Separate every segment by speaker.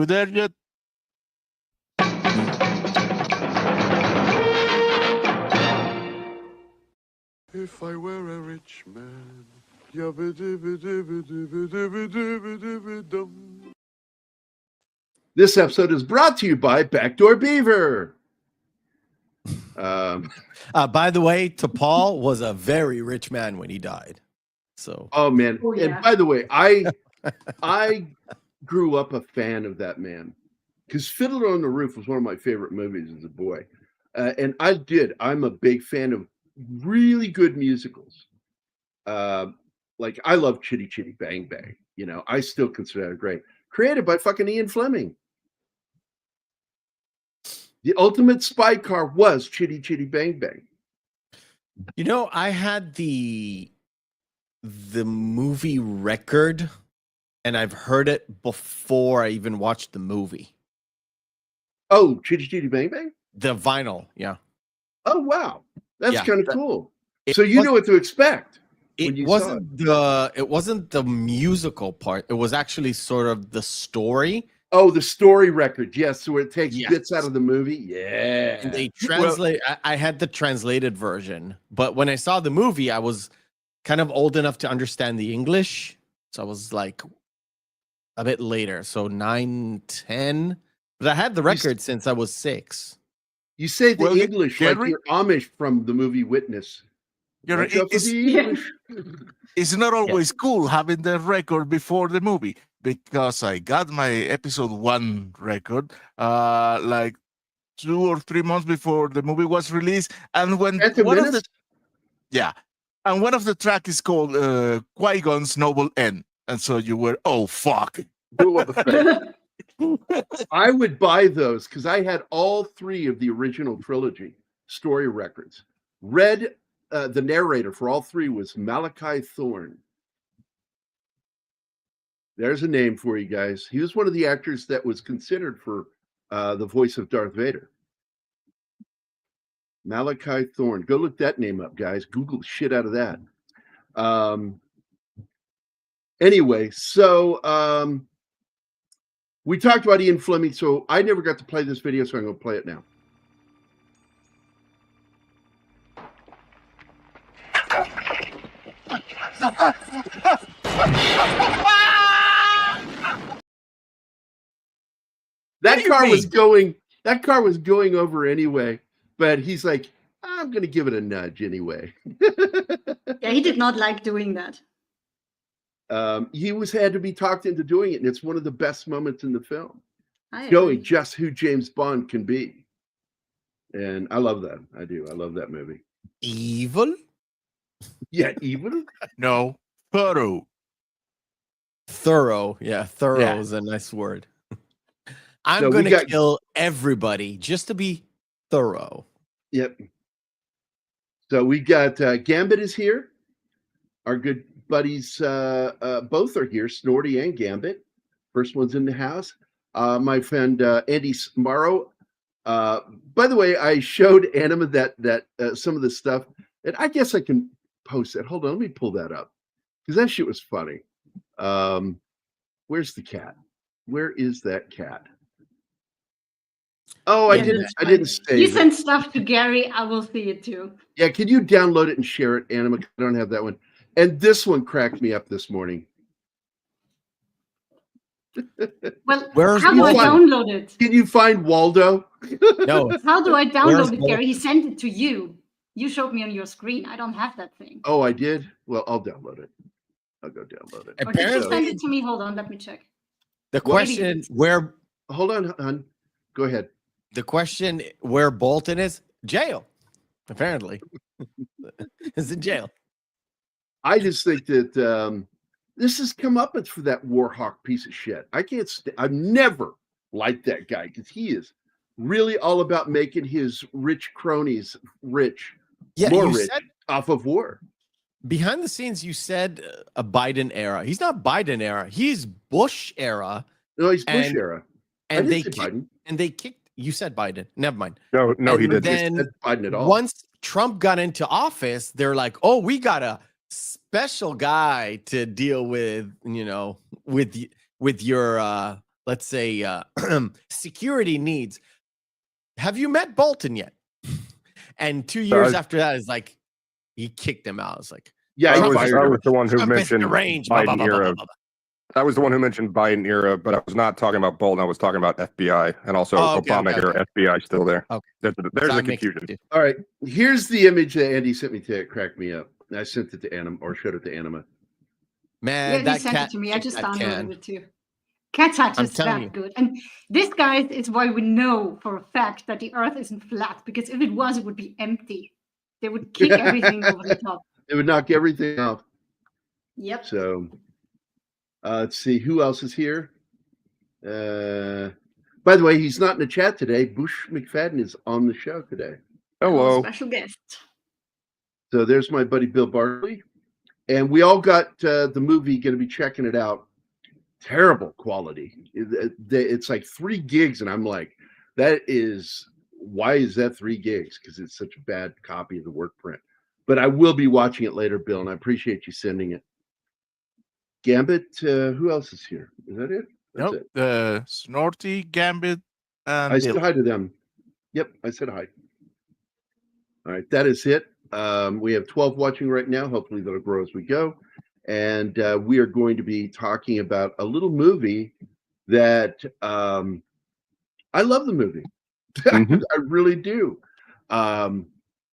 Speaker 1: You there yet?
Speaker 2: If I were a rich man. This episode is brought to you by Backdoor Beaver.
Speaker 3: By the way, T'Pol was a very rich man when he died. So,
Speaker 2: oh man,
Speaker 4: Oh, yeah.
Speaker 2: And by the way, I grew up a fan of that man because Fiddler on the Roof was one of my favorite movies as a boy, and I'm a big fan of really good musicals. Like I love Chitty Chitty Bang Bang. You know, I still consider that great. Created by fucking Ian Fleming. The ultimate spy car was Chitty Chitty Bang Bang.
Speaker 3: you know, I had the movie record, and I've heard it before I even watched the movie.
Speaker 2: Oh, Chitty Chitty Bang Bang?
Speaker 3: The vinyl, yeah.
Speaker 2: Oh, wow. That's
Speaker 3: Yeah,
Speaker 2: kind of cool.
Speaker 3: it
Speaker 2: So you
Speaker 3: was-
Speaker 2: know what to expect. when
Speaker 3: It
Speaker 2: you saw
Speaker 3: wasn't the musical part. It was actually sort of the story.
Speaker 2: Oh, the story record. Yes, so it takes
Speaker 3: Yes.
Speaker 2: bits out of the movie. Yeah.
Speaker 3: And they translate. I had the translated version, but when I saw the movie, I was kind of old enough to understand the English, so I was like a bit later, so 9, 10. But I had the record since I was 6.
Speaker 2: You say the
Speaker 1: Well,
Speaker 2: English like
Speaker 1: Gary-
Speaker 2: you're Amish from the movie Witness.
Speaker 1: You're-
Speaker 2: Watch out for
Speaker 1: it's-
Speaker 2: the
Speaker 4: Yeah.
Speaker 2: English.
Speaker 1: It's not always cool having the record before the movie because I got my episode 1 record like 2 or 3 months before the movie was released, and when
Speaker 2: Phantom
Speaker 1: one of the
Speaker 2: Menace?
Speaker 1: and one of the track is called Qui-Gon's Noble End, and so you were fuck.
Speaker 2: What the fuck? I would buy those because I had all 3 of the original trilogy story records. Read the narrator for all 3 was Malachi Thorne. There's a name for you guys. He was one of the actors that was considered for the voice of Darth Vader. Malachi Thorne. Go look that name up, guys. Google the shit out of that. Anyway, so we talked about Ian Fleming, so I never got to play this video, so I'm going to play it now. That car was going over anyway, but he's like, I'm going to give it a nudge anyway.
Speaker 4: Yeah, he did not like doing that.
Speaker 2: He had to be talked into doing it, and it's one of the best moments in the film.
Speaker 4: I
Speaker 2: Showing
Speaker 4: agree.
Speaker 2: just who James Bond can be. And I love that. I do. I love that movie.
Speaker 3: Evil?
Speaker 2: Yeah, even
Speaker 1: No, thorough.
Speaker 3: Thorough. Yeah, thorough
Speaker 1: Yeah.
Speaker 3: is a nice word. I'm
Speaker 2: So we
Speaker 3: going to
Speaker 2: got-
Speaker 3: kill everybody just to be thorough.
Speaker 2: Yep. So we got Gambit is here. Our good buddies both are here, Snorty and Gambit. First one's in the house. My friend Andy Morrow. By the way, I showed Anima that some of the stuff, and I guess I can post it. Hold on, let me pull that up because that shit was funny. Where's the cat? Where is that cat? Oh,
Speaker 4: Yeah,
Speaker 2: I didn't.
Speaker 4: that's
Speaker 2: I didn't
Speaker 4: fine.
Speaker 2: save
Speaker 4: You
Speaker 2: it.
Speaker 4: send stuff to Gary, I will see it too.
Speaker 2: Yeah, can you download it and share it, Anima? I don't have that one. And this one cracked me up this morning.
Speaker 4: Well,
Speaker 3: Where's
Speaker 4: how do I
Speaker 2: Waldo?
Speaker 4: download it?
Speaker 2: Can you find Waldo?
Speaker 3: No,
Speaker 4: How do I
Speaker 3: Where's
Speaker 4: download it,
Speaker 3: Waldo?
Speaker 4: Gary? He sent it to you. You showed me on your screen. I don't have that thing.
Speaker 2: Oh, I did? Well, I'll download it. I'll go download it.
Speaker 4: Or did you send
Speaker 3: apparently
Speaker 4: it to me? Hold on, let me check.
Speaker 3: the
Speaker 2: Well,
Speaker 3: question where
Speaker 2: Hold on, hon. Go ahead.
Speaker 3: Bolton is, jail. Apparently, is in jail.
Speaker 2: I just think that this has come up for that Warhawk piece of shit. I can't. I've never liked that guy because he is really all about making his rich cronies rich,
Speaker 3: Yeah,
Speaker 2: more
Speaker 3: you
Speaker 2: rich
Speaker 3: said
Speaker 2: off of war.
Speaker 3: behind the scenes. You said a Biden era. He's not Biden era. He's Bush era.
Speaker 2: No, he's Bush
Speaker 3: And-
Speaker 2: era. I
Speaker 3: And
Speaker 2: didn't
Speaker 3: they
Speaker 2: say Biden.
Speaker 3: and they kicked. You said Biden. Never mind.
Speaker 5: No, he
Speaker 3: And
Speaker 5: didn't.
Speaker 3: then
Speaker 2: Said Biden at all.
Speaker 3: once Trump got into office, they're like, "Oh, we got a special guy to deal with, with your let's say, security needs. Have you met Bolton yet? And 2 years after that is like, he kicked him out. It's like,
Speaker 2: Yeah,
Speaker 5: I
Speaker 2: he
Speaker 5: was
Speaker 2: fired him.
Speaker 5: the one who
Speaker 3: Trump is
Speaker 5: mentioned
Speaker 3: deranged, blah, blah,
Speaker 5: Biden
Speaker 3: blah, blah,
Speaker 5: era.
Speaker 3: blah, blah.
Speaker 5: I was the one who mentioned Biden era, but I was not talking about Bolton. I was talking about FBI and also Obama era. FBI still there.
Speaker 3: Okay.
Speaker 5: There's a confusion.
Speaker 2: All right, here's the image that Andy sent me to crack me up. I sent it to Anima, or showed it to Anima.
Speaker 3: Man,
Speaker 4: Yeah,
Speaker 3: that
Speaker 4: he sent
Speaker 3: cat
Speaker 4: it to me. I just
Speaker 3: that
Speaker 4: downloaded
Speaker 3: can.
Speaker 4: it too. Cats are just
Speaker 3: telling
Speaker 4: that
Speaker 3: you.
Speaker 4: good. And this, guys, is why we know for a fact that the Earth isn't flat. Because if it was, it would be empty. They would kick everything over the top.
Speaker 2: It would knock everything off.
Speaker 4: Yep.
Speaker 2: So, let's see who else is here. By the way, he's not in the chat today. Bush McFadden is on the show today.
Speaker 5: Hello.
Speaker 4: Special guest.
Speaker 2: So there's my buddy Bill Barkley, and we all got the movie. Going to be checking it out. Terrible quality. It's like 3 gigs, and I'm like, that is, why is that 3 gigs? Because it's such a bad copy of the work print. But I will be watching it later, Bill, and I appreciate you sending it. Gambit, who else is here? Is that it? That's
Speaker 1: Nope.
Speaker 2: it.
Speaker 1: Snorty, Gambit, and
Speaker 2: I said
Speaker 1: Bill.
Speaker 2: hi to them. Yep, I said hi. All right, that is it. We have 12 watching right now. Hopefully that'll grow as we go. And we are going to be talking about a little movie that I love the movie.
Speaker 5: Mhm.
Speaker 2: I really do.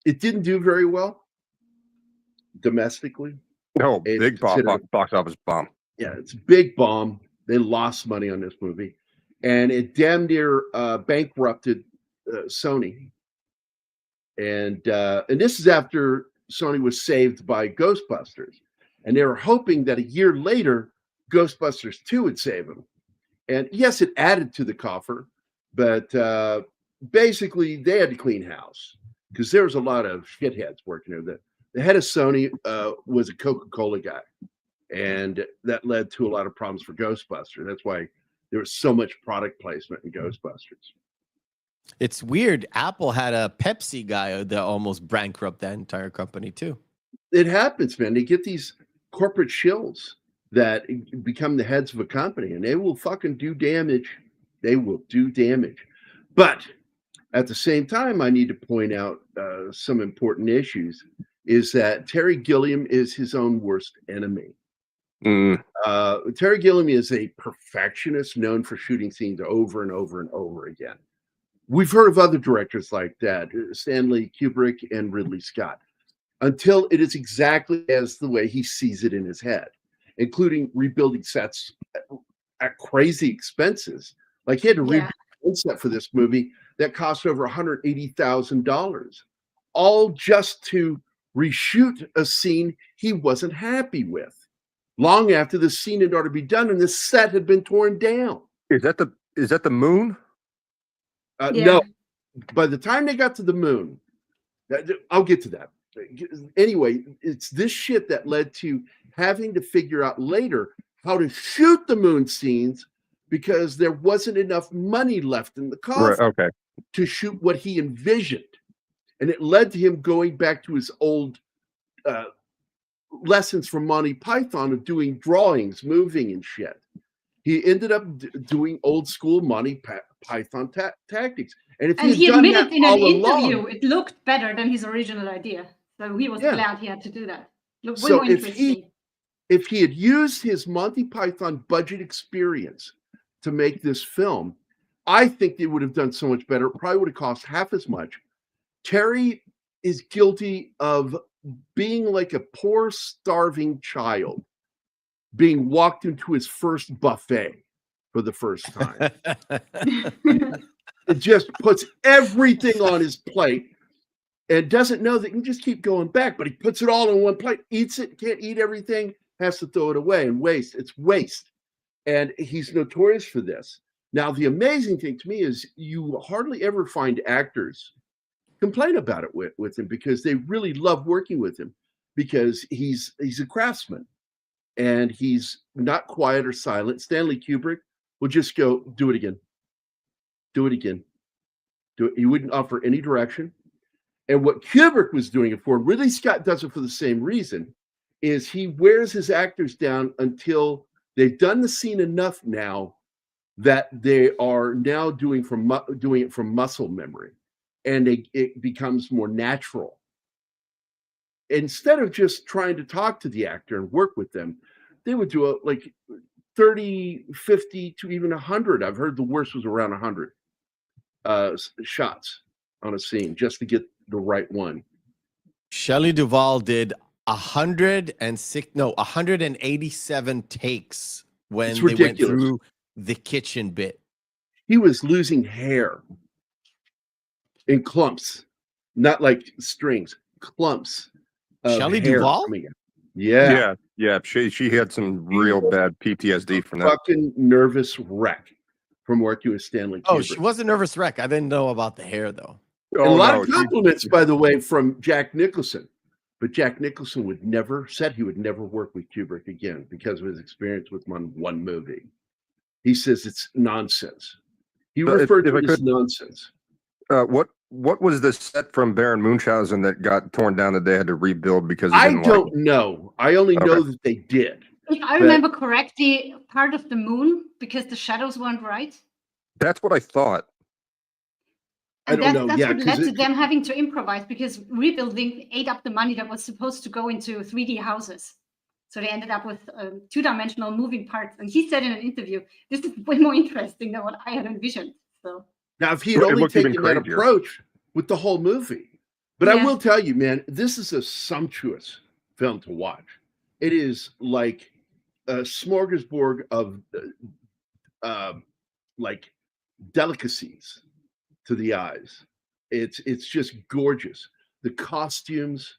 Speaker 2: It didn't do very well domestically.
Speaker 5: No,
Speaker 2: It's
Speaker 5: big
Speaker 2: considered-
Speaker 5: box office bomb.
Speaker 2: Yeah, it's a big bomb. They lost money on this movie, and it damn near bankrupted Sony. And this is after Sony was saved by Ghostbusters, and they were hoping that a year later, Ghostbusters 2 would save them. And yes, it added to the coffer, but basically they had to clean house because there was a lot of shitheads working there. The head of Sony was a Coca-Cola guy, and that led to a lot of problems for Ghostbusters. That's why there was so much product placement in Ghostbusters.
Speaker 3: It's weird. Apple had a Pepsi guy that almost bankrupt that entire company too.
Speaker 2: It happens, man. They get these corporate shills that become the heads of a company, and they will fucking do damage. They will do damage. But at the same time, I need to point out some important issues. Is that Terry Gilliam is his own worst enemy.
Speaker 5: Mm.
Speaker 2: Terry Gilliam is a perfectionist known for shooting scenes over and over and over again. We've heard of other directors like that, Stanley Kubrick and Ridley Scott, until it is exactly as the way he sees it in his head, including rebuilding sets at crazy expenses. Like he had to rebuild one set for this movie that cost over $180,000, all just to reshoot a scene he wasn't happy with. Long after the scene had already been done and the set had been torn down.
Speaker 5: Is that the moon?
Speaker 2: No, by the time they got to the moon, I'll get to that. Anyway, it's this shit that led to having to figure out later how to shoot the moon scenes because there wasn't enough money left in the coffin to shoot what he envisioned. And it led to him going back to his old lessons from Monty Python of doing drawings, moving and shit. He ended up doing old school Monty Python tactics. And
Speaker 4: he admitted in an interview it looked better than his original idea. So he was glad he had to do that. Looked way more interesting.
Speaker 2: If he had used his Monty Python budget experience to make this film, I think they would have done so much better. It probably would have cost half as much. Terry is guilty of being like a poor, starving child being walked into his first buffet for the first time. It just puts everything on his plate and doesn't know that he can just keep going back, but he puts it all in one plate, eats it, can't eat everything, has to throw it away and waste. It's waste. And he's notorious for this. Now, the amazing thing to me is you hardly ever find actors complain about it with him because they really love working with him because he's a craftsman and he's not quiet or silent. Stanley Kubrick will just go, do it again. Do it again. Do it. He wouldn't offer any direction. And what Kubrick was doing it for, Ridley Scott does it for the same reason, is he wears his actors down until they've done the scene enough now that they are now doing it from muscle memory, and it becomes more natural. Instead of just trying to talk to the actor and work with them, they would do like 30, 50 to even 100. I've heard the worst was around 100 shots on a scene just to get the right one.
Speaker 3: Shelley Duvall did 187 takes when they went through the kitchen bit.
Speaker 2: He was losing hair in clumps, not like strings, clumps.
Speaker 3: Shelley Duvall?
Speaker 2: Yeah.
Speaker 5: She had some real bad PTSD from that.
Speaker 2: Fucking nervous wreck from working with Stanley Kubrick.
Speaker 3: Oh, she was a nervous wreck. I didn't know about the hair though.
Speaker 2: And a lot of compliments, by the way, from Jack Nicholson. But Jack Nicholson said he would never work with Kubrick again because of his experience with one movie. He says it's nonsense. He referred to it as nonsense.
Speaker 5: What was the set from Baron Munchausen that got torn down that they had to rebuild because
Speaker 2: I don't know. I only know that they did.
Speaker 4: If I remember correctly, part of the moon because the shadows weren't right.
Speaker 5: That's what I thought.
Speaker 4: And that's what led to them having to improvise because rebuilding ate up the money that was supposed to go into 3D houses. So they ended up with two-dimensional moving parts. And he said in an interview, this is way more interesting than what I had envisioned. So
Speaker 2: now, if he had only taken that approach with the whole movie. But I will tell you, man, this is a sumptuous film to watch. It is like a smorgasbord of like delicacies to the eyes. It's just gorgeous. The costumes,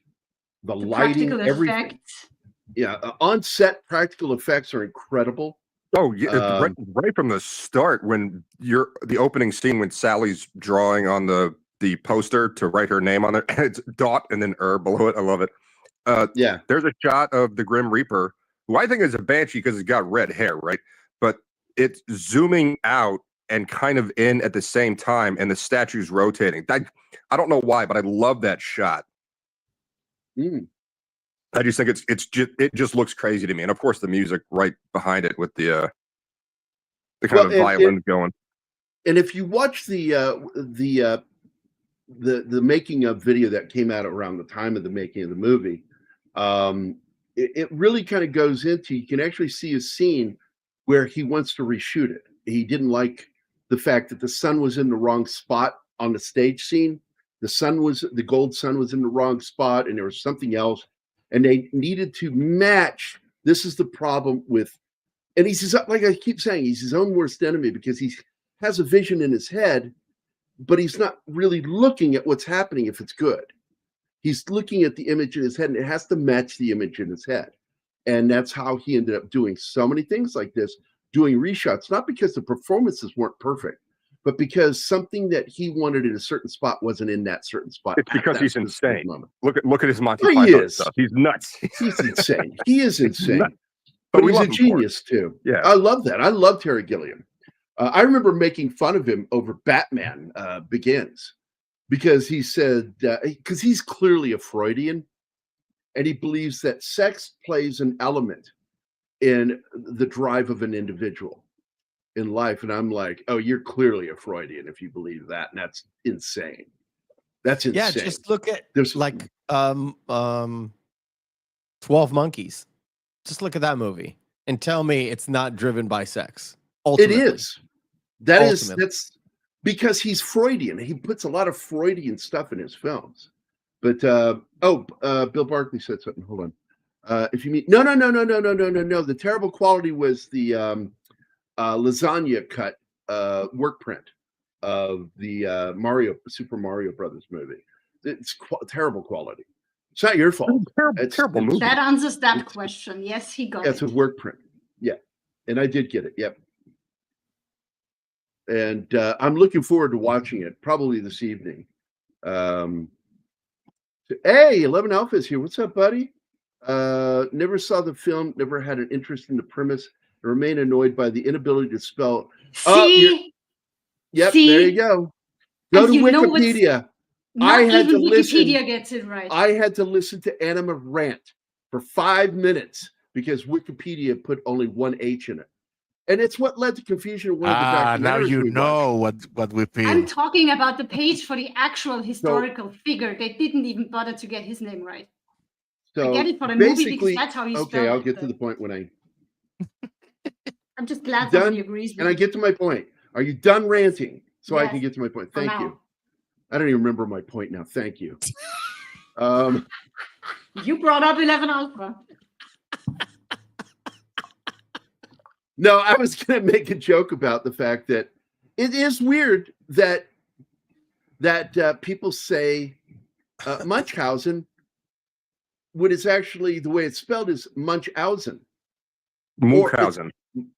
Speaker 2: the lighting, everything.
Speaker 4: Effects.
Speaker 2: Yeah, on-set practical effects are incredible.
Speaker 5: Oh yeah, right from the start when the opening scene when Sally's drawing on the poster to write her name on it, and it's dot and then below it. I love it. There's a shot of the Grim Reaper, who I think is a banshee because he's got red hair, right? But it's zooming out and kind of in at the same time, and the statue's rotating. I don't know why, but I love that shot. I just think it just looks crazy to me, and of course the music right behind it with the kind of violin going.
Speaker 2: And if you watch the making of video that came out around the time of the making of the movie, it really kind of goes into, you can actually see a scene where he wants to reshoot it. He didn't like the fact that the sun was in the wrong spot on the stage scene. The gold sun was in the wrong spot, and there was something else. And they needed to match. This is the problem with, and he's like I keep saying, he's his own worst enemy because he has a vision in his head, but he's not really looking at what's happening if it's good. He's looking at the image in his head, and it has to match the image in his head. And that's how he ended up doing so many things like this, doing reshots, not because the performances weren't perfect, but because something that he wanted in a certain spot wasn't in that certain spot.
Speaker 5: It's because he's insane. Look at his Monty
Speaker 2: Python
Speaker 5: stuff. He's nuts.
Speaker 2: He's insane. He is insane. But he's a genius too.
Speaker 5: Yeah,
Speaker 2: I love that. I love Terry Gilliam. I remember making fun of him over Batman Begins because he said because he's clearly a Freudian, and he believes that sex plays an element in the drive of an individual in life. And I'm like, oh, you're clearly a Freudian if you believe that. And that's insane. That's insane.
Speaker 3: Yeah, just look at 12 Monkeys. Just look at that movie and tell me it's not driven by sex. Ultimately.
Speaker 2: It is. That's because he's Freudian. He puts a lot of Freudian stuff in his films. But Bill Barkley said something. Hold on. If you mean no. The terrible quality was the lasagna cut work print of the Super Mario Brothers movie. It's terrible quality. It's not your fault.
Speaker 5: It's terrible movie.
Speaker 4: That answers that question. Yes, he got it.
Speaker 2: It's a work print. Yeah, and I did get it. Yep. And I'm looking forward to watching it probably this evening. Hey, 11 Alpha is here. What's up, buddy? Never saw the film. Never had an interest in the premise. I remain annoyed by the inability to spell.
Speaker 4: See?
Speaker 2: Yep,
Speaker 4: See?
Speaker 2: there you go. Go to Wikipedia.
Speaker 4: Not even Wikipedia gets it right.
Speaker 2: I had to listen to Anima rant for 5 minutes because Wikipedia put only one H in it. And it's what led to confusion of one of the documentaries.
Speaker 1: Now you
Speaker 2: we
Speaker 1: know
Speaker 2: watched.
Speaker 1: what we feel.
Speaker 4: I'm talking about the page for the actual historical figure. They didn't even bother to get his name right.
Speaker 2: So
Speaker 4: I get it for the movie because that's how you spell
Speaker 2: okay, I'll
Speaker 4: it,
Speaker 2: get to the point when
Speaker 4: I'm just glad
Speaker 2: done,
Speaker 4: somebody agrees with
Speaker 2: and I get to my point. Are you done ranting? So I
Speaker 4: Yes,
Speaker 2: can get to my point.
Speaker 4: for
Speaker 2: Thank
Speaker 4: now.
Speaker 2: you. I don't even remember my point now. Thank you.
Speaker 4: You brought up 11 Alpha.
Speaker 2: No, I was going to make a joke about the fact that it is weird that people say Munchausen, when it's actually the way it's spelled is Munchausen.
Speaker 5: Munchausen.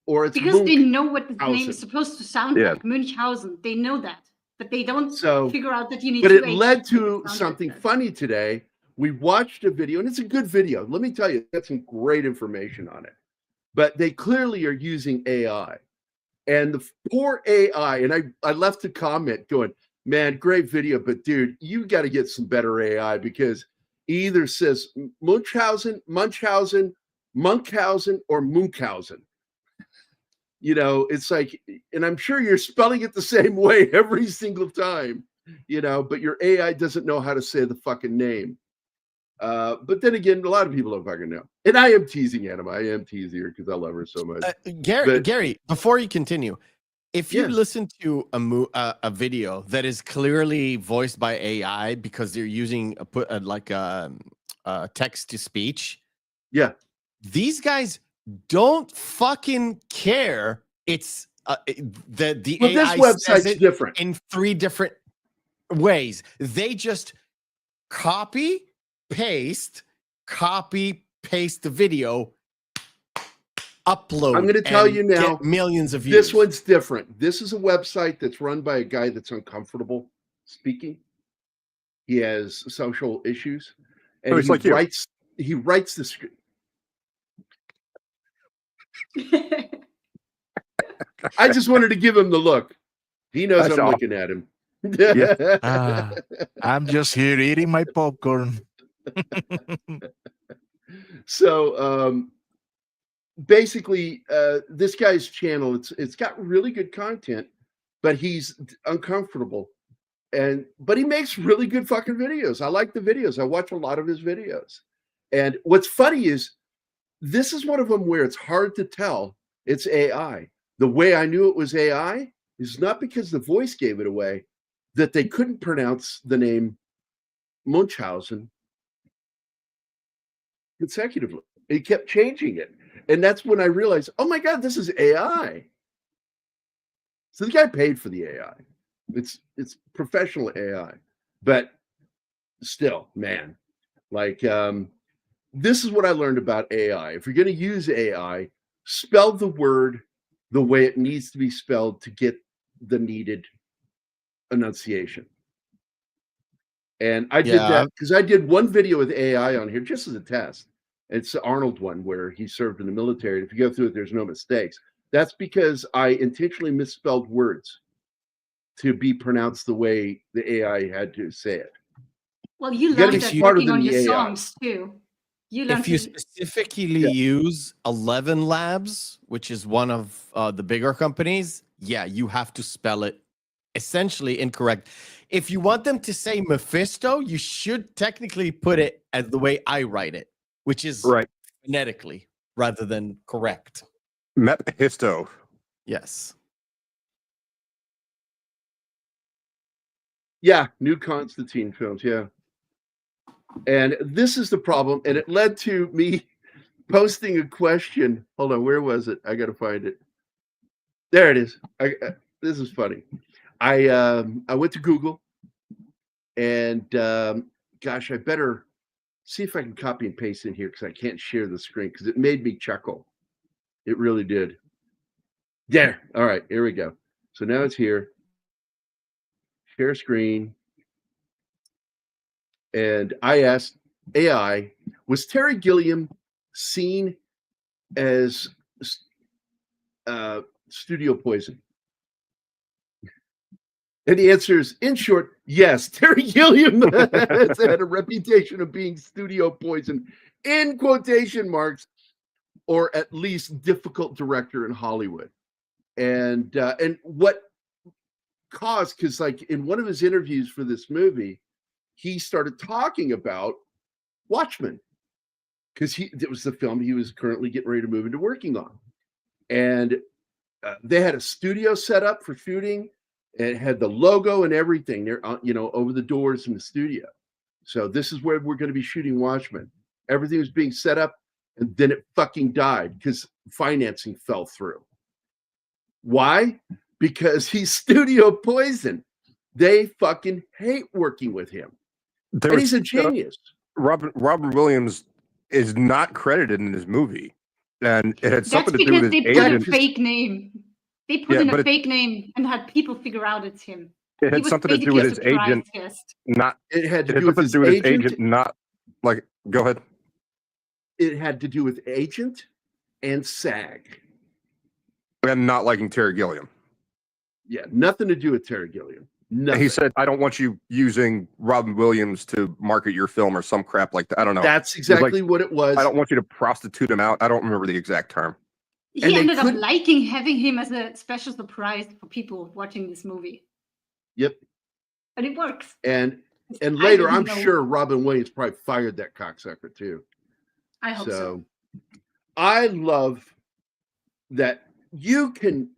Speaker 2: Or it's
Speaker 4: because they know what the
Speaker 2: Munchausen.
Speaker 4: name is supposed to sound like. Munchausen. They know that. But they don't figure out that you need
Speaker 2: But
Speaker 4: to.
Speaker 2: it led to something funny today. We watched a video, and it's a good video. Let me tell you, that's some great information on it. But they clearly are using AI. And the poor AI, and I left a comment going, man, great video, but dude, you got to get some better AI because he either says Munchausen, Munchausen, or Munchausen. You know, it's like, and I'm sure you're spelling it the same way every single time, you know, but your AI doesn't know how to say the fucking name. But then again, a lot of people don't fucking know. And I am teasing Anima. I am teasing her because I love her so much.
Speaker 3: Gary, before you continue, if you listen to a video that is clearly voiced by AI because they're using a text to speech, these guys don't fucking care. It's the AI
Speaker 2: this website's
Speaker 3: says it
Speaker 2: different
Speaker 3: in 3 different ways. They just copy paste the video, upload.
Speaker 2: I'm going to tell you now,
Speaker 3: get millions of views.
Speaker 2: This one's different. This is a website that's run by a guy that's uncomfortable speaking. He has social issues, and he writes the script. I just wanted to give him the look. He knows I'm looking at him.
Speaker 1: I'm just here eating my popcorn.
Speaker 2: So basically, this guy's channel, it's got really good content, but he's uncomfortable. But he makes really good fucking videos. I like the videos. I watch a lot of his videos. And what's funny is this is one of them where it's hard to tell it's AI. The way I knew it was AI is not because the voice gave it away, that they couldn't pronounce the name Munchausen consecutively. He kept changing it. And that's when I realized, oh my God, this is AI. So the guy paid for the AI. It's professional AI. But still, man, like this is what I learned about AI. If you're going to use AI, spell the word the way it needs to be spelled to get the needed enunciation. And I did that because I did one video with AI on here just as a test. It's the Arnold one where he served in the military. If you go through it, there's no mistakes. That's because I intentionally misspelled words to be pronounced the way the AI had to say it.
Speaker 4: Well, you learned that working on your songs too.
Speaker 3: If you specifically use 11 Labs, which is one of the bigger companies, you have to spell it essentially incorrect. If you want them to say Mephisto, you should technically put it as the way I write it, which is phonetically rather than correct.
Speaker 5: Mephisto.
Speaker 3: Yes.
Speaker 2: Yeah, new Constantine films, And this is the problem, and it led to me posting a question. Hold on, where was it? I got to find it. There it is. This is funny. I went to Google, and gosh, I better see if I can copy and paste in here because I can't share the screen because it made me chuckle. It really did. There. All right, here we go. So now it's here. Share screen. And I asked AI, was Terry Gilliam seen as studio poison? And the answer is, in short, yes. Terry Gilliam has had a reputation of being studio poison, in quotation marks, or at least difficult director in Hollywood. And what caused, because like in one of his interviews for this movie, he started talking about Watchmen, because it was the film he was currently getting ready to move into working on. And they had a studio set up for shooting, and it had the logo and everything there, over the doors in the studio. So this is where we're going to be shooting Watchmen. Everything was being set up, and then it fucking died because financing fell through. Why? Because he's studio poison. They fucking hate working with him. And he's a genius.
Speaker 5: Robin Williams is not credited in this movie. And it had something to do with his
Speaker 4: agent. They put a fake name. They put in a fake name and had people figure out it's him.
Speaker 5: It had something to do with his agent.
Speaker 2: It had to do with his agent.
Speaker 5: Not like. Go ahead.
Speaker 2: It had to do with agent and SAG.
Speaker 5: And not liking Terry Gilliam.
Speaker 2: Yeah, nothing to do with Terry Gilliam. Nothing.
Speaker 5: He said, "I don't want you using Robin Williams to market your film or some crap like that." I don't know.
Speaker 2: That's exactly what it was.
Speaker 5: I don't want you to prostitute him out. I don't remember the exact term.
Speaker 4: He ended up liking having him as a special surprise for people watching this movie.
Speaker 2: Yep.
Speaker 4: And it works.
Speaker 2: And later, I'm sure Robin Williams probably fired that cocksucker too.
Speaker 4: I hope so.
Speaker 2: I love that you can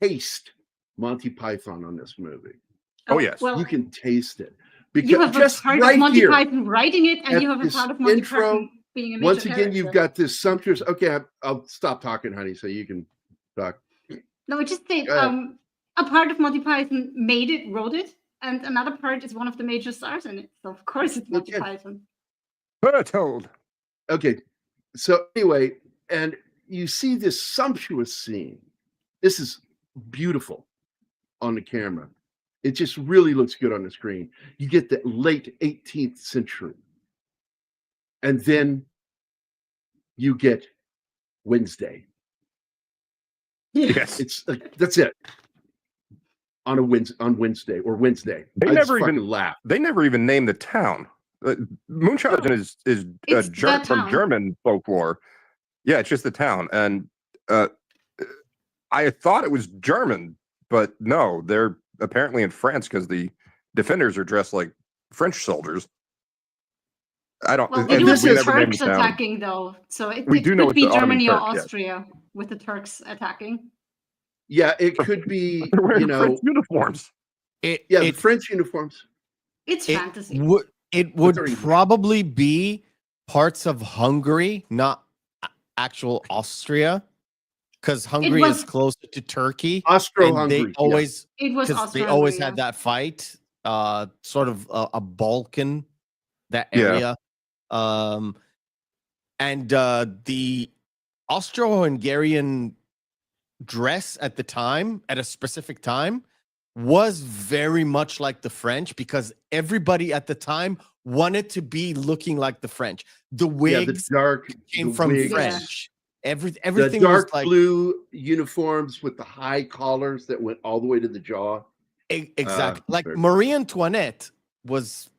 Speaker 2: taste Monty Python on this movie.
Speaker 5: Oh yes,
Speaker 2: you can taste it because
Speaker 4: you have
Speaker 2: just
Speaker 4: a part
Speaker 2: right
Speaker 4: of Monty
Speaker 2: here,
Speaker 4: Python writing it, and you have a part of Monty Python being a major
Speaker 2: once again,
Speaker 4: character.
Speaker 2: you've got this sumptuous. Okay, I'll stop talking, honey, so you can talk.
Speaker 4: No, just say a part of Monty Python made it, wrote it, and another part is one of the major stars in it. So of course it's Monty Python.
Speaker 5: Bertold.
Speaker 2: Okay, so anyway, and you see this sumptuous scene. This is beautiful on the camera. It just really looks good on the screen. You get the late 18th century. And then you get Wednesday.
Speaker 5: Yes.
Speaker 2: It's like, that's it. On Wednesday or Wednesday.
Speaker 5: They never even laugh. They never even name the town. Munchausen is from German folklore. Yeah, it's just the town. And I thought it was German, but no, they're apparently in France because the defenders are dressed like French soldiers. I don't.
Speaker 4: Well, it was the Turks attacking, though, so it could be Germany or Austria with the Turks attacking.
Speaker 2: Yeah, it could be.
Speaker 5: French uniforms.
Speaker 2: French uniforms.
Speaker 4: It's fantasy.
Speaker 3: It would probably be parts of Hungary, not actual Austria. Because Hungary is closer to Turkey.
Speaker 2: Austro-Hungary.
Speaker 3: They always,
Speaker 4: they
Speaker 3: always had that fight, sort of a Balkan, that area. And the Austro-Hungarian dress at the time, at a specific time, was very much like the French because everybody at the time wanted to be looking like the French. The wigs came from French. Everything
Speaker 2: the dark
Speaker 3: was like
Speaker 2: blue uniforms with the high collars that went all the way to the jaw.
Speaker 3: Exactly. Like Marie Antoinette was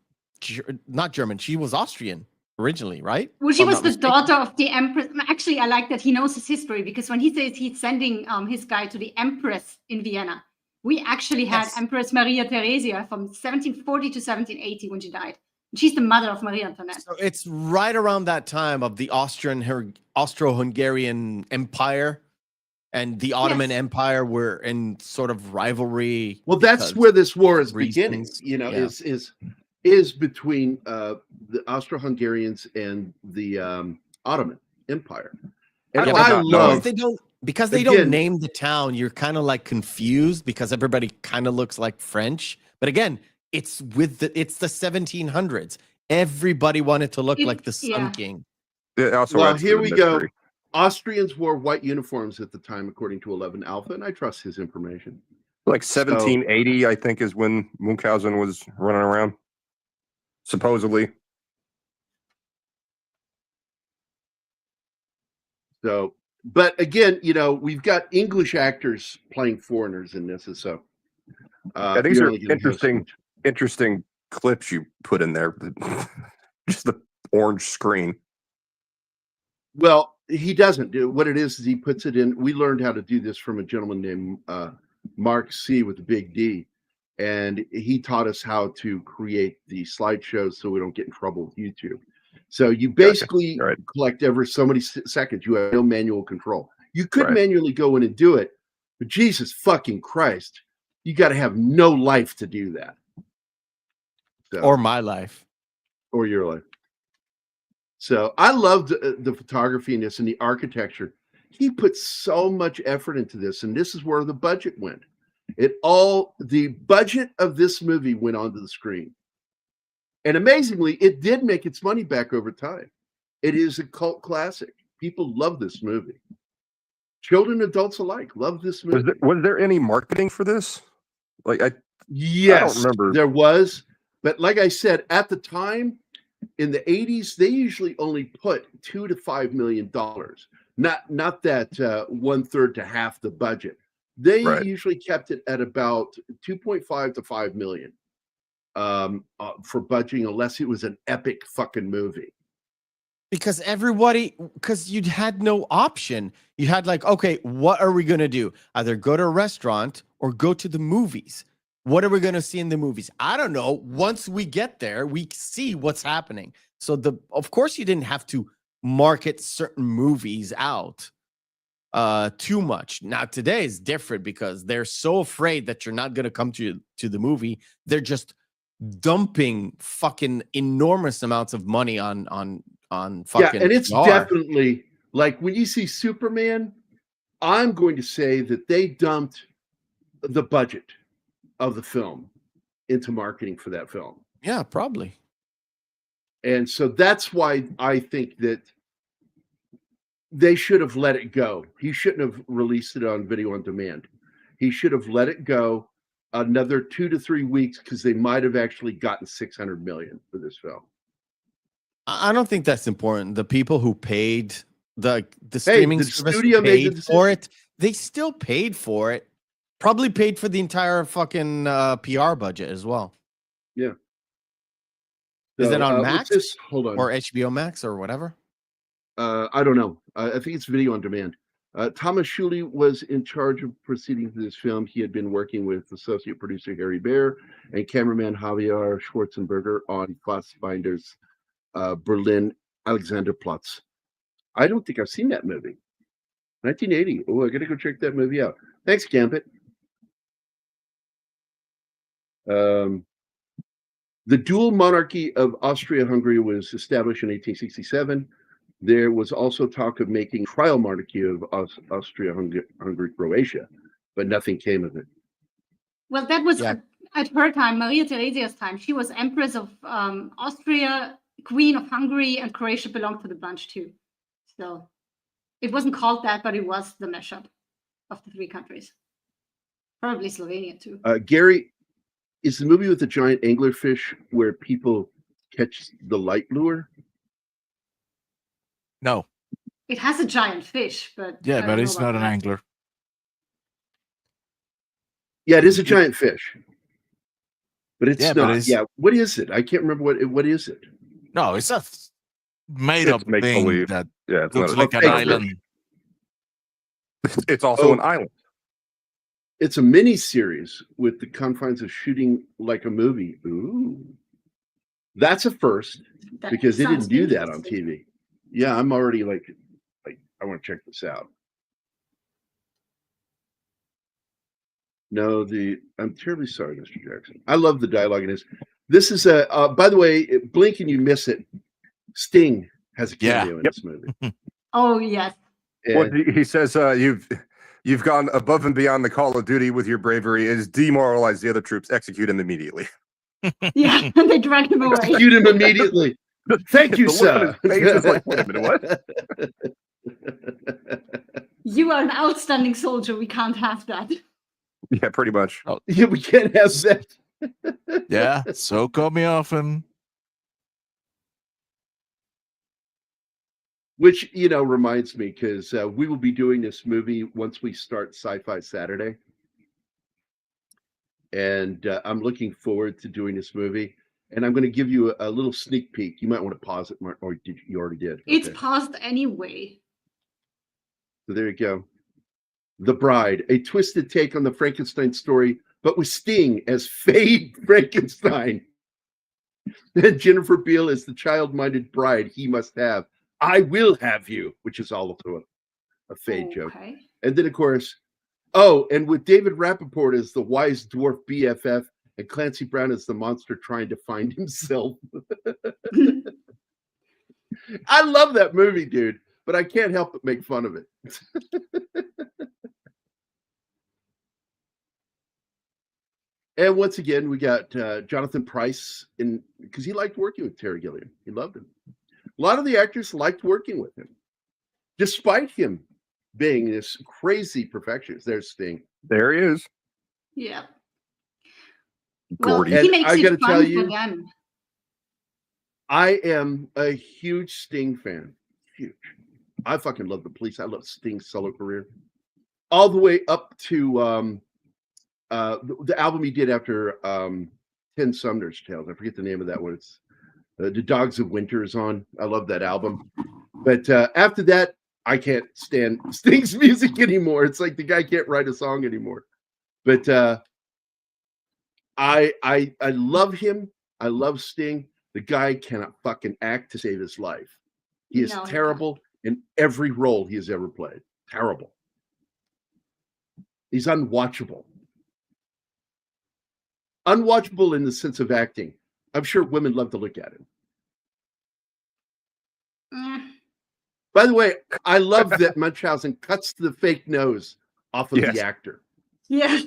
Speaker 3: not German. She was Austrian originally, right?
Speaker 4: Well, she was the daughter of the Empress. Actually, I like that he knows his history because when he says he's sending his guy to the Empress in Vienna, we actually had Empress Maria Theresia from 1740 to 1780 when she died. She's the mother of Marie Antoinette. So
Speaker 3: it's right around that time of the Austro-Hungarian Empire and the Ottoman Empire were in sort of rivalry.
Speaker 2: Well, that's where this war is beginning. Is between the Austro-Hungarians and the Ottoman Empire. And I love
Speaker 3: because they don't name the town. You're kind of like confused because everybody kind of looks like French. But again, it's the 1700s. Everybody wanted to look like the Sun King.
Speaker 2: Well, here we go. Austrians wore white uniforms at the time, according to 11 Alpha, and I trust his information.
Speaker 5: Like 1780, I think, is when Munchausen was running around, supposedly.
Speaker 2: So, but again, we've got English actors playing foreigners in this, so
Speaker 5: these are interesting clips you put in there. Just the orange screen.
Speaker 2: Well, he doesn't do what it is he puts it in. We learned how to do this from a gentleman named Mark C with a big D, and he taught us how to create the slideshows so we don't get in trouble with YouTube. So you basically collect every so many seconds. You have no manual control. You could manually go in and do it, but Jesus fucking Christ, you got to have no life to do that. So,
Speaker 3: or my life,
Speaker 2: or your life. So I loved the photography in this and the architecture. He put so much effort into this, and this is where the budget went. The budget of this movie went onto the screen. And amazingly, it did make its money back over time. It is a cult classic. People love this movie. Children, adults alike love this movie.
Speaker 5: Was there any marketing for this?
Speaker 2: Yes,
Speaker 5: I don't remember.
Speaker 2: There was. But like I said, at the time, in the 80s, they usually only put $2 to $5 million. Not that 1/3 to half the budget. They usually kept it at about 2.5 to 5 million for budgeting, unless it was an epic fucking movie.
Speaker 3: Because you had no option. You had okay, what are we gonna do? Either go to a restaurant or go to the movies. What are we going to see in the movies? I don't know. Once we get there, we see what's happening. So of course you didn't have to market certain movies out too much. Now today is different because they're so afraid that you're not going to come to the movie. They're just dumping fucking enormous amounts of money on fucking
Speaker 2: and it's
Speaker 3: PR.
Speaker 2: Definitely when you see Superman, I'm going to say that they dumped the budget of the film into marketing for that film.
Speaker 3: Yeah, probably.
Speaker 2: And so that's why I think that they should have let it go. He shouldn't have released it on video on demand. He should have let it go another 2 to 3 weeks, because they might have actually gotten 600 million for this film.
Speaker 3: I don't think that's important. The people who paid the streaming service
Speaker 2: studio
Speaker 3: paid for it. They still paid for it. Probably paid for the entire fucking PR budget as well.
Speaker 2: Yeah.
Speaker 3: Is it on Max?
Speaker 2: Hold on.
Speaker 3: Or HBO Max or whatever?
Speaker 2: I don't know. I think it's video on demand. Thomas Schuley was in charge of proceeding to this film. He had been working with associate producer Harry Baer and cameraman Javier Schwarzenberger on Fassbinder's Berlin Alexanderplatz. I don't think I've seen that movie. 1980. Oh, I gotta go check that movie out. Thanks, Gambit. The dual monarchy of Austria-Hungary was established in 1867. There was also talk of making trial monarchy of Austria-Hungary, but nothing came of it.
Speaker 4: Well, that was at her time, Maria Theresia's time. She was Empress of Austria, Queen of Hungary, and Croatia belonged to the bunch too. So it wasn't called that, but it was the mashup of the three countries. Probably Slovenia too.
Speaker 2: Gary, is the movie with the giant anglerfish where people catch the light lure?
Speaker 1: No.
Speaker 4: It has a giant fish, but
Speaker 1: but it's not an angler.
Speaker 2: Yeah, it is a giant fish, but it's not.
Speaker 1: But
Speaker 2: what is it? I can't remember what is it.
Speaker 1: No, it's a made-up thing that looks like an island.
Speaker 5: It's also an island.
Speaker 2: It's a mini series with the confines of shooting like a movie. Ooh, that's a first, because they didn't do that on TV. Yeah, I'm already like I want to check this out. No, I'm terribly sorry, Mr. Jackson. I love the dialogue in this. This is by the way, blink and you miss it. Sting has a cameo in this movie.
Speaker 4: Oh yes.
Speaker 5: Well, he says you've gone above and beyond the call of duty with your bravery. It has demoralized the other troops. Execute him immediately.
Speaker 4: Yeah, and they drag him away.
Speaker 2: Execute him immediately. Thank you, sir.
Speaker 5: Wait a minute, what?
Speaker 4: You are an outstanding soldier. We can't have that.
Speaker 5: Yeah, pretty much.
Speaker 2: Oh, yeah, we can't have that.
Speaker 1: Yeah, so call me often.
Speaker 2: Which, reminds me, because we will be doing this movie once we start Sci-Fi Saturday. And I'm looking forward to doing this movie. And I'm going to give you a little sneak peek. You might want to pause it, Mark, or you already did?
Speaker 4: It's paused anyway.
Speaker 2: So there you go. The Bride, a twisted take on the Frankenstein story, but with Sting as Fade Frankenstein. And Jennifer Beal is the child-minded bride he must have. I will have you, which is also a Fade joke. And then, of course, and with David Rappaport as the wise dwarf BFF and Clancy Brown as the monster trying to find himself. I love that movie, dude, but I can't help but make fun of it. And once again, we got Jonathan Pryce because he liked working with Terry Gilliam. He loved him. A lot of the actors liked working with him, despite him being this crazy perfectionist. There's Sting.
Speaker 5: There he is.
Speaker 4: Yeah.
Speaker 5: Gordy.
Speaker 4: Well, he makes
Speaker 2: I
Speaker 4: it
Speaker 2: gotta
Speaker 4: fun
Speaker 2: tell
Speaker 4: for
Speaker 2: you,
Speaker 4: them.
Speaker 2: I am a huge Sting fan. Huge. I fucking love the Police. I love Sting's solo career. All the way up to the album he did after 10 Sumner's Tales. I forget the name of that one. It's The Dogs of Winter is on. I love that album. But after that, I can't stand Sting's music anymore. It's like the guy can't write a song anymore. But I love him. I love Sting. The guy cannot fucking act to save his life. He is terrible in every role he has ever played. Terrible. He's unwatchable. Unwatchable in the sense of acting. I'm sure women love to look at him. By the way, I love that Munchausen cuts the fake nose off of the actor.
Speaker 4: Yeah.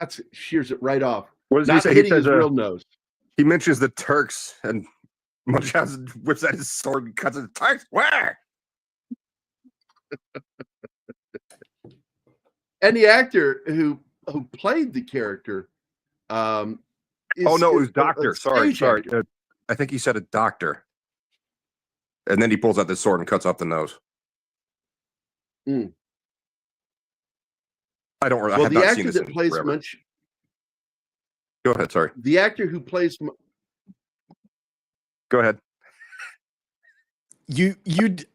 Speaker 2: That's shears it right off.
Speaker 5: What does
Speaker 2: Not
Speaker 5: he say?
Speaker 2: hitting
Speaker 5: He says,
Speaker 2: his real nose.
Speaker 5: He mentions the Turks, and Munchausen whips out his sword and cuts it. Turks, where?
Speaker 2: And the actor who played the character,
Speaker 5: it was doctor. Sorry. I think he said a doctor, and then he pulls out the sword and cuts off the nose. I don't. I have
Speaker 2: the
Speaker 5: not
Speaker 2: actor
Speaker 5: seen this
Speaker 2: that plays
Speaker 5: Go ahead. Sorry.
Speaker 2: The actor who plays.
Speaker 5: Go ahead.
Speaker 3: You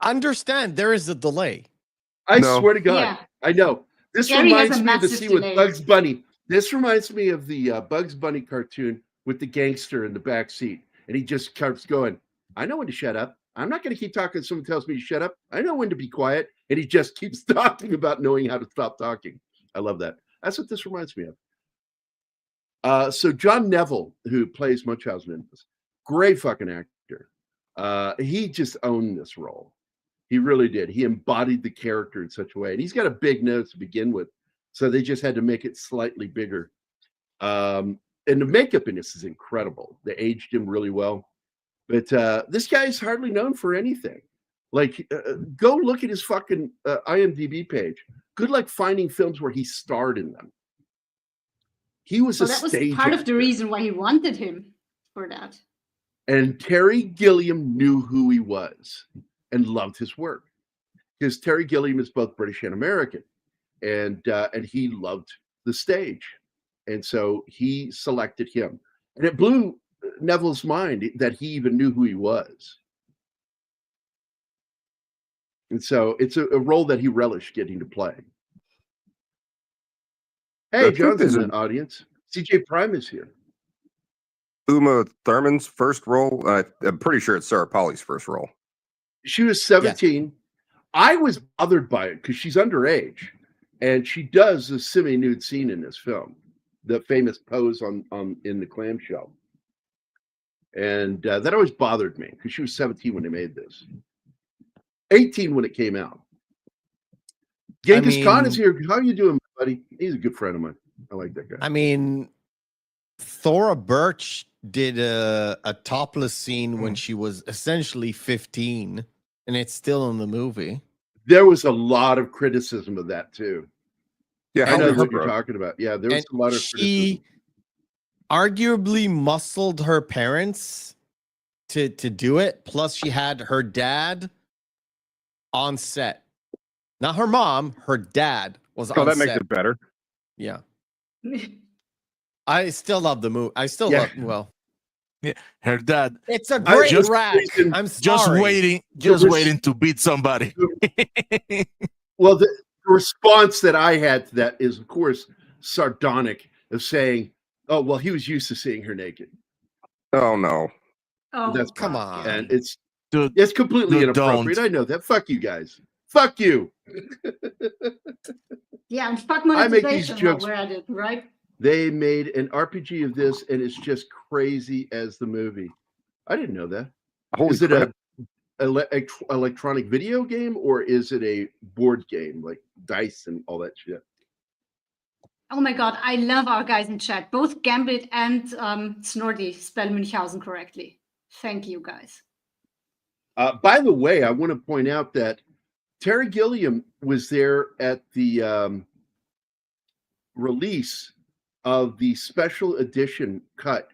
Speaker 3: understand there is a delay.
Speaker 2: I swear to God,
Speaker 4: Yeah.
Speaker 2: I know. This
Speaker 4: Gary has
Speaker 2: reminds
Speaker 4: a
Speaker 2: me of the
Speaker 4: massive
Speaker 2: scene
Speaker 4: delay.
Speaker 2: with Bugs Bunny. This reminds me of the Bugs Bunny cartoon with the gangster in the back seat, and he just keeps going. I know when to shut up. I'm not going to keep talking if someone tells me to shut up. I know when to be quiet, and he just keeps talking about knowing how to stop talking. I love that. That's what this reminds me of. So John Neville, who plays Munchausen in this, great fucking actor. He just owned this role. He really did. He embodied the character in such a way. And he's got a big nose to begin with. So they just had to make it slightly bigger. And the makeup in this is incredible. They aged him really well. But this guy's hardly known for anything. Like, go look at his fucking IMDb page. Good luck finding films where he starred in them. He was a
Speaker 4: that was
Speaker 2: stage
Speaker 4: part
Speaker 2: actor.
Speaker 4: of the reason why he wanted him for that.
Speaker 2: And Terry Gilliam knew who he was and loved his work, because Terry Gilliam is both British and American, and he loved the stage, and so he selected him, and it blew Neville's mind that he even knew who he was, and so it's a role that he relished getting to play. Hey, John's in the audience. CJ Prime is here.
Speaker 5: Uma Thurman's first role. I'm pretty sure it's Sarah Polley's first role.
Speaker 2: She was 17. Yeah. I was bothered by it because she's underage, and she does a semi-nude scene in this film, the famous pose on in the clamshell, and that always bothered me because she was 17 when they made this, 18 when it came out. Genghis Khan is here. How you doing, buddy? He's a good friend of mine. I like that guy.
Speaker 3: I mean, Thora Birch did a topless scene when she was essentially 15. And it's still in the movie.
Speaker 2: There was a lot of criticism of that too.
Speaker 5: Yeah,
Speaker 2: I know what you're talking about. Yeah, there was a lot of criticism.
Speaker 3: She arguably muscled her parents to do it. Plus, she had her dad on set. Not her mom, her dad was on set.
Speaker 5: Oh, that makes it better.
Speaker 3: Yeah. I still love the movie. I still love, well,
Speaker 1: Her dad
Speaker 3: It's a great
Speaker 1: just
Speaker 3: rack.
Speaker 2: reason-
Speaker 3: I'm sorry.
Speaker 1: just waiting to beat somebody.
Speaker 2: Well, the response that I had to that is, of course, sardonic, of saying, "Oh, well, he was used to seeing her naked."
Speaker 5: Oh no.
Speaker 4: Oh,
Speaker 2: That's
Speaker 3: Come
Speaker 4: God,
Speaker 3: on.
Speaker 4: yeah.
Speaker 2: And it's
Speaker 1: Dude,
Speaker 2: completely
Speaker 1: Dude,
Speaker 2: inappropriate.
Speaker 1: don't.
Speaker 2: I know that. Fuck you guys. Fuck you.
Speaker 4: Yeah, and fuck
Speaker 2: I make these
Speaker 4: monetization while
Speaker 2: jokes.
Speaker 4: we're at it, right?
Speaker 2: They made an RPG of this, and it's just crazy as the movie. I didn't know that.
Speaker 5: Holy
Speaker 2: Is it
Speaker 5: crap.
Speaker 2: a electronic video game, or is it a board game like dice and all that shit?
Speaker 4: Oh my God, I love our guys in chat. Both Gambit and Snorty spell Münchhausen correctly. Thank you, guys.
Speaker 2: By the way, I want to point out that Terry Gilliam was there at the release of the special edition cut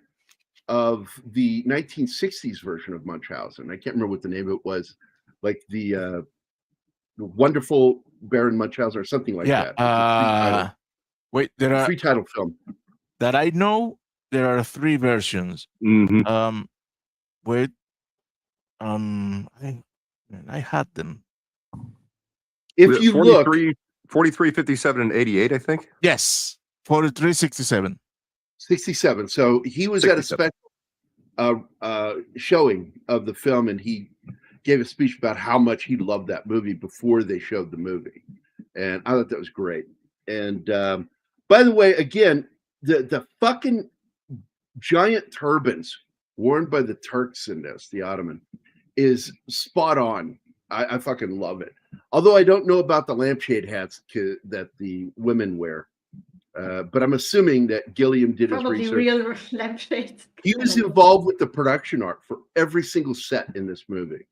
Speaker 2: of the 1960s version of Munchausen. I can't remember what the name of it was, like the Wonderful Baron Munchausen or something like that.
Speaker 1: Yeah. Wait, there are
Speaker 2: Free title film.
Speaker 1: that I know. There are 3 versions.
Speaker 5: Mhm.
Speaker 1: Wait. I had them.
Speaker 2: If you look,
Speaker 5: 43, 57, and 88, I think.
Speaker 1: Yes, 43, 67.
Speaker 2: 67. So he was at a
Speaker 5: 67.
Speaker 2: special showing of the film, and he gave a speech about how much he loved that movie before they showed the movie, and I thought that was great. And by the way, again, the fucking giant turbans worn by the Turks in this, the Ottoman, is spot on. I fucking love it. Although I don't know about the lampshade hats that the women wear. But I'm assuming that Gilliam did
Speaker 4: Probably
Speaker 2: his research.
Speaker 4: real lampshades.
Speaker 2: He was involved with the production art for every single set in this movie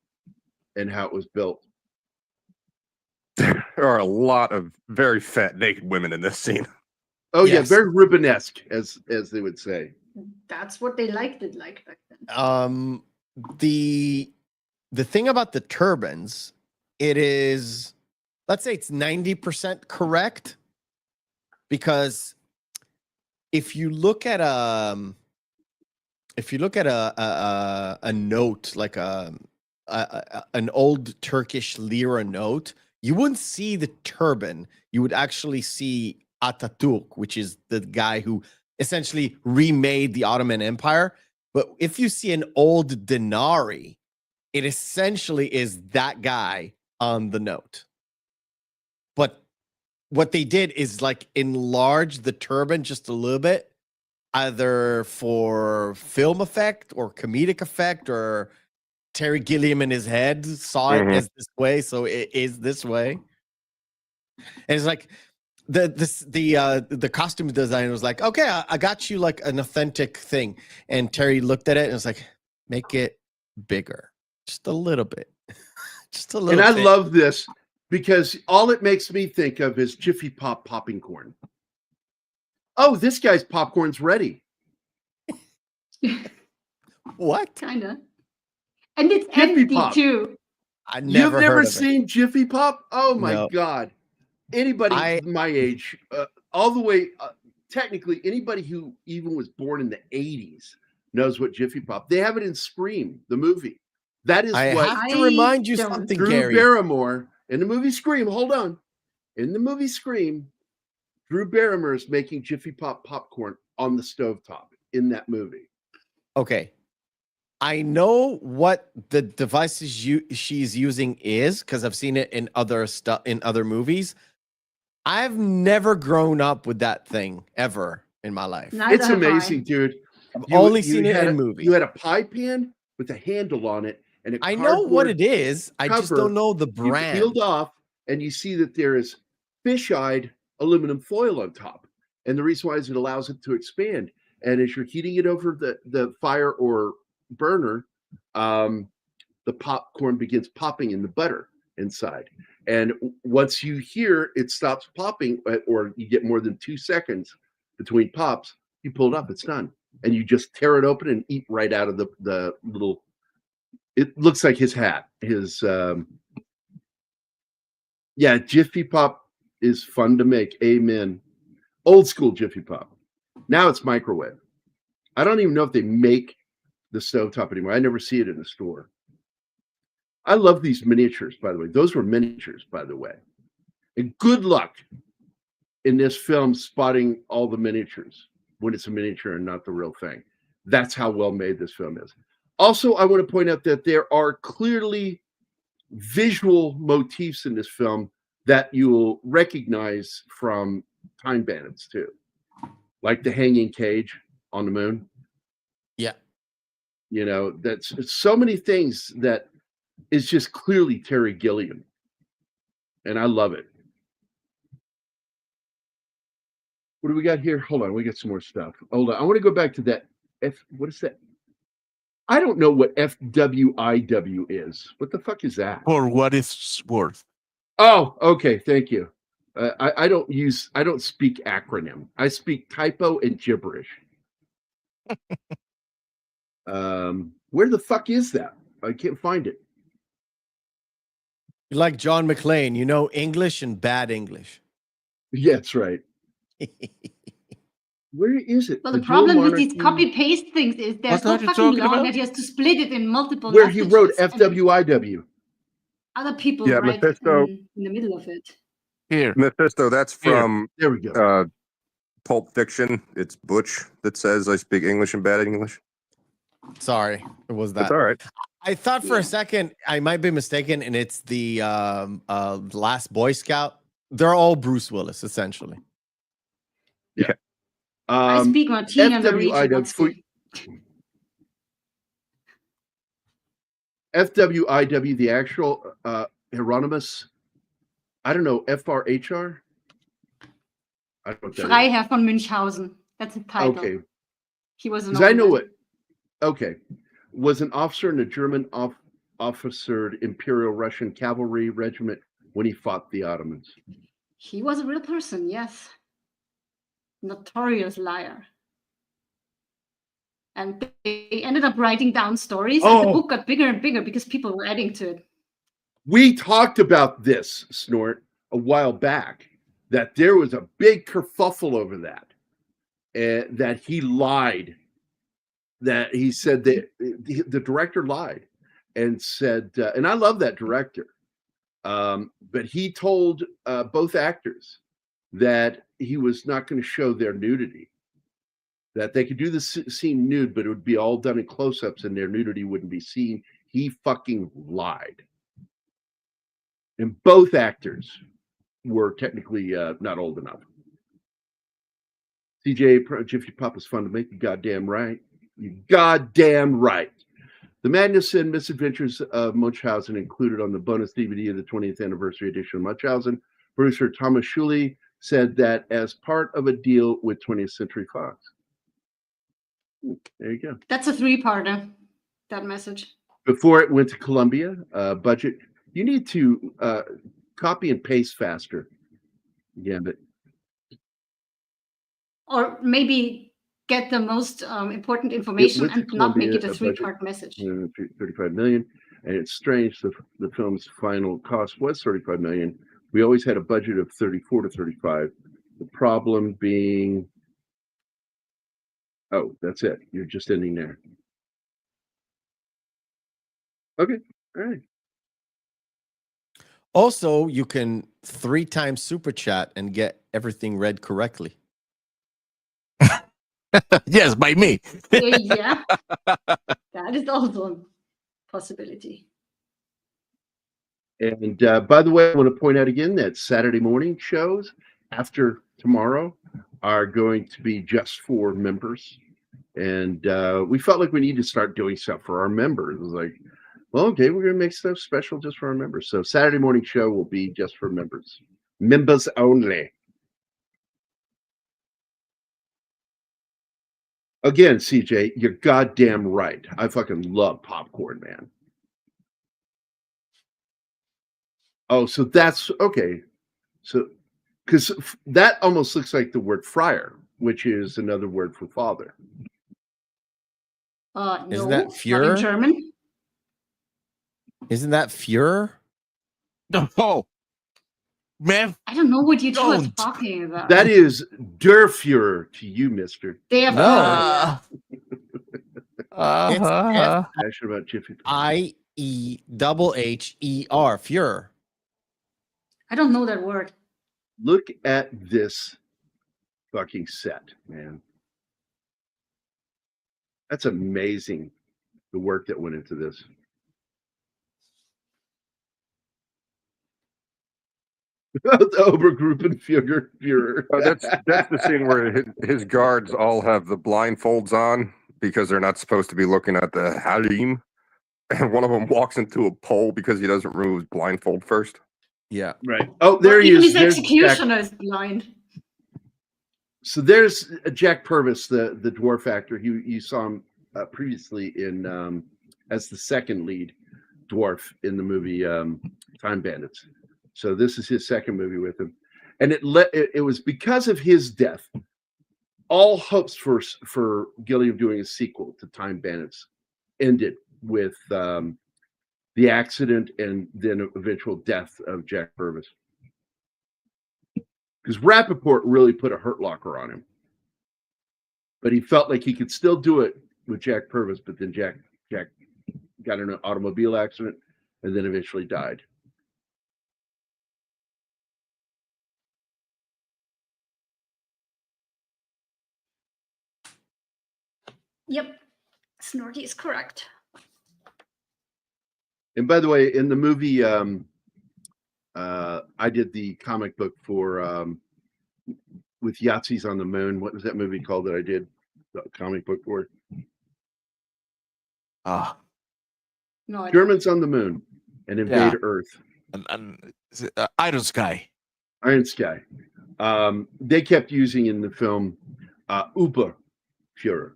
Speaker 2: and how it was built.
Speaker 5: There are a lot of very fat naked women in this scene.
Speaker 2: Oh
Speaker 3: Yes.
Speaker 2: yeah, very Rubenesque, as they would say.
Speaker 4: That's what they liked it like back then.
Speaker 3: The thing about the turbans, it is, let's say it's 90% correct, because if you look at a note, like an old Turkish lira note, you wouldn't see the turban. You would actually see Atatürk, which is the guy who essentially remade the Ottoman Empire. But if you see an old denarii, it essentially is that guy on the note. But what they did is like enlarge the turban just a little bit, either for film effect or comedic effect, or Terry Gilliam in his head saw it as this way, so it is this way. And it's like the costume designer was like, okay, I got you like an authentic thing. And Terry looked at it and was like, make it bigger. Just a little bit. Just a little
Speaker 2: bit.
Speaker 3: And
Speaker 2: I love this because all it makes me think of is Jiffy Pop popping corn. Oh, this guy's popcorn's ready.
Speaker 3: What?
Speaker 4: Kinda. And it's
Speaker 2: Jiffy
Speaker 4: empty
Speaker 2: Pop.
Speaker 4: too.
Speaker 2: You've never seen Jiffy Pop? Oh my God. Anybody my age, all the way, technically anybody who even was born in the 80s knows what Jiffy Pop. They have it in Scream, the movie. That is
Speaker 3: I
Speaker 2: what
Speaker 3: have to remind you something,
Speaker 2: Drew
Speaker 3: Gary.
Speaker 2: Barrymore in the movie Scream. Hold on. In the movie Scream, Drew Barrymore is making Jiffy Pop popcorn on the stovetop in that movie.
Speaker 3: Okay. I know what the devices she's using is because I've seen it in other stuff in other movies. I've never grown up with that thing ever in my life.
Speaker 2: It's amazing, dude.
Speaker 3: I've only seen it in movies.
Speaker 2: You had a pie pan with a handle on it, and
Speaker 3: I know what it is. I just don't know the brand.
Speaker 2: You peeled off, and you see that there is fish-eyed aluminum foil on top. And the reason why is it allows it to expand. And as you're heating it over the fire or burner, the popcorn begins popping in the butter inside. And once you hear it stops popping, or you get more than 2 seconds between pops, you pull it up, it's done. And you just tear it open and eat right out of the little, it looks like his hat. Jiffy Pop is fun to make. Amen. Old school Jiffy Pop. Now it's microwave. I don't even know if they make the stovetop anymore. I never see it in the store. I love these miniatures, by the way. Those were miniatures, by the way. And good luck in this film spotting all the miniatures when it's a miniature and not the real thing. That's how well made this film is. Also, I want to point out that there are clearly visual motifs in this film that you'll recognize from Time Bandits too, like the hanging cage on the moon.
Speaker 3: Yeah.
Speaker 2: You know, that's so many things that is just clearly Terry Gilliam. And I love it. What do we got here? Hold on, we got some more stuff. Hold on. I want to go back to that. What is that? I don't know what FWIW is. What the fuck is that?
Speaker 1: For what it's worth.
Speaker 2: Oh, okay. Thank you. I don't speak acronym. I speak typo and gibberish. Where the fuck is that? I can't find it.
Speaker 3: Like John McClane, you know English and bad English.
Speaker 2: Yeah, that's right. Where is it?
Speaker 4: Well, the problem with these copy-paste things is they're so fucking long that he has to split it in multiple
Speaker 2: Where he wrote FWIW.
Speaker 4: Other people write in the middle of it.
Speaker 1: Here.
Speaker 5: Mephisto, that's from
Speaker 2: there we go.
Speaker 5: Pulp Fiction. It's Butch that says I speak English and bad English.
Speaker 3: Sorry, it was that.
Speaker 5: That's all right.
Speaker 3: I thought for a second I might be mistaken, and it's the Last Boy Scout. They're all Bruce Willis, essentially.
Speaker 2: Yeah.
Speaker 4: I speak Martina
Speaker 2: FWIW, the actual Hieronymus, I don't know, FRHR? I don't know what that
Speaker 4: Freiherr von Münchhausen. That's a title.
Speaker 2: Okay.
Speaker 4: He was an
Speaker 2: I know it. Okay. Was an officer in a German officered Imperial Russian Cavalry Regiment when he fought the Ottomans.
Speaker 4: He was a real person, yes. Notorious liar. And they ended up writing down stories, and the book got bigger and bigger because people were adding to it.
Speaker 2: We talked about this, Snort, a while back, that there was a big kerfuffle over that, that he lied, that he said that the director lied and said, and I love that director, but he told both actors that he was not going to show their nudity, that they could do the scene nude, but it would be all done in close-ups and their nudity wouldn't be seen. He fucking lied. And both actors were technically not old enough. CJ, Jiffy Pop is fun to make. You goddamn right. You goddamn right. The Madness and Misadventures of Munchausen included on the bonus DVD of the 20th anniversary edition of Munchausen. Producer Thomas Schuley said that as part of a deal with 20th Century Fox. There you go.
Speaker 4: That's a 3-parter, that message.
Speaker 2: Before it went to Columbia, budget. You need to copy and paste faster. Yeah, but
Speaker 4: or maybe get the most important information and not make it a 3-part message.
Speaker 2: 35 million, and it's strange the film's final cost was 35 million. We always had a budget of 34 to 35. The problem being, oh, that's it. You're just ending there. Okay, all right.
Speaker 3: Also, you can 3 times super chat and get everything read correctly.
Speaker 1: Yes, by me.
Speaker 4: Yeah, that is also a possibility.
Speaker 2: And by the way, I want to point out again that Saturday morning shows after tomorrow are going to be just for members. And we felt like we need to start doing stuff for our members. It was like, well, okay, we're going to make stuff special just for our members. So Saturday morning show will be just for members. Members only. Again, CJ, you're goddamn right. I fucking love popcorn, man. Oh, so that's okay. So, because that almost looks like the word friar, which is another word for father.
Speaker 4: No,
Speaker 3: Isn't that Führer?
Speaker 4: in German?
Speaker 3: Isn't that Führer?
Speaker 1: No. Man,
Speaker 4: I don't know what you two are talking about.
Speaker 2: That is Der Führer to you, mister.
Speaker 3: No.
Speaker 1: Uh-huh.
Speaker 2: Passionate about Jiffy.
Speaker 3: Fierher, Fuhrer.
Speaker 4: I don't know that word.
Speaker 2: Look at this fucking set, man. That's amazing, the work that went into this. The Obergruppenführer.
Speaker 5: Oh, that's the scene where his guards all have the blindfolds on because they're not supposed to be looking at the Halim. And one of them walks into a pole because he doesn't remove his blindfold first.
Speaker 3: Yeah.
Speaker 2: Right. Oh, there he
Speaker 4: Even
Speaker 2: is.
Speaker 4: his executioner is blind.
Speaker 2: So there's Jack Purvis, the dwarf actor. You saw him previously in as the second lead dwarf in the movie Time Bandits. So this is his second movie with him, and it was because of his death. All hopes for Gilliam doing a sequel to Time Bandits ended with the accident and then eventual death of Jack Purvis. Because Rappaport really put a hurt locker on him. But he felt like he could still do it with Jack Purvis, but then Jack got in an automobile accident and then eventually died.
Speaker 4: Yep. Snorky is correct.
Speaker 2: And by the way, in the movie, I did the comic book for with Yahtzees on the Moon. What was that movie called that I did the comic book for?
Speaker 4: No,
Speaker 2: Germans on the Moon and invade Earth.
Speaker 1: And Iron Sky.
Speaker 2: Iron Sky. They kept using in the film Oberführer.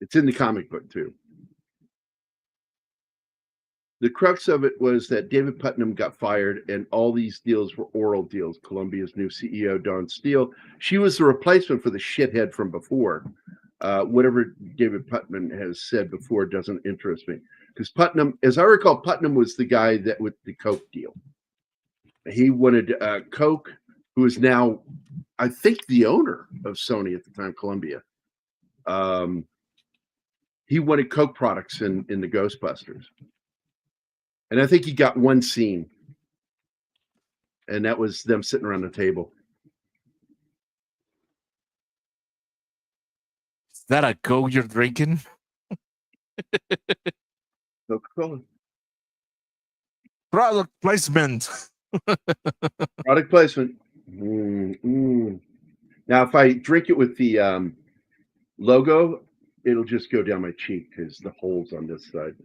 Speaker 2: It's in the comic book too. The crux of it was that David Putnam got fired, and all these deals were oral deals. Columbia's new CEO, Dawn Steele, she was the replacement for the shithead from before. Whatever David Putnam has said before doesn't interest me, because Putnam, as I recall, Putnam was the guy that with the Coke deal. He wanted Coke, who is now, I think, the owner of Sony at the time, Columbia. He wanted Coke products in the Ghostbusters. And I think he got one scene. And that was them sitting around the table.
Speaker 1: Is that a Coke you're drinking?
Speaker 2: Coca-Cola.
Speaker 1: Product placement.
Speaker 2: Product placement. Now, if I drink it with the logo, it'll just go down my cheek because the hole's on this side.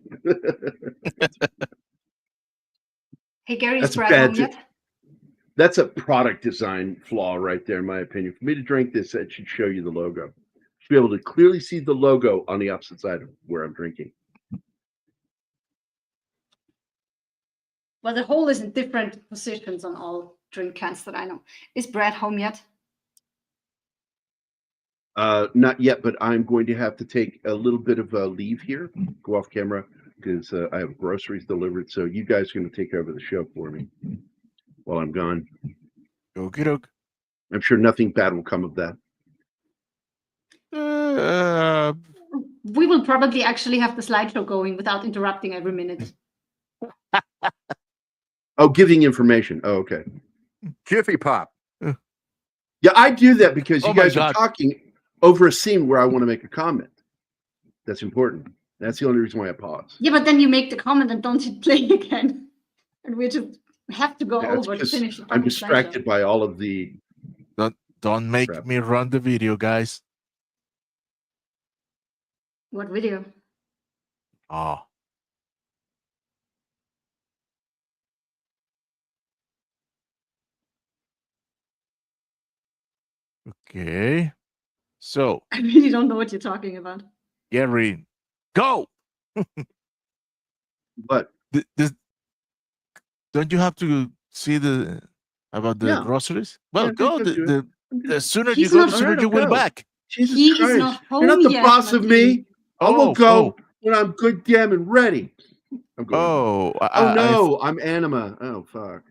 Speaker 4: Hey, Gary,
Speaker 2: That's
Speaker 4: is Brad home yet?
Speaker 2: That's a product design flaw right there, in my opinion. For me to drink this, it should show you the logo. You should be able to clearly see the logo on the opposite side of where I'm drinking.
Speaker 4: Well, the hole is in different positions on all drink cans that I know. Is Brad home yet?
Speaker 2: Not yet, but I'm going to have to take a little bit of a leave here, go off camera, because I have groceries delivered. So you guys are going to take over the show for me while I'm gone.
Speaker 1: Okie doke.
Speaker 2: I'm sure nothing bad will come of that.
Speaker 4: We will probably actually have the slideshow going without interrupting every minute.
Speaker 2: Oh, giving information. Oh, okay.
Speaker 5: Jiffy Pop.
Speaker 2: Yeah, I do that because you guys are
Speaker 1: God.
Speaker 2: talking over a scene where I want to make a comment. That's important. That's the only reason why I pause.
Speaker 4: Yeah, but then you make the comment and don't hit play again. And we just have to go over to finish the
Speaker 2: I'm distracted by all of the...
Speaker 1: Don't make
Speaker 2: crap.
Speaker 1: me run the video, guys.
Speaker 4: What video?
Speaker 1: Oh. Okay. So,
Speaker 4: I really don't know what you're talking about.
Speaker 1: Gary, go.
Speaker 2: But
Speaker 1: Don't you have to see about the
Speaker 2: Yeah.
Speaker 1: groceries? Well,
Speaker 2: Yeah,
Speaker 1: go.
Speaker 2: just do it.
Speaker 1: The sooner
Speaker 4: He's
Speaker 1: you go,
Speaker 4: not
Speaker 1: the sooner
Speaker 2: hurt,
Speaker 1: you will
Speaker 2: go.
Speaker 1: back.
Speaker 2: Jesus
Speaker 4: He is
Speaker 2: Christ.
Speaker 4: not
Speaker 2: You're not
Speaker 4: home
Speaker 2: the
Speaker 4: yet,
Speaker 2: boss of me.
Speaker 4: Martin.
Speaker 2: I will
Speaker 1: Oh,
Speaker 2: go when I'm good, damn, and ready. I'm going.
Speaker 1: Oh,
Speaker 2: Oh, no, I'm Anima. Oh, fuck.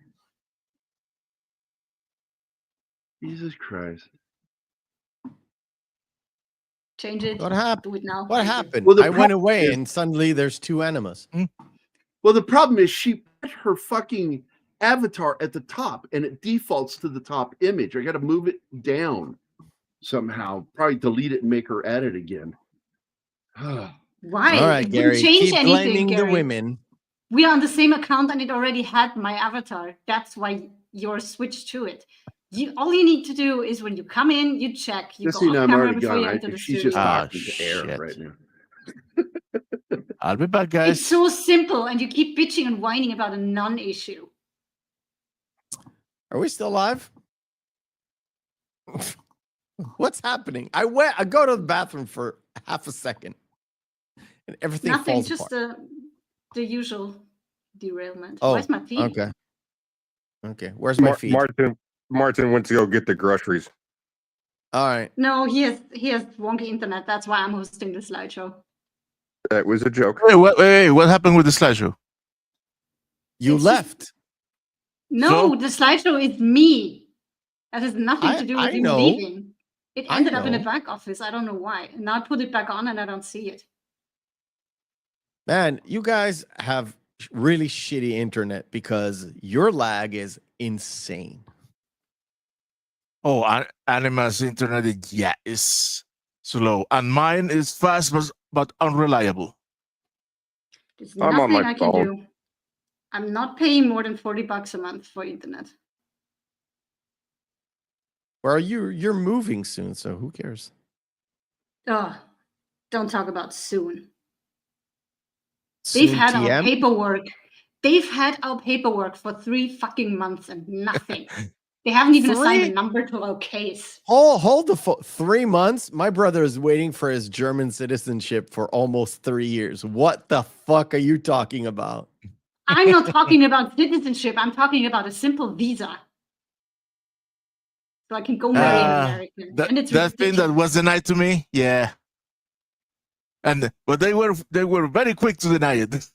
Speaker 2: Jesus Christ.
Speaker 4: Change it.
Speaker 3: What happened?
Speaker 4: Do it now.
Speaker 3: What happened?
Speaker 2: Well, the
Speaker 3: I went
Speaker 2: problem
Speaker 3: away
Speaker 2: is-
Speaker 3: and suddenly there's two animas.
Speaker 2: Well, the problem is she put her fucking avatar at the top and it defaults to the top image. I got to move it down somehow. Probably delete it and make her edit again.
Speaker 4: Why?
Speaker 3: All right,
Speaker 4: It wouldn't
Speaker 3: Gary.
Speaker 4: change
Speaker 3: Keep
Speaker 4: anything,
Speaker 3: blaming the
Speaker 4: Gary.
Speaker 3: women.
Speaker 4: We are on the same account and it already had my avatar. That's why yours switched to it. All you need to do is when you come in, you check. You
Speaker 2: Just
Speaker 4: go
Speaker 2: so you know,
Speaker 4: off
Speaker 2: I'm
Speaker 4: camera
Speaker 2: already
Speaker 4: before
Speaker 2: gone,
Speaker 4: you
Speaker 2: right?
Speaker 4: enter the
Speaker 2: She's
Speaker 4: studio.
Speaker 2: just talking to
Speaker 1: shit.
Speaker 2: air right now.
Speaker 1: I'll be back, guys.
Speaker 4: It's so simple, and you keep bitching and whining about a non-issue.
Speaker 3: Are we still live? What's happening? I go to the bathroom for half a second, and everything
Speaker 4: Nothing,
Speaker 3: falls
Speaker 4: just
Speaker 3: apart.
Speaker 4: the usual derailment.
Speaker 3: Oh,
Speaker 4: Where's my feed?
Speaker 3: Okay. Where's my feed?
Speaker 5: Martin went to go get the groceries.
Speaker 3: All right.
Speaker 4: No, he has wonky internet. That's why I'm hosting the slideshow.
Speaker 5: That was a joke.
Speaker 1: Wait, what happened with the slideshow?
Speaker 3: You
Speaker 4: It's
Speaker 3: left.
Speaker 4: No,
Speaker 1: So-
Speaker 4: the slideshow is me. That has nothing to do with
Speaker 3: I
Speaker 4: you
Speaker 3: know.
Speaker 4: leaving. It
Speaker 3: I
Speaker 4: ended up in the
Speaker 3: know.
Speaker 4: back office. I don't know why. And now I put it back on and I don't see it.
Speaker 3: Man, you guys have really shitty internet because your lag is insane.
Speaker 1: Oh, Anima's internet is slow, and mine is fast but unreliable.
Speaker 4: There's
Speaker 5: I'm on
Speaker 4: nothing
Speaker 5: my
Speaker 4: I can
Speaker 5: phone.
Speaker 4: do. I'm not paying more than $40 a month for internet.
Speaker 3: Well, you're moving soon, so who cares?
Speaker 4: Oh, don't talk about soon.
Speaker 3: Soon
Speaker 4: They've had our
Speaker 3: TM?
Speaker 4: paperwork. They've had our paperwork for 3 fucking months and nothing. They haven't even assigned a
Speaker 3: 3?
Speaker 4: number to our case.
Speaker 3: Hold the 3 months. My brother is waiting for his German citizenship for almost 3 years. What the fuck are you talking about?
Speaker 4: I'm not talking about citizenship. I'm talking about a simple visa. So I can go marry an American. And it's
Speaker 1: That thing that
Speaker 4: ridiculous.
Speaker 1: was denied to me, yeah. But they were very quick to deny it.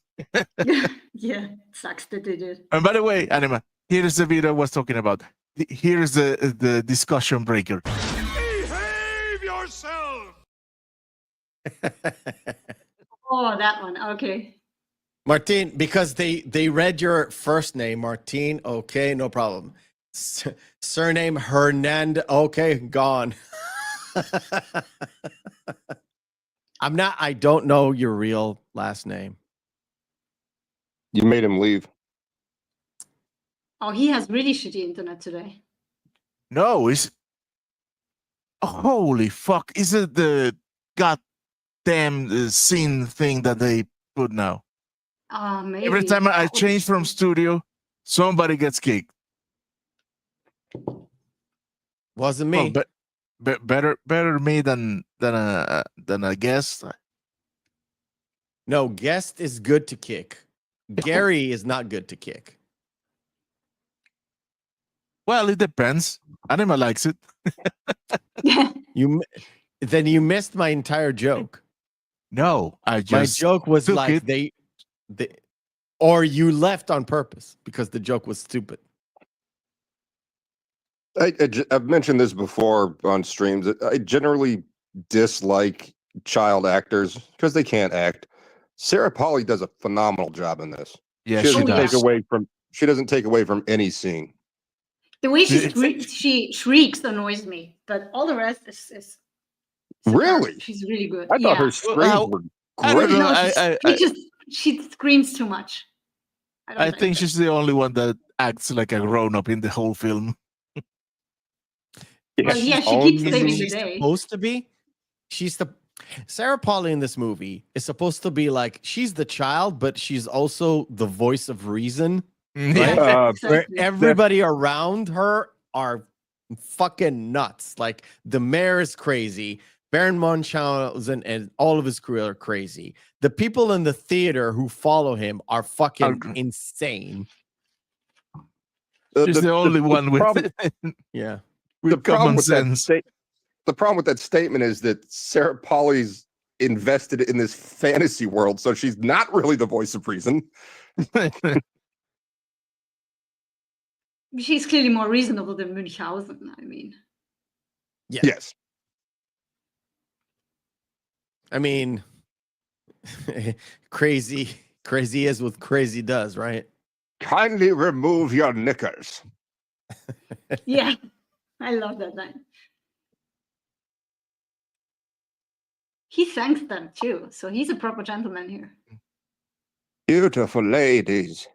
Speaker 4: Yeah, it sucks that they did.
Speaker 1: And by the way, Anima, here is the video I was talking about. Here is the discussion breaker.
Speaker 6: Behave yourself!
Speaker 4: Oh, that one. Okay.
Speaker 3: Martin, because they read your first name, Martin. Okay, no problem. Surname Hernand. Okay, gone. I don't know your real last name.
Speaker 5: You made him leave.
Speaker 4: Oh, he has really shitty internet today.
Speaker 1: No, it's holy fuck! Is it the goddamn scene thing that they put now?
Speaker 4: Maybe.
Speaker 1: Every time I change from studio, somebody gets kicked.
Speaker 3: Wasn't me.
Speaker 1: Well, but better me than a guest.
Speaker 3: No, guest is good to kick. Gary is not good to kick.
Speaker 1: Well, it depends. Anima likes it.
Speaker 3: Then you missed my entire joke.
Speaker 1: No, I
Speaker 3: My
Speaker 1: just
Speaker 3: joke was
Speaker 1: took
Speaker 3: like
Speaker 1: it.
Speaker 3: they or you left on purpose because the joke was stupid.
Speaker 5: I've mentioned this before on streams. I generally dislike child actors because they can't act. Sarah Polley does a phenomenal job in this.
Speaker 1: Yeah,
Speaker 5: she
Speaker 1: she
Speaker 5: doesn't take
Speaker 1: does.
Speaker 5: away from. She doesn't take away from any scene.
Speaker 4: The way
Speaker 1: She-
Speaker 4: she shrieks annoys me, but all the rest is
Speaker 5: Really?
Speaker 4: She's really good.
Speaker 5: I thought her
Speaker 1: Well,
Speaker 5: screams were
Speaker 1: I don't
Speaker 5: great.
Speaker 1: know.
Speaker 4: No, she screams too much. don't
Speaker 1: I
Speaker 4: like
Speaker 1: think
Speaker 4: that.
Speaker 1: she's the only one that acts like a grown up in the whole film.
Speaker 4: Well, yeah, she
Speaker 5: only-
Speaker 4: keeps saving the
Speaker 3: She's
Speaker 4: day.
Speaker 3: supposed to be. Sarah Polley in this movie is supposed to be like she's the child, but she's also the voice of reason.
Speaker 1: Yeah.
Speaker 3: Where
Speaker 4: Exactly.
Speaker 3: everybody around her are fucking nuts. Like the mayor is crazy. Baron Munchausen and all of his crew are crazy. The people in the theater who follow him are fucking insane.
Speaker 1: She's the only one with
Speaker 5: problem-
Speaker 3: Yeah.
Speaker 1: with common
Speaker 5: with that
Speaker 1: sense.
Speaker 5: the problem with that statement is that Sarah Polley's invested in this fantasy world, so she's not really the voice of reason.
Speaker 4: She's clearly more reasonable than Munchausen. I mean,
Speaker 3: Yeah.
Speaker 5: Yes.
Speaker 3: I mean, crazy is what crazy does, right?
Speaker 5: Kindly remove your knickers.
Speaker 4: Yeah, I love that line. He thanks them too, so he's a proper gentleman here.
Speaker 5: Beautiful ladies.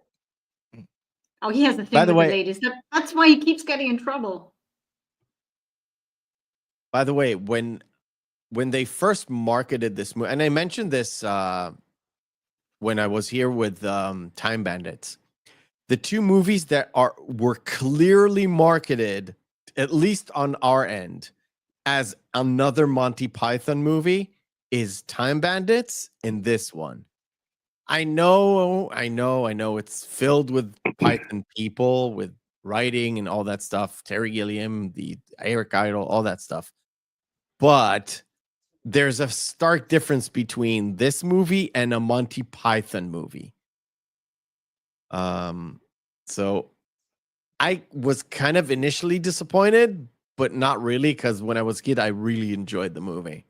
Speaker 4: Oh, he has a thing
Speaker 3: By the
Speaker 4: with
Speaker 3: way-
Speaker 4: the ladies. That's why he keeps getting in trouble.
Speaker 3: By the way, when they first marketed this movie, and I mentioned this when I was here with Time Bandits, the two movies that were clearly marketed, at least on our end, as another Monty Python movie is Time Bandits and this one. I know it's filled with Python people, with writing and all that stuff. Terry Gilliam, the Eric Idle, all that stuff. But there's a stark difference between this movie and a Monty Python movie. So I was kind of initially disappointed, but not really, because when I was a kid, I really enjoyed the movie.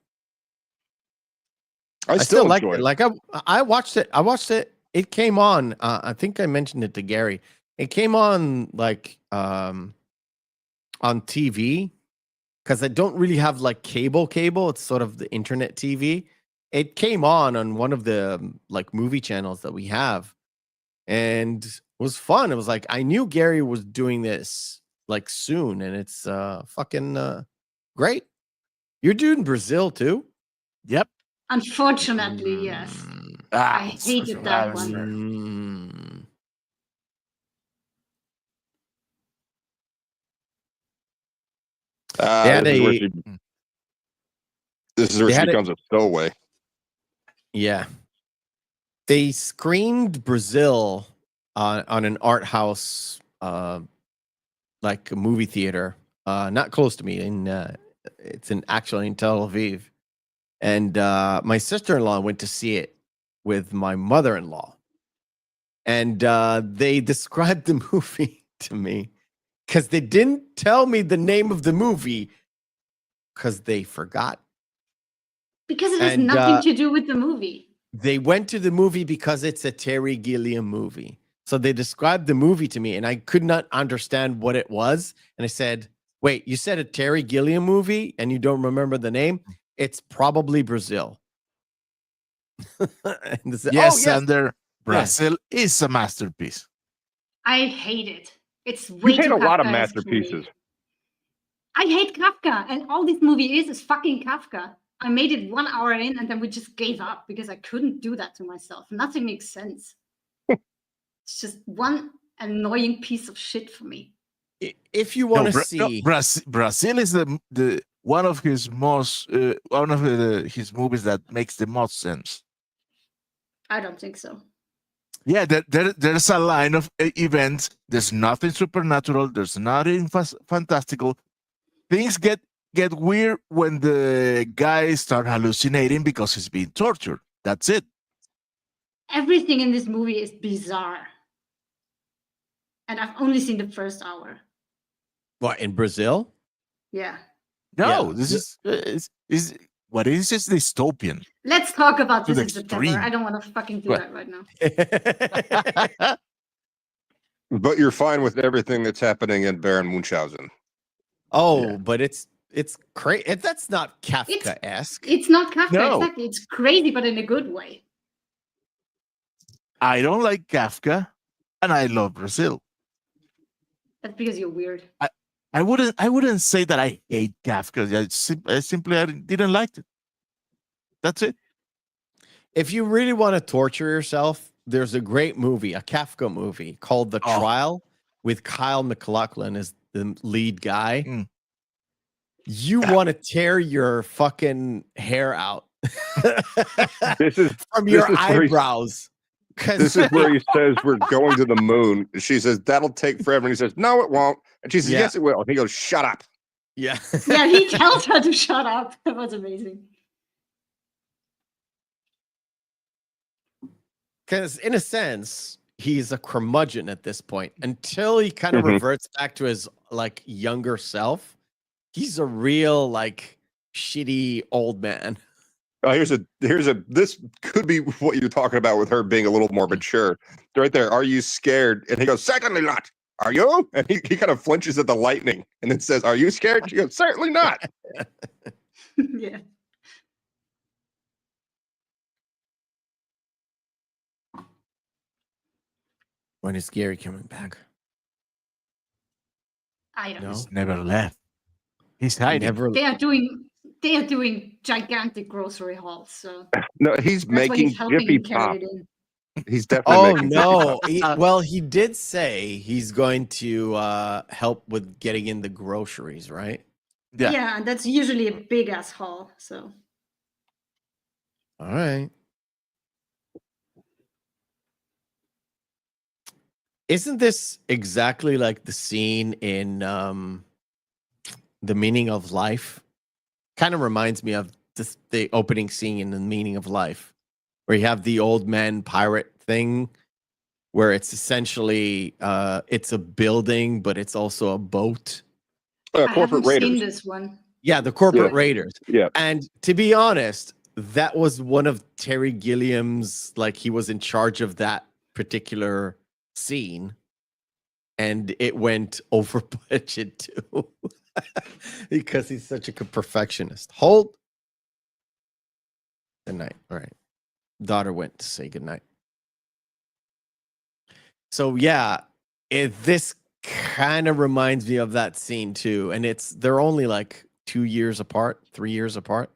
Speaker 5: I still
Speaker 3: like
Speaker 5: enjoy
Speaker 3: it.
Speaker 5: it.
Speaker 3: Like I watched it. It came on. I think I mentioned it to Gary. It came on like on TV, because I don't really have like cable. It's sort of the internet TV. It came on one of the like movie channels that we have, and it was fun. It was like I knew Gary was doing this like soon, and it's fucking great. You're doing Brazil too?
Speaker 1: Yep.
Speaker 4: Unfortunately, yes. I hated that one.
Speaker 3: Mm.
Speaker 5: This is where she becomes a stowaway.
Speaker 3: Yeah. They screened Brazil on an art house, like a movie theater, not close to me. It's actually in Tel Aviv. And my sister-in-law went to see it with my mother-in-law. And they described the movie to me because they didn't tell me the name of the movie because they forgot.
Speaker 4: Because it has nothing to do with the movie.
Speaker 3: They went to the movie because it's a Terry Gilliam movie. So they described the movie to me, and I could not understand what it was. And I said, wait, you said a Terry Gilliam movie and you don't remember the name? It's probably Brazil. And said,
Speaker 1: yes, Sander, Brazil is a masterpiece.
Speaker 4: I hate it. It's way
Speaker 5: You hate
Speaker 4: too
Speaker 5: a lot of
Speaker 4: Kafkaesque
Speaker 5: masterpieces.
Speaker 4: I hate Kafka, and all this movie is fucking Kafka. I made it 1 hour in, and then we just gave up because I couldn't do that to myself. Nothing makes sense. It's just one annoying piece of shit for me.
Speaker 3: If you want to see,
Speaker 1: Brazil is the one of his most one of his movies that makes the most sense.
Speaker 4: I don't think so.
Speaker 1: Yeah, there's a line of events. There's nothing supernatural. There's nothing fantastical. Things get weird when the guy start hallucinating because he's being tortured. That's it.
Speaker 4: Everything in this movie is bizarre. And I've only seen the first hour.
Speaker 3: what, in Brazil?
Speaker 4: Yeah.
Speaker 1: No,
Speaker 3: Yeah.
Speaker 1: this is what is this dystopian?
Speaker 4: Let's talk about
Speaker 1: To
Speaker 4: this
Speaker 1: the
Speaker 4: in September.
Speaker 1: extreme.
Speaker 4: I don't want to fucking do
Speaker 1: What?
Speaker 4: that right now.
Speaker 5: But you're fine with everything that's happening in Baron Munchausen.
Speaker 3: Oh,
Speaker 1: Yeah.
Speaker 3: but it's crazy. That's not Kafka-esque.
Speaker 4: It's not Kafka,
Speaker 1: No.
Speaker 4: exactly. It's crazy, but in a good way.
Speaker 1: I don't like Kafka, and I love Brazil.
Speaker 4: That's because you're weird.
Speaker 1: I wouldn't say that I hate Kafka. I simply didn't like it. That's it.
Speaker 3: If you really want to torture yourself, there's a great movie, a Kafka movie called The Trial with Kyle MacLachlan as the lead guy.
Speaker 1: Mm.
Speaker 3: You want to tear your fucking hair out
Speaker 5: This is
Speaker 3: from your
Speaker 5: this is where he-
Speaker 3: eyebrows.
Speaker 5: This is where he says we're going to the moon. She says that'll take forever, and he says no, it won't. And she says
Speaker 3: Yeah.
Speaker 5: yes, it will. And he goes, shut up.
Speaker 3: Yeah.
Speaker 4: Yeah, he tells her to shut up. That was amazing.
Speaker 3: Because in a sense, he's a curmudgeon at this point until he kind of
Speaker 5: Mhm.
Speaker 3: reverts back to his like younger self. He's a real like shitty old man.
Speaker 5: Here's a this could be what you're talking about with her being a little more mature. Right there. Are you scared? And he goes, certainly not. Are you? And he kind of flinches at the lightning and then says, are you scared? She goes, certainly not.
Speaker 4: Yeah.
Speaker 3: When is Gary coming back?
Speaker 4: I don't know.
Speaker 1: He's never left. He's hiding.
Speaker 3: Never.
Speaker 4: They are doing gigantic grocery hauls. So
Speaker 5: No, he's
Speaker 4: that's why
Speaker 5: making
Speaker 4: he's helping
Speaker 5: Jiffy
Speaker 4: him carry
Speaker 5: Pop.
Speaker 4: it in.
Speaker 5: He's definitely
Speaker 3: Oh
Speaker 5: making
Speaker 3: no!
Speaker 5: Jiffy Pop.
Speaker 3: Well, he did say he's going to help with getting in the groceries, right?
Speaker 1: Yeah.
Speaker 4: Yeah, and that's usually a big ass haul. So
Speaker 3: All right. Isn't this exactly like the scene in The Meaning of Life? Kind of reminds me of the opening scene in The Meaning of Life, where you have the old man pirate thing, where it's essentially it's a building, but it's also a boat.
Speaker 4: I
Speaker 5: Corporate
Speaker 4: haven't seen
Speaker 5: Raiders.
Speaker 4: this one.
Speaker 3: Yeah, the corporate
Speaker 5: Yeah.
Speaker 3: raiders.
Speaker 5: Yeah.
Speaker 3: And to be honest, that was one of Terry Gilliam's, like he was in charge of that particular scene. And it went over budget too. Because he's such a perfectionist. Hold. Good night. All right. Daughter went to say good night. So yeah, this kind of reminds me of that scene too. And they're only like 2 years apart, 3 years apart.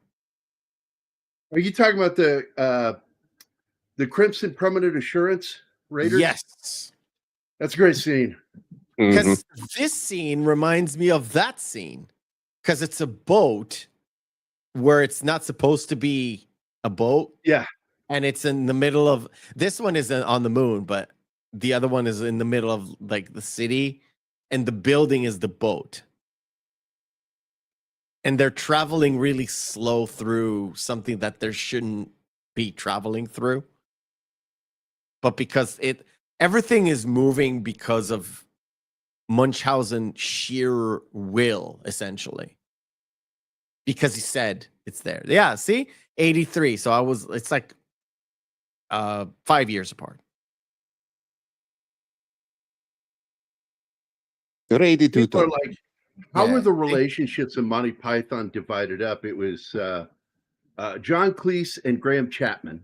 Speaker 2: Are you talking about the Crimson Permanent Assurance Raiders?
Speaker 3: Yes.
Speaker 2: That's a great scene.
Speaker 3: Because this scene reminds me of that scene. Because it's a boat where it's not supposed to be a boat.
Speaker 2: Yeah.
Speaker 3: And it's in the middle of, this one is on the moon, but the other one is in the middle of like the city, and the building is the boat. And they're traveling really slow through something that there shouldn't be traveling through. But because everything is moving because of Munchausen sheer will, essentially. Because he said it's there. Yeah, see? 83. So it's like 5 years apart.
Speaker 5: Good 82.
Speaker 2: People are like, how
Speaker 3: Yeah.
Speaker 2: were the relationships in Monty Python divided up? It was John Cleese and Graham Chapman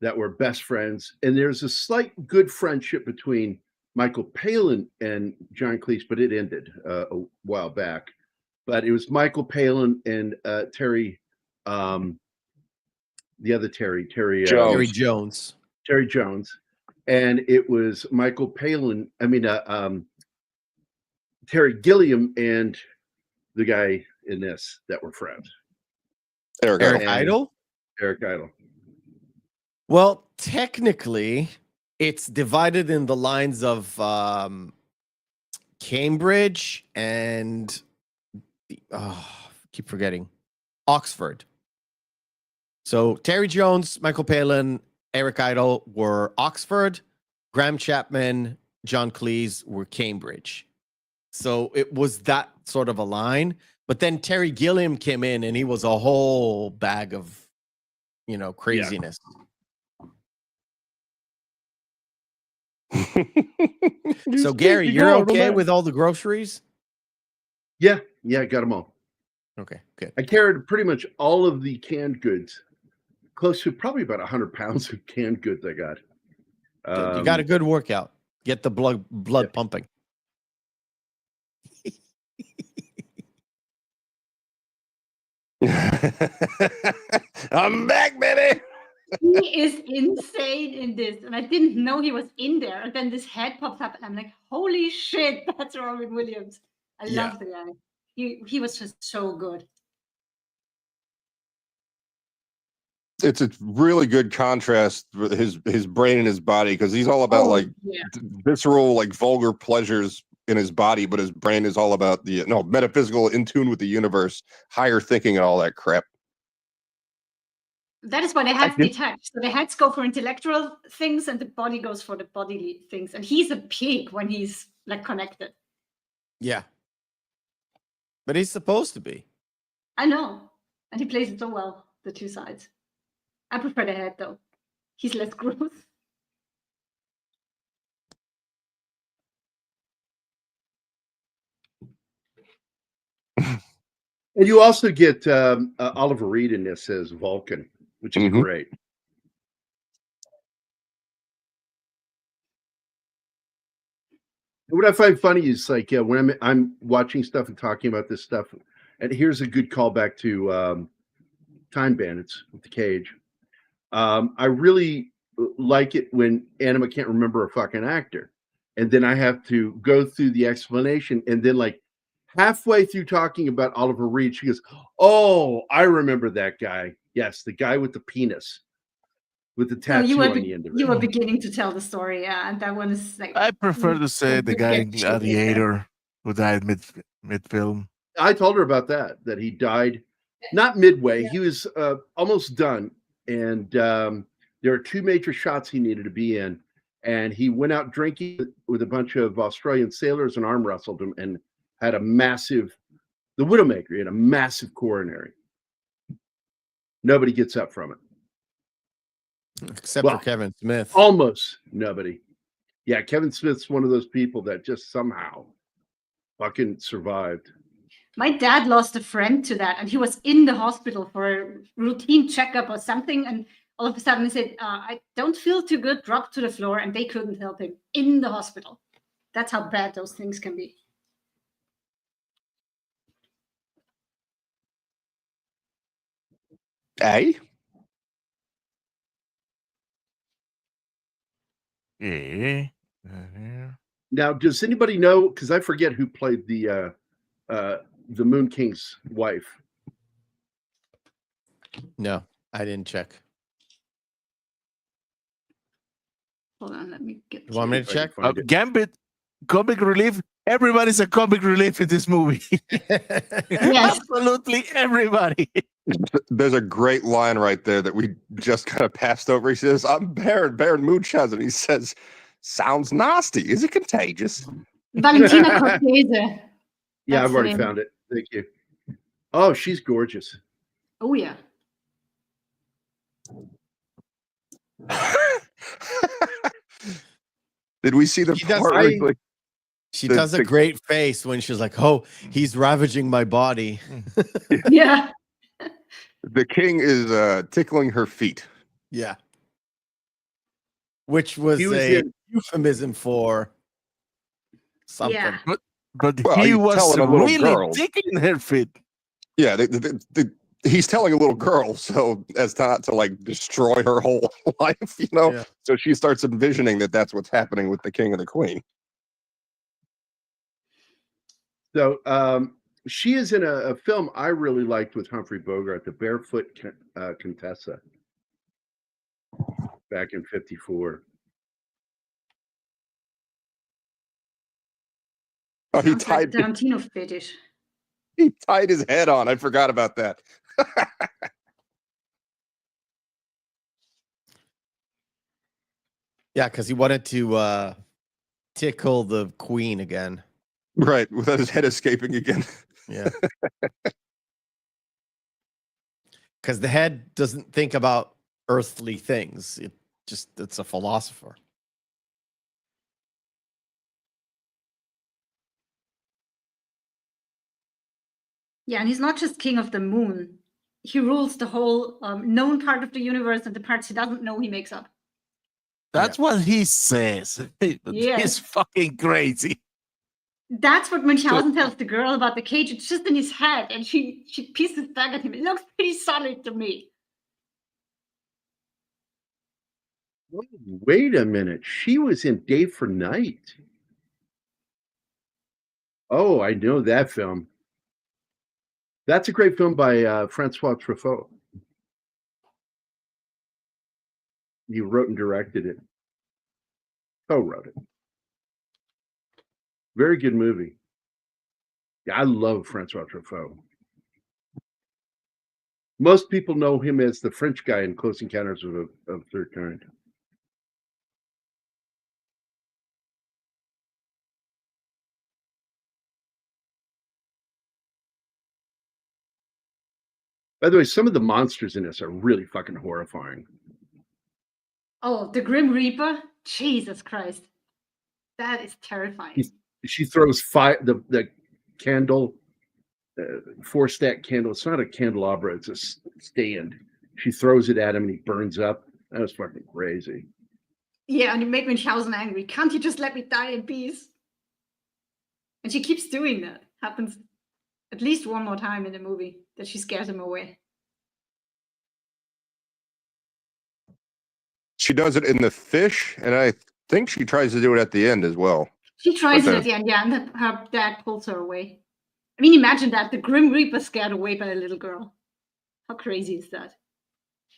Speaker 2: that were best friends. And there's a slight good friendship between Michael Palin and John Cleese, but it ended a while back. But it was Michael Palin and Terry, the other Terry
Speaker 5: Jones.
Speaker 2: Terry Jones. And it was Michael Palin, Terry Gilliam and the guy in this that were friends.
Speaker 5: Eric
Speaker 3: Idle?
Speaker 2: Eric Idle.
Speaker 3: Well, technically, it's divided in the lines of Cambridge and keep forgetting Oxford. So Terry Jones, Michael Palin, Eric Idle were Oxford. Graham Chapman, John Cleese were Cambridge. So it was that sort of a line. But then Terry Gilliam came in and he was a whole bag of, craziness. So Gary, you're okay with all the groceries?
Speaker 2: Yeah, got them all.
Speaker 3: Okay, good.
Speaker 2: I carried pretty much all of the canned goods, close to probably about 100 pounds of canned goods I got.
Speaker 3: Good. You got a good workout. Get the blood pumping.
Speaker 5: I'm back, baby.
Speaker 4: He is insane in this, and I didn't know he was in there. And then this head pops up, and I'm like, "Holy shit, that's Robin Williams!" I love the guy. He was just so good.
Speaker 5: It's a really good contrast with his brain and his body, because he's all about visceral, like vulgar pleasures in his body, but his brain is all about the metaphysical, in tune with the universe, higher thinking, and all that crap.
Speaker 4: That is why they have detached. So the heads go for intellectual things, and the body goes for the bodily things. And he's a pig when he's like connected.
Speaker 3: Yeah, but he's supposed to be.
Speaker 4: I know. And he plays it so well, the two sides. I prefer the head, though. He's less gross.
Speaker 2: And you also get Oliver Reed in this as Vulcan, which is great. What I find funny is like when I'm watching stuff and talking about this stuff, and here's a good callback to Time Bandits with the Cage. I really like it when Anima can't remember a fucking actor, and then I have to go through the explanation, and then like halfway through talking about Oliver Reed, she goes, "Oh, I remember that guy. Yes, the guy with the penis." With the tattoo on the end of it.
Speaker 4: You were beginning to tell the story, yeah, and that one is like.
Speaker 1: I prefer to say the guy in Gladiator who died mid film.
Speaker 2: I told her about that he died not midway. Yeah. He was almost done, and there are two major shots he needed to be in, and he went out drinking with a bunch of Australian sailors and arm wrestled him, and had a massive. The Widowmaker he had a massive coronary. Nobody gets up from it.
Speaker 3: Except for Kevin Smith.
Speaker 2: Almost nobody. Yeah, Kevin Smith's one of those people that just somehow fucking survived.
Speaker 4: My dad lost a friend to that, and he was in the hospital for a routine checkup or something, and all of a sudden he said, I don't feel too good, dropped to the floor, and they couldn't help him in the hospital. That's how bad those things can be.
Speaker 5: Hey?
Speaker 1: Yeah.
Speaker 2: Now, does anybody know? Because I forget who played the Moon King's wife.
Speaker 3: No, I didn't check.
Speaker 4: Hold on, let me get.
Speaker 3: You want me to check?
Speaker 1: Gambit, comic relief. Everybody's a comic relief in this movie.
Speaker 4: Yes.
Speaker 1: Absolutely everybody.
Speaker 5: There's a great line right there that we just kind of passed over. He says, "I'm Baron Munchausen." He says, "Sounds nasty. Is it contagious?"
Speaker 4: Valentina Cortese.
Speaker 2: Yeah, I've already found it. Thank you. Oh, she's gorgeous.
Speaker 4: Oh, yeah.
Speaker 5: Did we see the part?
Speaker 3: She does a great face when she's like, "Oh, he's ravaging my body."
Speaker 4: Yeah.
Speaker 5: The king is tickling her feet.
Speaker 3: Yeah. Which was a euphemism for something.
Speaker 4: Yeah.
Speaker 1: But he was really tickling her feet.
Speaker 5: Yeah, he's telling a little girl so as not to like destroy her whole life, you know? Yeah. So she starts envisioning that that's what's happening with the king and the queen.
Speaker 2: So she is in a film I really liked with Humphrey Bogart, The Barefoot Contessa, back in '54.
Speaker 5: Oh, he tied
Speaker 4: Tarantino fetish.
Speaker 5: He tied his head on. I forgot about that.
Speaker 3: Yeah, because he wanted to tickle the queen again.
Speaker 5: Right, without his head escaping again.
Speaker 3: Yeah. Because the head doesn't think about earthly things. It's a philosopher.
Speaker 4: Yeah, and he's not just king of the moon. He rules the whole known part of the universe, and the parts he doesn't know he makes up.
Speaker 1: That's what he says.
Speaker 4: Yes.
Speaker 1: He's fucking crazy.
Speaker 4: That's what Munchausen tells the girl about the cage. It's just in his head, and she pieces back at him. It looks pretty solid to me.
Speaker 2: Wait a minute. She was in Day for Night. Oh, I know that film. That's a great film by Francois Truffaut. He wrote and directed it. Co-wrote it. Very good movie. Yeah, I love Francois Truffaut. Most people know him as the French guy in Close Encounters of Third Kind. By the way, some of the monsters in this are really fucking horrifying.
Speaker 4: Oh, the Grim Reaper? Jesus Christ. That is terrifying.
Speaker 2: She throws the candle, 4-stack candle. It's not a candelabra, it's a stand. She throws it at him and he burns up. That was fucking crazy.
Speaker 4: Yeah, and it made Munchausen angry. Can't you just let me die in peace? And she keeps doing that. Happens at least one more time in the movie that she scares him away.
Speaker 5: She does it in the fish, and I think she tries to do it at the end as well.
Speaker 4: She tries it at the end, yeah, and then her dad pulls her away. I mean, imagine that, the Grim Reaper scared away by a little girl. How crazy is that?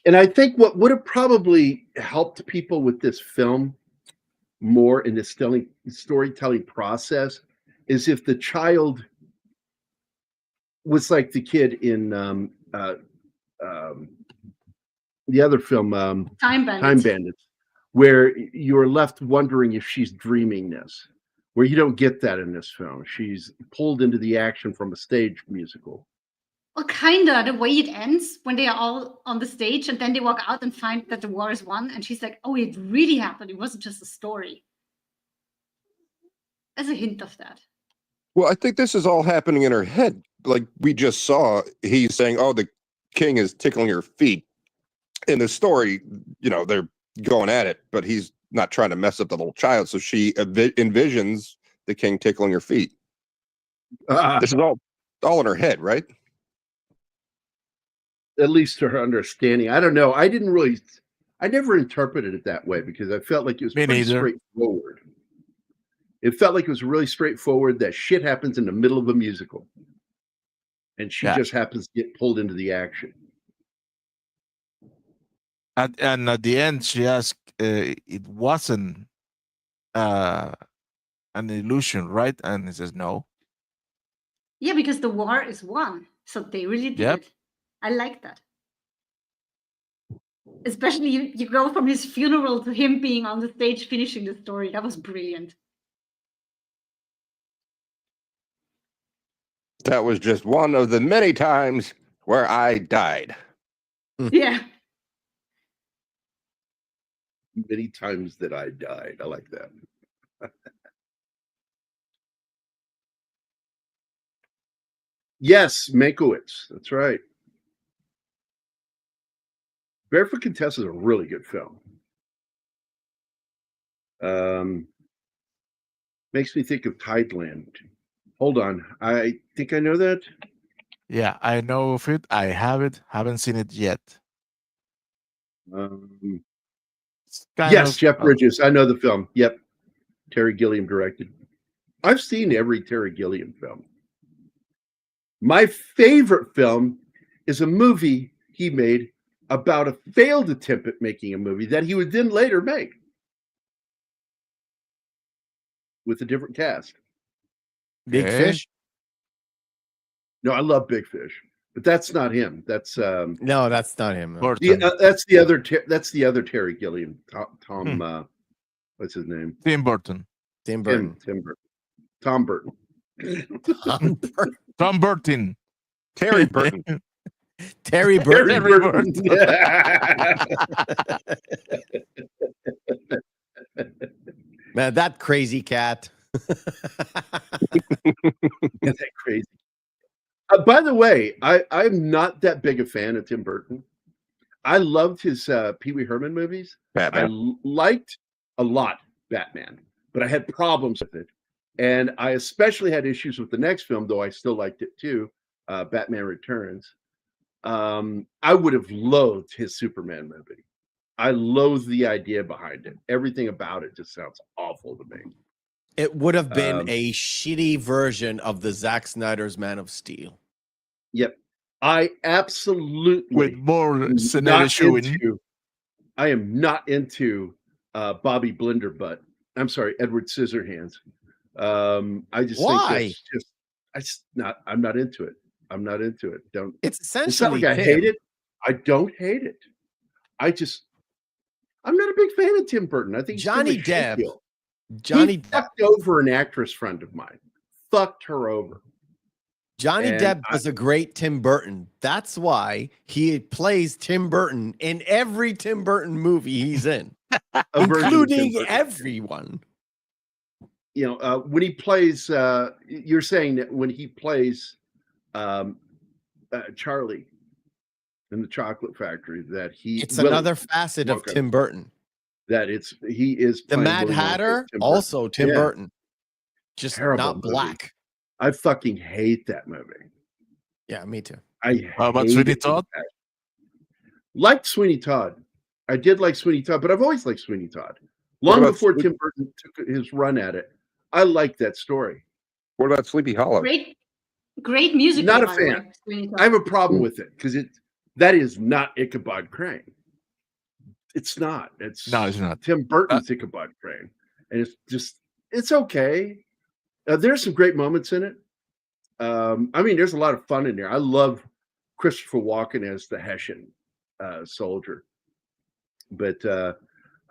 Speaker 2: And I think what would have probably helped people with this film more in this storytelling process is if the child was like the kid in the other film,
Speaker 4: Time Bandits,
Speaker 2: where you're left wondering if she's dreaming this, where you don't get that in this film. She's pulled into the action from a stage musical.
Speaker 4: Well, kinda, the way it ends when they are all on the stage and then they walk out and find that the war is won, and she's like, oh, it really happened. It wasn't just a story. There's a hint of that.
Speaker 5: Well, I think this is all happening in her head. Like we just saw, he's saying, oh, the king is tickling her feet. In the story, you know, they're going at it, but he's not trying to mess up the little child. So she envisions the king tickling her feet. This is all in her head, right?
Speaker 2: At least to her understanding. I don't know. I never interpreted it that way because I felt like it was pretty straightforward. It felt like it was really straightforward that shit happens in the middle of a musical. And she just happens to get pulled into the action.
Speaker 1: And at the end, she asked, it wasn't an illusion, right? And he says, no.
Speaker 4: Yeah, because the war is won. So they really did it. I like that. Especially you go from his funeral to him being on the stage finishing the story. That was brilliant.
Speaker 5: That was just one of the many times where I died.
Speaker 4: Yeah.
Speaker 2: Many times that I died. I like that. Yes, Mankiewicz. That's right. Barefoot Contessa is a really good film. Makes me think of Tideland. Hold on. I think I know that.
Speaker 1: Yeah, I know of it. I haven't seen it yet.
Speaker 2: Yes, Jeff Bridges. I know the film. Yep. Terry Gilliam directed. I've seen every Terry Gilliam film. My favorite film is a movie he made about a failed attempt at making a movie that he would then later make with a different cast.
Speaker 3: Big Fish?
Speaker 2: No, I love Big Fish, but that's not him. That's
Speaker 3: no, that's not him.
Speaker 2: That's the other. That's the other Terry Gilliam. Tom. What's his name?
Speaker 1: Tim Burton.
Speaker 2: Tim Burton. Tom Burton.
Speaker 1: Tom Burton.
Speaker 5: Terry Burton.
Speaker 3: Terry Burton.
Speaker 2: Terry Burton.
Speaker 3: Man, that crazy cat.
Speaker 2: That crazy. By the way, I'm not that big a fan of Tim Burton. I loved his Pee Wee Herman movies.
Speaker 5: Batman.
Speaker 2: I liked a lot Batman, but I had problems with it. And I especially had issues with the next film, though I still liked it too, Batman Returns. I would have loathed his Superman movie. I loathe the idea behind it. Everything about it just sounds awful to me.
Speaker 3: It would have been a shitty version of the Zack Snyder's Man of Steel.
Speaker 2: Yep. I absolutely
Speaker 1: with more scenario showing.
Speaker 2: I am not into Bobby Blenderbutt. I'm sorry, Edward Scissorhands. I just
Speaker 3: Why?
Speaker 2: I'm not into it. I'm not into it. Don't.
Speaker 3: It's essentially.
Speaker 2: It's not like I hate it. I don't hate it. I'm not a big fan of Tim Burton. I think
Speaker 3: Johnny Depp.
Speaker 2: He fucked over an actress friend of mine. Fucked her over.
Speaker 3: Johnny
Speaker 2: And
Speaker 3: Depp does a great Tim Burton. That's why he plays Tim Burton in every Tim Burton movie he's in,
Speaker 2: a version of Tim
Speaker 3: including
Speaker 2: Burton.
Speaker 3: everyone.
Speaker 2: You know, when he plays, you're saying that when he plays Charlie in the Chocolate Factory, that
Speaker 3: It's
Speaker 2: Willy
Speaker 3: another facet of
Speaker 2: Wonka,
Speaker 3: Tim Burton.
Speaker 2: that he is
Speaker 3: The
Speaker 2: playing
Speaker 3: Mad
Speaker 2: Willy Wonka as
Speaker 3: Hatter,
Speaker 2: Tim Burton.
Speaker 3: also Tim
Speaker 2: Yeah.
Speaker 3: Burton, just
Speaker 2: Terrible
Speaker 3: not
Speaker 2: movie.
Speaker 3: black.
Speaker 2: I fucking hate that movie.
Speaker 3: Yeah, me too.
Speaker 1: How about Sweeney Todd?
Speaker 2: Liked Sweeney Todd. I did like Sweeney Todd, but I've always liked Sweeney Todd. Long
Speaker 5: about
Speaker 2: before Tim Burton took his run at it, I liked that story.
Speaker 5: What about Sleepy Hollow?
Speaker 4: Great music.
Speaker 2: Not a fan. I have a problem with it because that is not Ichabod Crane. It's not. It's
Speaker 1: not.
Speaker 2: Tim Burton's Ichabod Crane, and it's okay. There's some great moments in it. I mean, there's a lot of fun in there. I love Christopher Walken as the Hessian soldier, but I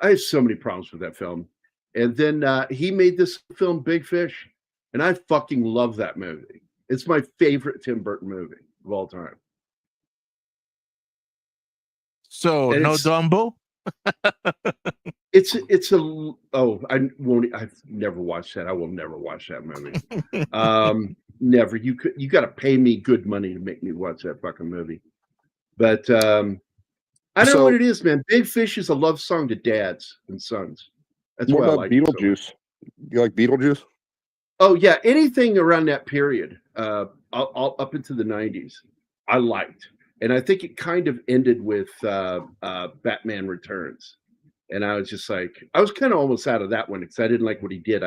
Speaker 2: have so many problems with that film. And then he made this film, Big Fish, and I fucking love that movie. It's my favorite Tim Burton movie of all time.
Speaker 1: So
Speaker 2: And
Speaker 1: no
Speaker 2: it's-
Speaker 1: Dumbo?
Speaker 2: I've never watched that. I will never watch that movie. Never. You got to pay me good money to make me watch that fucking movie. But I don't know what it is, man. Big Fish is a love song to dads and sons. That's
Speaker 5: What
Speaker 2: why I
Speaker 5: about
Speaker 2: like it so much.
Speaker 5: Beetlejuice? You like Beetlejuice?
Speaker 2: Oh yeah, anything around that period, all up into the 90s, I liked. And I think it kind of ended with Batman Returns. And I was just like, I was kind of almost out of that one because I didn't like what he did.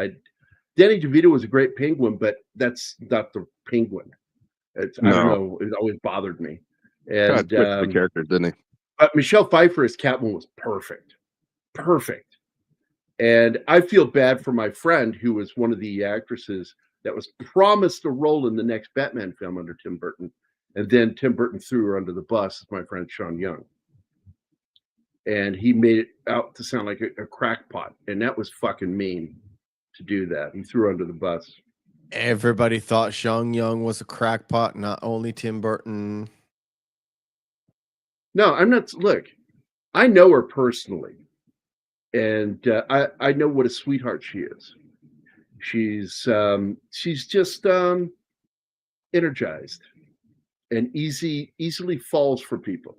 Speaker 2: Danny DeVito was a great penguin, but that's not the penguin. I don't know. It always bothered me. And
Speaker 5: the character, didn't he?
Speaker 2: but Michelle Pfeiffer as Catwoman was perfect. Perfect. And I feel bad for my friend who was one of the actresses that was promised a role in the next Batman film under Tim Burton. And then Tim Burton threw her under the bus, my friend Sean Young. And he made it out to sound like a crackpot. And that was fucking mean to do that. He threw her under the bus.
Speaker 3: Everybody thought Sean Young was a crackpot, not only Tim Burton.
Speaker 2: No, I'm not. Look, I know her personally. And I know what a sweetheart she is. She's just energized and easily falls for people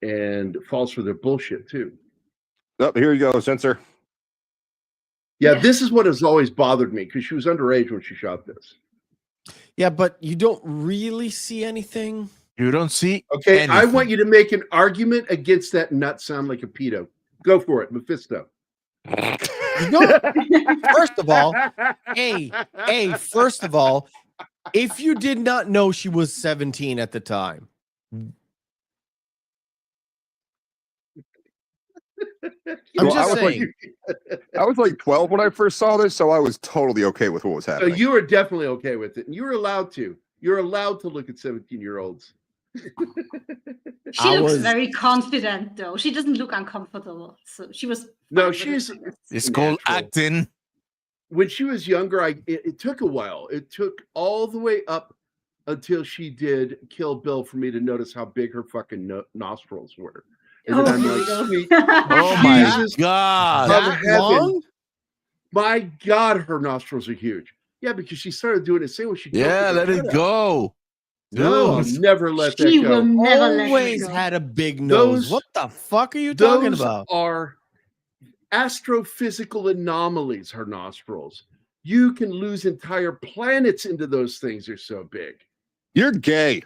Speaker 2: and falls for their bullshit too.
Speaker 5: Oh, here you go, censor.
Speaker 2: Yeah, this is what has always bothered me because she was underage when she shot this.
Speaker 3: Yeah, but you don't really see anything.
Speaker 1: You don't see
Speaker 2: Okay,
Speaker 1: anything.
Speaker 2: I want you to make an argument against that and not sound like a pedo. Go for it, Mephisto.
Speaker 3: You don't. First of all, first of all, if you did not know she was 17 at the time, I'm just saying.
Speaker 5: I was like 12 when I first saw this, so I was totally okay with what was
Speaker 2: So
Speaker 5: happening.
Speaker 2: you were definitely okay with it, and you were allowed to. You're allowed to look at 17-year-olds.
Speaker 4: She looks very confident, though. She doesn't look uncomfortable. So she was.
Speaker 2: No,
Speaker 4: fine with it.
Speaker 1: It's called
Speaker 2: natural.
Speaker 1: acting.
Speaker 2: When she was younger, it took a while. It took all the way up until she did Kill Bill for me to notice how big her fucking nostrils were. And then I'm like, sweet
Speaker 1: Oh my
Speaker 2: Jesus
Speaker 1: God.
Speaker 2: of
Speaker 3: That
Speaker 2: heaven.
Speaker 3: long?
Speaker 2: My God, her nostrils are huge. Yeah, because she started doing it. Say what she
Speaker 1: Yeah, let it go.
Speaker 2: No, I'll
Speaker 1: Dude.
Speaker 2: never let that
Speaker 4: She
Speaker 2: go.
Speaker 4: will never let
Speaker 3: Always
Speaker 4: her go.
Speaker 3: had a big nose.
Speaker 2: Those-
Speaker 3: What the fuck are you talking
Speaker 2: Those
Speaker 3: about?
Speaker 2: are astrophysical anomalies, her nostrils. You can lose entire planets into those things. They're so big.
Speaker 5: You're gay.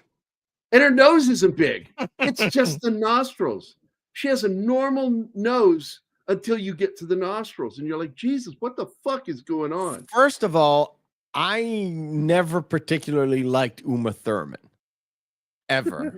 Speaker 2: And her nose isn't big. It's just the nostrils. She has a normal nose until you get to the nostrils. And you're like, Jesus, what the fuck is going on?
Speaker 3: First of all, I never particularly liked Uma Thurman. Ever.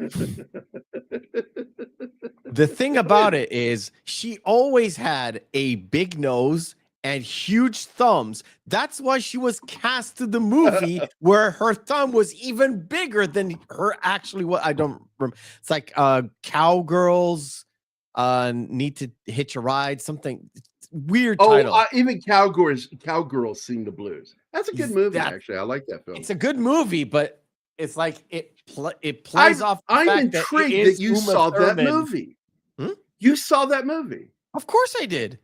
Speaker 3: The thing about it is she always had a big nose and huge thumbs. That's why she was cast to the movie where her thumb was even bigger than her actually what I don't remember. It's like Cowgirls Need to Hitch a Ride, something. weird title.
Speaker 2: Even Cowgirls Sing the Blues. That's a good movie, actually. I like that film.
Speaker 3: It's a good movie, but it's like it plays off the
Speaker 2: I'm
Speaker 3: fact
Speaker 2: intrigued that you saw that movie. You saw that movie?
Speaker 3: Of course I did.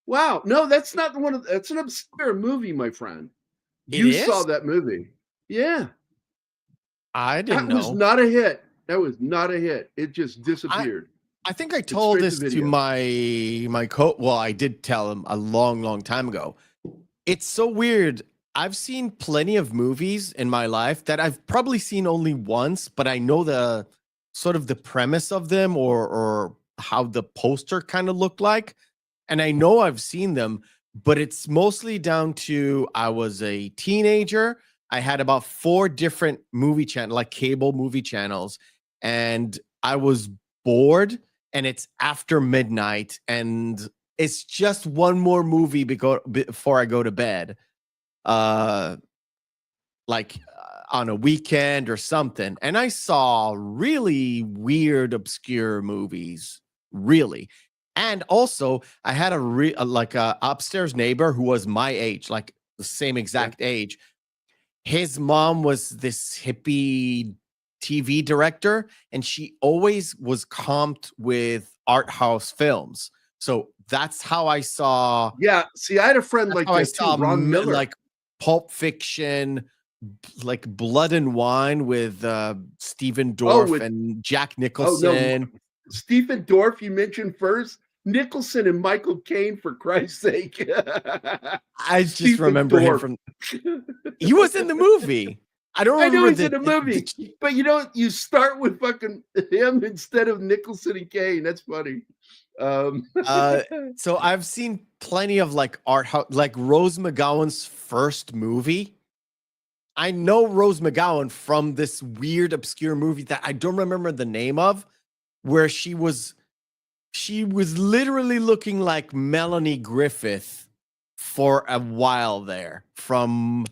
Speaker 2: Wow. No, that's not that's an obscure movie, my friend. You saw that movie. Yeah.
Speaker 3: I didn't know.
Speaker 2: That was not a hit. That was not a hit. It just disappeared.
Speaker 3: I think I told this to my well, I did tell him a long time ago. It's so weird. I've seen plenty of movies in my life that I've probably seen only once, but I know the sort of the premise of them or how the poster kind of looked like. And I know I've seen them, but it's mostly down to I was a teenager. I had about 4 different movie channels, like cable movie channels, and I was bored, and it's after midnight, and it's just one more movie before I go to bed, on a weekend or something. And I saw really weird, obscure movies, really. And also, I had a upstairs neighbor who was my age, like the same exact age. His mom was this hippie TV director, and she always was comped with art house films. So that's how I saw.
Speaker 2: Yeah, see, I had a friend like that too, Ron Miller,
Speaker 3: like Pulp Fiction, like Blood and Wine with Stephen Dorff and Jack Nicholson.
Speaker 2: No. Stephen Dorff, you mentioned first. Nicholson and Michael Caine, for Christ's sake.
Speaker 3: I just remember him from. He was in the movie. I don't remember.
Speaker 2: I know he's in the movie, but you start with fucking him instead of Nicholson and Caine. That's funny.
Speaker 3: So I've seen plenty of like art house, like Rose McGowan's first movie. I know Rose McGowan from this weird, obscure movie that I don't remember the name of, where she was literally looking like Melanie Griffith for a while there, from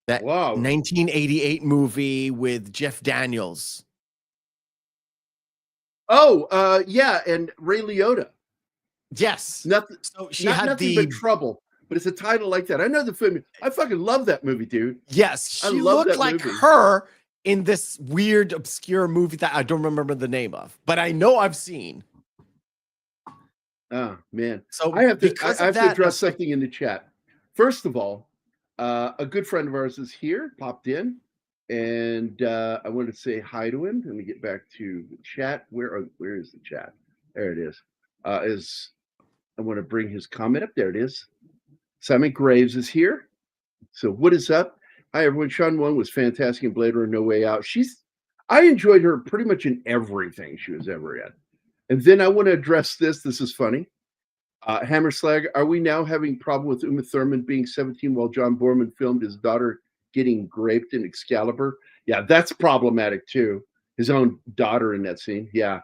Speaker 3: that 1988 movie with Jeff Daniels.
Speaker 2: Yeah, and Ray Liotta.
Speaker 3: Yes.
Speaker 2: Nothing.
Speaker 3: So she had
Speaker 2: nothing but Trouble, but it's a title like that. I know the film. I fucking love that movie, dude.
Speaker 3: Yes, she looked like her in this weird, obscure movie that I don't remember the name of, but I know I've seen.
Speaker 2: Oh man!
Speaker 3: So
Speaker 2: I have to address something in the chat. First of all, a good friend of ours is here, popped in, and I want to say hi to him. Let me get back to the chat. Where is the chat? There it is. I want to bring his comment up. There it is. Simon Graves is here. So what is up? Hi everyone. Sean One was fantastic in Blade Runner: No Way Out. I enjoyed her pretty much in everything she was ever in. And then I want to address this. This is funny. Hammerslag, are we now having problem with Uma Thurman being 17 while John Boorman filmed his daughter getting raped in Excalibur? Yeah, that's problematic too. His own daughter in that scene. Yeah.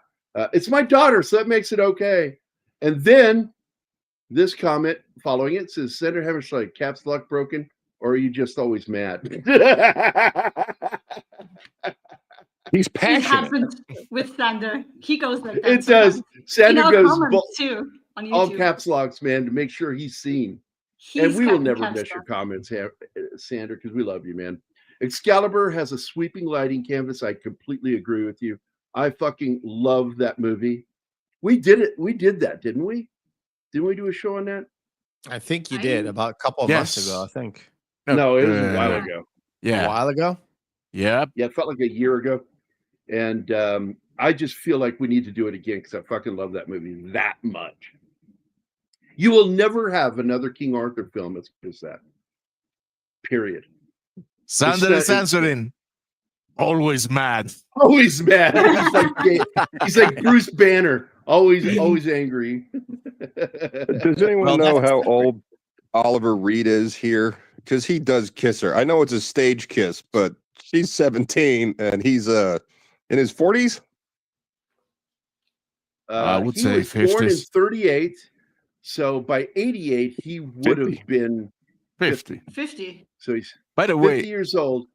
Speaker 2: It's my daughter, so that makes it okay. And then this comment following it says, Senator Hammerslag, caps lock broken, or are you just always mad?
Speaker 5: He's passionate.
Speaker 4: It happens with Sander. He goes like that.
Speaker 2: It does. Sander goes
Speaker 4: too on YouTube.
Speaker 2: All caps locks, man, to make sure he's seen. And we will never miss your comments, Sander, because we love you, man. Excalibur has a sweeping lighting canvas. I completely agree with you. I fucking love that movie. We did it. We did that, didn't we? Didn't we do a show on that?
Speaker 3: I think you did about a couple of months ago, I think.
Speaker 2: No, it was a while ago.
Speaker 1: Yeah.
Speaker 3: A while ago?
Speaker 1: Yeah.
Speaker 2: Yeah, it felt like a year ago. And I just feel like we need to do it again because I fucking love that movie that much. You will never have another King Arthur film as good as that. Period.
Speaker 1: Sander is answering. Always mad.
Speaker 2: Always mad. He's like Bruce Banner. Always angry.
Speaker 5: Does anyone know how old Oliver Reed is here? Because he does kiss her. I know it's a stage kiss, but she's 17 and he's in his 40s.
Speaker 1: I would say
Speaker 2: he was born in
Speaker 1: 50s.
Speaker 2: 38. So by 88, he would have been
Speaker 1: 50.
Speaker 4: 50.
Speaker 2: So he's
Speaker 1: By the
Speaker 2: 50
Speaker 1: way,
Speaker 2: years old,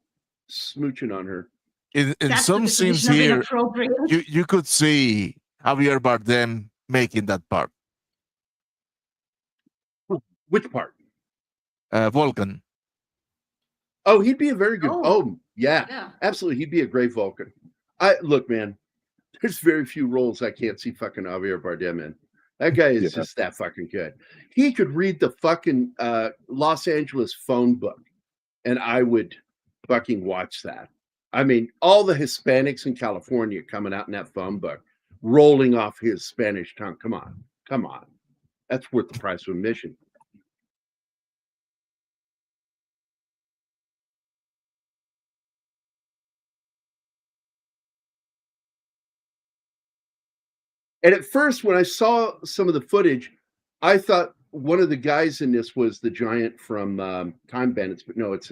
Speaker 2: smooching on her.
Speaker 1: in
Speaker 4: That's
Speaker 1: some
Speaker 4: the
Speaker 1: scenes
Speaker 4: definition of
Speaker 1: here,
Speaker 4: inappropriate.
Speaker 1: you could see Javier Bardem making that part.
Speaker 2: Which part?
Speaker 1: Vulcan.
Speaker 2: Oh, he'd be a very good.
Speaker 4: Oh.
Speaker 2: Oh, yeah,
Speaker 4: Yeah.
Speaker 2: absolutely. He'd be a great Vulcan. Look, man. There's very few roles I can't see fucking Javier Bardem in. That guy is just that fucking good. He could read the fucking Los Angeles phone book, and I would fucking watch that. I mean, all the Hispanics in California coming out in that phone book, rolling off his Spanish tongue. Come on. That's worth the price of admission. And at first, when I saw some of the footage, I thought one of the guys in this was the giant from Time Bandits, but no, it's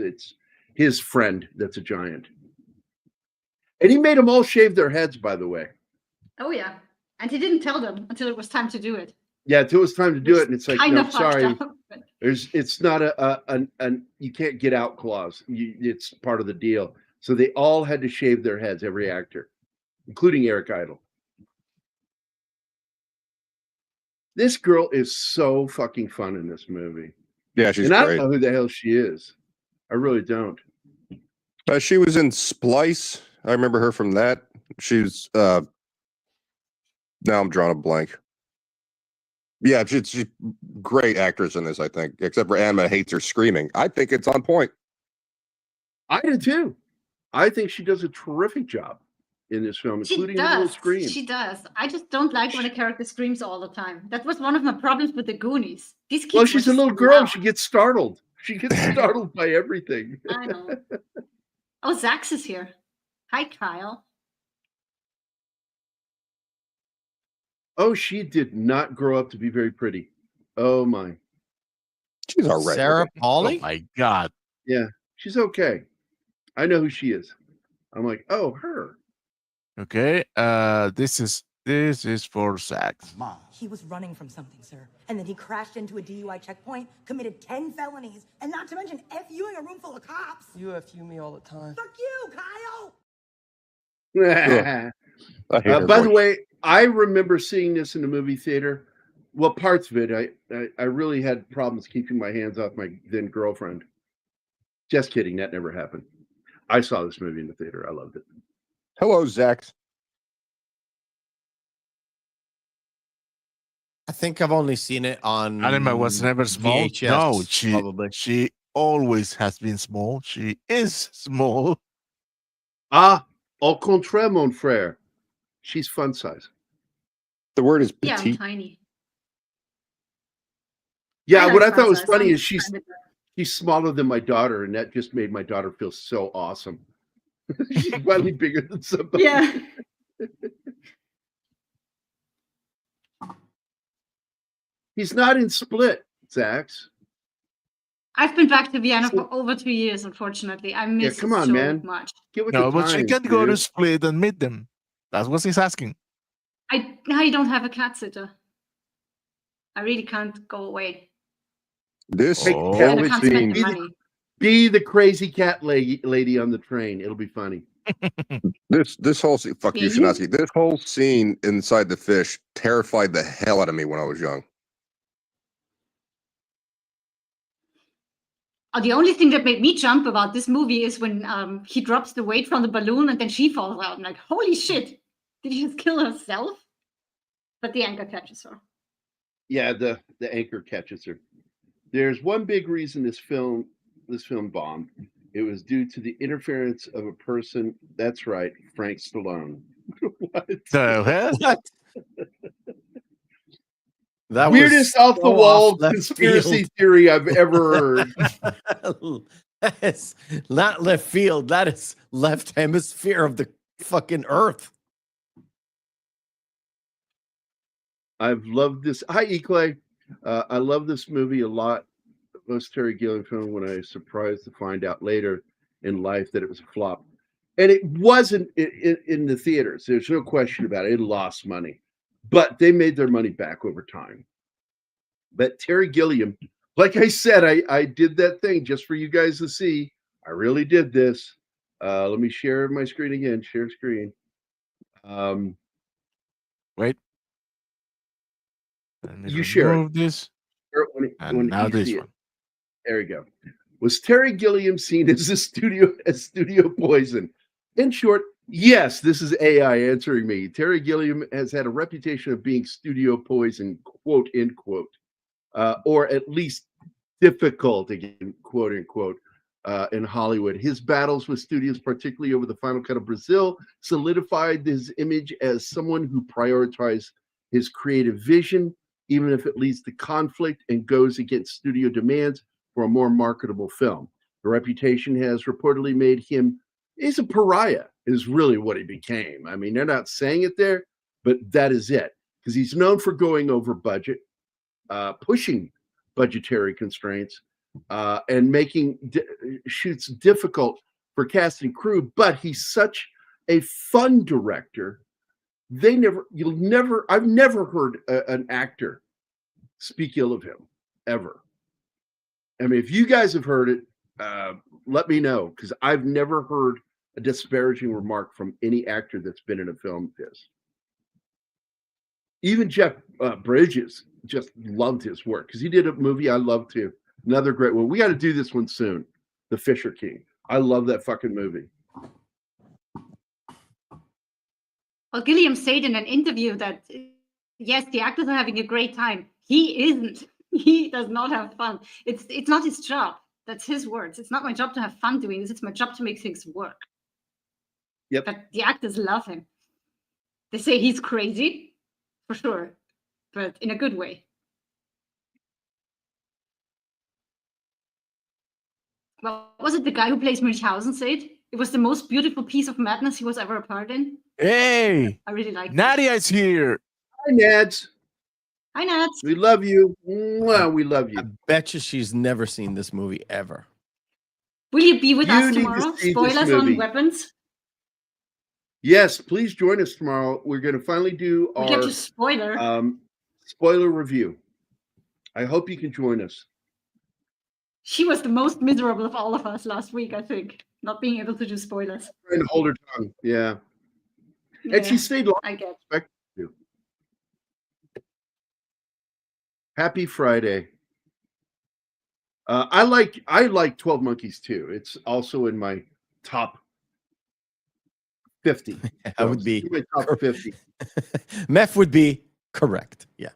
Speaker 2: his friend that's a giant. And he made them all shave their heads, by the way.
Speaker 4: Oh yeah, and he didn't tell them until it was time to do it.
Speaker 2: Yeah, until it was time to do it, and it's like, no, sorry,
Speaker 4: up, but...
Speaker 2: it's not a you can't get out clause. It's part of the deal. So they all had to shave their heads, every actor, including Eric Idle. This girl is so fucking fun in this movie.
Speaker 5: Yeah, she's
Speaker 2: and I
Speaker 5: great.
Speaker 2: don't know who the hell she is. I really don't.
Speaker 5: She was in Splice. I remember her from that. She's now I'm drawing a blank. Yeah, she's great actress in this, I think. Except for Emma hates her screaming. I think it's on point.
Speaker 2: I do too. I think she does a terrific job in this film, including the little scream.
Speaker 4: She does. I just don't like when a character screams all the time. That was one of my problems with the Goonies. These kids
Speaker 2: She's a little girl. She gets startled. She gets startled by everything.
Speaker 4: I know. Oh, Zax is here. Hi, Kyle.
Speaker 2: Oh, she did not grow up to be very pretty. Oh my.
Speaker 5: She's all right.
Speaker 3: Sarah Polley?
Speaker 1: Oh my God.
Speaker 2: Yeah, she's okay. I know who she is. I'm like, oh, her.
Speaker 1: Okay. This is for Zax.
Speaker 7: Mom. He was running from something, sir. And then he crashed into a DUI checkpoint, committed 10 felonies, and not to mention FUing a room full of cops.
Speaker 8: You FU me all the time.
Speaker 7: Fuck you, Kyle!
Speaker 2: By the way, I remember seeing this in the movie theater. Well, parts of it. I really had problems keeping my hands off my then girlfriend. Just kidding. That never happened. I saw this movie in the theater. I loved it.
Speaker 5: Hello, Zach.
Speaker 3: I think I've only seen it on
Speaker 1: Anima was never small.
Speaker 3: VHS,
Speaker 1: No,
Speaker 3: probably.
Speaker 1: she always has been small. She is small.
Speaker 2: Ah, au contraire, mon frère. She's fun size.
Speaker 5: The word is
Speaker 4: Yeah,
Speaker 5: petite.
Speaker 4: I'm tiny.
Speaker 2: Yeah,
Speaker 4: I
Speaker 2: what I
Speaker 4: like
Speaker 2: thought was
Speaker 4: fun
Speaker 2: funny
Speaker 4: size.
Speaker 2: is she's smaller than my daughter, and that just made my daughter feel so awesome. She's finally bigger than somebody.
Speaker 4: Yeah.
Speaker 2: He's not in Split, Zax.
Speaker 4: I've been back to Vienna for over 2 years, unfortunately. I miss
Speaker 2: come on,
Speaker 4: it so
Speaker 2: man.
Speaker 4: much.
Speaker 2: Get with
Speaker 1: No,
Speaker 2: the
Speaker 1: but she
Speaker 2: times,
Speaker 1: can go to
Speaker 2: dude.
Speaker 1: Split and meet them. That's what he's asking.
Speaker 4: I don't have a cat sitter. I really can't go away.
Speaker 5: This
Speaker 2: Hey,
Speaker 1: Oh.
Speaker 2: cat
Speaker 4: And I
Speaker 2: with
Speaker 4: can't spend the
Speaker 2: scene.
Speaker 4: money.
Speaker 2: Be the crazy cat lady on the train. It'll be funny.
Speaker 5: this whole scene, fuck you,
Speaker 4: Scene?
Speaker 5: Shinaski. This whole scene inside the fish terrified the hell out of me when I was young.
Speaker 4: The only thing that made me jump about this movie is when he drops the weight from the balloon and then she falls out. I'm like, holy shit! Did she just kill herself? But the anchor catches her.
Speaker 2: Yeah, the anchor catches her. There's one big reason this film bombed. It was due to the interference of a person. That's right, Frank Stallone. What?
Speaker 1: The hell?
Speaker 3: What? That was
Speaker 2: Weirdest off the
Speaker 3: so
Speaker 2: wall
Speaker 3: off left
Speaker 2: conspiracy
Speaker 3: field.
Speaker 2: theory I've ever heard.
Speaker 3: That is not left field. That is left hemisphere of the fucking earth.
Speaker 2: I've loved this. Hi, Eclay. I love this movie a lot. Most Terry Gilliam film when I was surprised to find out later in life that it was a flop. And it wasn't in the theaters. There's no question about it. It lost money. But they made their money back over time. But Terry Gilliam, like I said, I did that thing just for you guys to see. I really did this. Let me share my screen again. Share screen.
Speaker 1: Wait. Let me
Speaker 2: You share it.
Speaker 1: remove this.
Speaker 2: Share it when
Speaker 1: And now
Speaker 2: you
Speaker 1: this
Speaker 2: see
Speaker 1: one.
Speaker 2: it. There we go. Was Terry Gilliam seen as studio poison? In short, yes, this is AI answering me. Terry Gilliam has had a reputation of being studio poison, quote, end quote, or at least difficult, again, quote unquote, in Hollywood. His battles with studios, particularly over the final cut of Brazil, solidified his image as someone who prioritized his creative vision, even if it leads to conflict and goes against studio demands for a more marketable film. The reputation has reportedly made him, he's a pariah, is really what he became. I mean, they're not saying it there, but that is it. Because he's known for going over budget, pushing budgetary constraints, and making shoots difficult for cast and crew. But he's such a fun director. I've never heard an actor speak ill of him, ever. I mean, if you guys have heard it, let me know, because I've never heard a disparaging remark from any actor that's been in a film of his. Even Jeff Bridges just loved his work, because he did a movie I love too. Another great one. We got to do this one soon. The Fisher King. I love that fucking movie.
Speaker 4: Well, Gilliam said in an interview that, yes, the actors are having a great time. He isn't. He does not have fun. It's not his job. That's his words. It's not my job to have fun doing this. It's my job to make things work.
Speaker 2: Yep.
Speaker 4: But the actors love him. They say he's crazy, for sure, but in a good way. Well, was it the guy who plays Munchausen said? It was the most beautiful piece of madness he was ever a part in.
Speaker 1: Hey,
Speaker 4: I really like
Speaker 1: Nadia is here.
Speaker 2: Hi, Nads.
Speaker 4: Hi, Nats.
Speaker 2: We love you. Mwah, we love
Speaker 3: I
Speaker 2: you.
Speaker 3: bet you she's never seen this movie ever.
Speaker 4: Will you be with
Speaker 2: You
Speaker 4: us
Speaker 2: need to
Speaker 4: tomorrow?
Speaker 2: see this
Speaker 4: Spoilers
Speaker 2: movie.
Speaker 4: on weapons?
Speaker 2: Yes, please join us tomorrow. We're going to finally do
Speaker 4: We'll
Speaker 2: our
Speaker 4: get you spoiler.
Speaker 2: spoiler review. I hope you can join us.
Speaker 4: She was the most miserable of all of us last week, I think, not being able to do spoilers.
Speaker 2: Trying to hold her tongue. Yeah.
Speaker 4: Yeah,
Speaker 2: And she stayed long.
Speaker 4: I get.
Speaker 2: Happy Friday. I like 12 Monkeys too. It's also in my top 50.
Speaker 3: I would be
Speaker 2: my top 50.
Speaker 3: Meth would be correct. Yeah.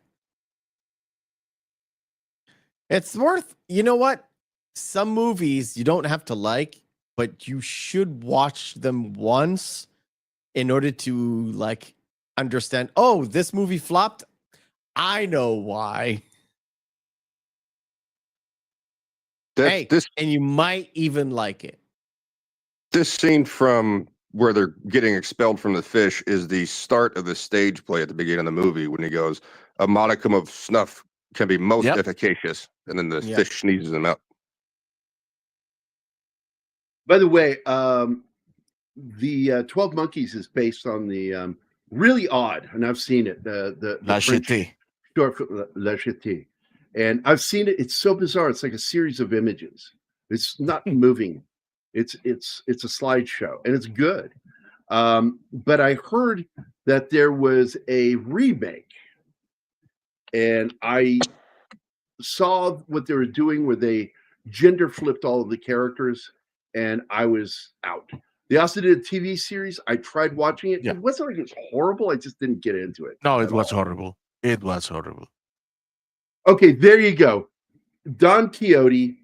Speaker 3: It's worth, you know what? Some movies you don't have to like, but you should watch them once in order to like understand, oh, this movie flopped. I know why. And you might even like it.
Speaker 5: This scene from where they're getting expelled from the fish is the start of the stage play at the beginning of the movie when he goes, a modicum of snuff can be most efficacious. And then the fish sneezes him out.
Speaker 2: By the way, the 12 Monkeys is based on the really odd, and I've seen it, the
Speaker 1: La
Speaker 2: French
Speaker 1: Jetée.
Speaker 2: short film, La Jetée. And I've seen it. It's so bizarre. It's like a series of images. It's not moving. It's a slideshow, and it's good. But I heard that there was a remake, and I saw what they were doing where they gender flipped all of the characters, and I was out. They also did a TV series. I tried watching it.
Speaker 1: Yeah.
Speaker 2: It wasn't like it was horrible. I just didn't get into it.
Speaker 1: No, it was horrible. It was horrible.
Speaker 2: Okay, there you go. Don Quixote,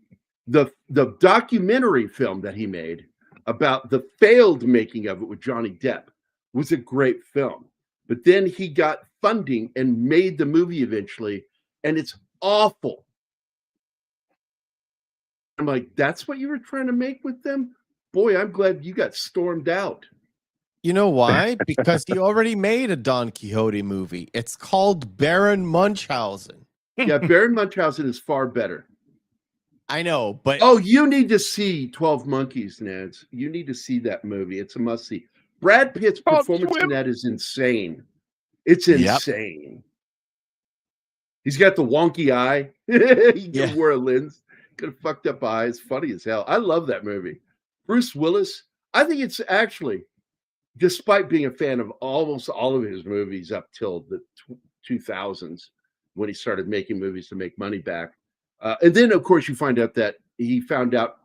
Speaker 2: the documentary film that he made about the failed making of it with Johnny Depp was a great film. But then he got funding and made the movie eventually, and it's awful. I'm like, that's what you were trying to make with them? Boy, I'm glad you got stormed out.
Speaker 3: You know why? Because he already made a Don Quixote movie. It's called Baron Munchausen.
Speaker 2: Yeah, Baron Munchausen is far better.
Speaker 3: I know, but
Speaker 2: oh, you need to see 12 Monkeys, Nads. You need to see that movie. It's a must see. Brad Pitt's performance in that is insane. It's insane. He's got the wonky eye. He wore a lens. Got a fucked up eye. It's funny as hell. I love that movie. Bruce Willis. I think it's actually, despite being a fan of almost all of his movies up till the 2000s, when he started making movies to make money back, And then, of course, you find out that he found out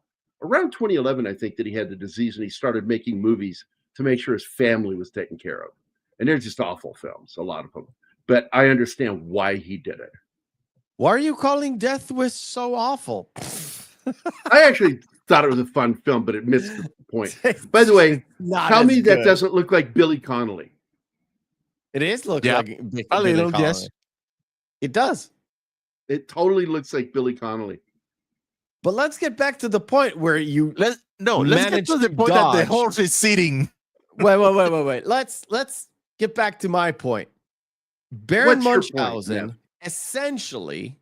Speaker 2: around 2011, I think, that he had the disease, and he started making movies to make sure his family was taken care of. And they're just awful films, a lot of them. But I understand why he did it.
Speaker 3: Why are you calling Death Wish so awful?
Speaker 2: I actually thought it was a fun film, but it missed the point. By the way, tell me that doesn't look like Billy Connolly.
Speaker 3: It is looking like
Speaker 1: a little, yes.
Speaker 3: It does.
Speaker 2: It totally looks like Billy Connolly.
Speaker 3: But let's get back to the point where
Speaker 1: let's get to the point that the horse is sitting.
Speaker 3: Wait. Let's get back to my point. Baron Munchausen essentially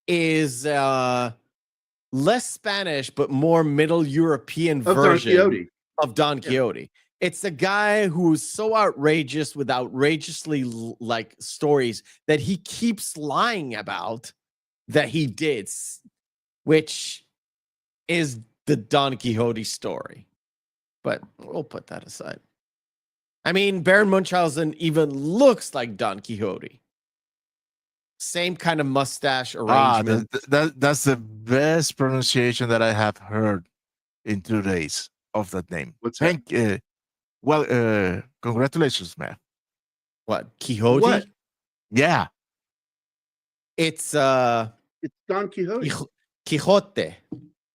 Speaker 3: is less Spanish but more Middle European version of Don Quixote. Yeah. It's a guy who's so outrageous with outrageously like stories that he keeps lying about that he did, which is the Don Quixote story. But we'll put that aside. I mean, Baron Munchausen even looks like Don Quixote. Same kind of mustache arrangement.
Speaker 1: That's the best pronunciation that I have heard in 2 days of that name.
Speaker 2: What's that?
Speaker 1: Congratulations, man.
Speaker 3: What? Quixote?
Speaker 2: What?
Speaker 1: Yeah.
Speaker 3: It's
Speaker 2: Don Quixote.
Speaker 3: Quixote.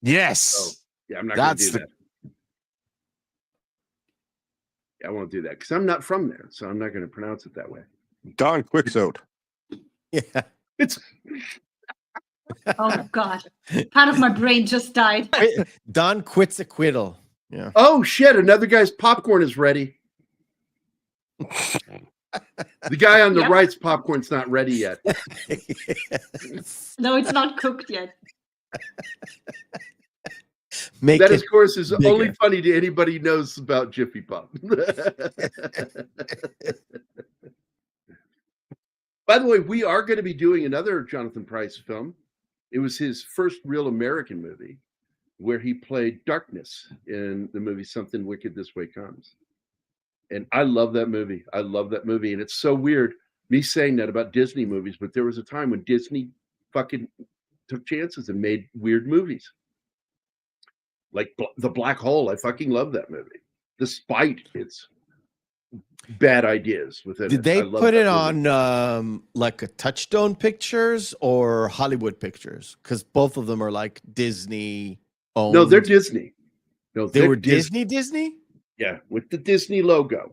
Speaker 1: Yes.
Speaker 2: Oh, yeah, I'm not going to do that. I won't do that because I'm not from there, so I'm not going to pronounce it that way.
Speaker 5: Don Quixote.
Speaker 3: Yeah.
Speaker 2: It's.
Speaker 4: Oh God! Part of my brain just died.
Speaker 3: Don Quetzalcoatl. Yeah.
Speaker 2: Oh shit! Another guy's popcorn is ready. The guy on the right's popcorn's not ready yet.
Speaker 4: No, it's not cooked yet.
Speaker 2: That, of course, is bigger. Only funny to anybody who knows about Jiffy Pop. By the way, we are going to be doing another Jonathan Pryce film. It was his first real American movie where he played Darkness in the movie Something Wicked This Way Comes. And I love that movie. I love that movie. And it's so weird, me saying that about Disney movies, but there was a time when Disney fucking took chances and made weird movies. Like The Black Hole. I fucking love that movie. Despite its bad ideas within it.
Speaker 3: Did they put it on like a Touchstone Pictures or Hollywood Pictures? Because both of them are like Disney owned.
Speaker 2: No, they're Disney. No,
Speaker 3: they were Disney?
Speaker 2: Yeah, with the Disney logo.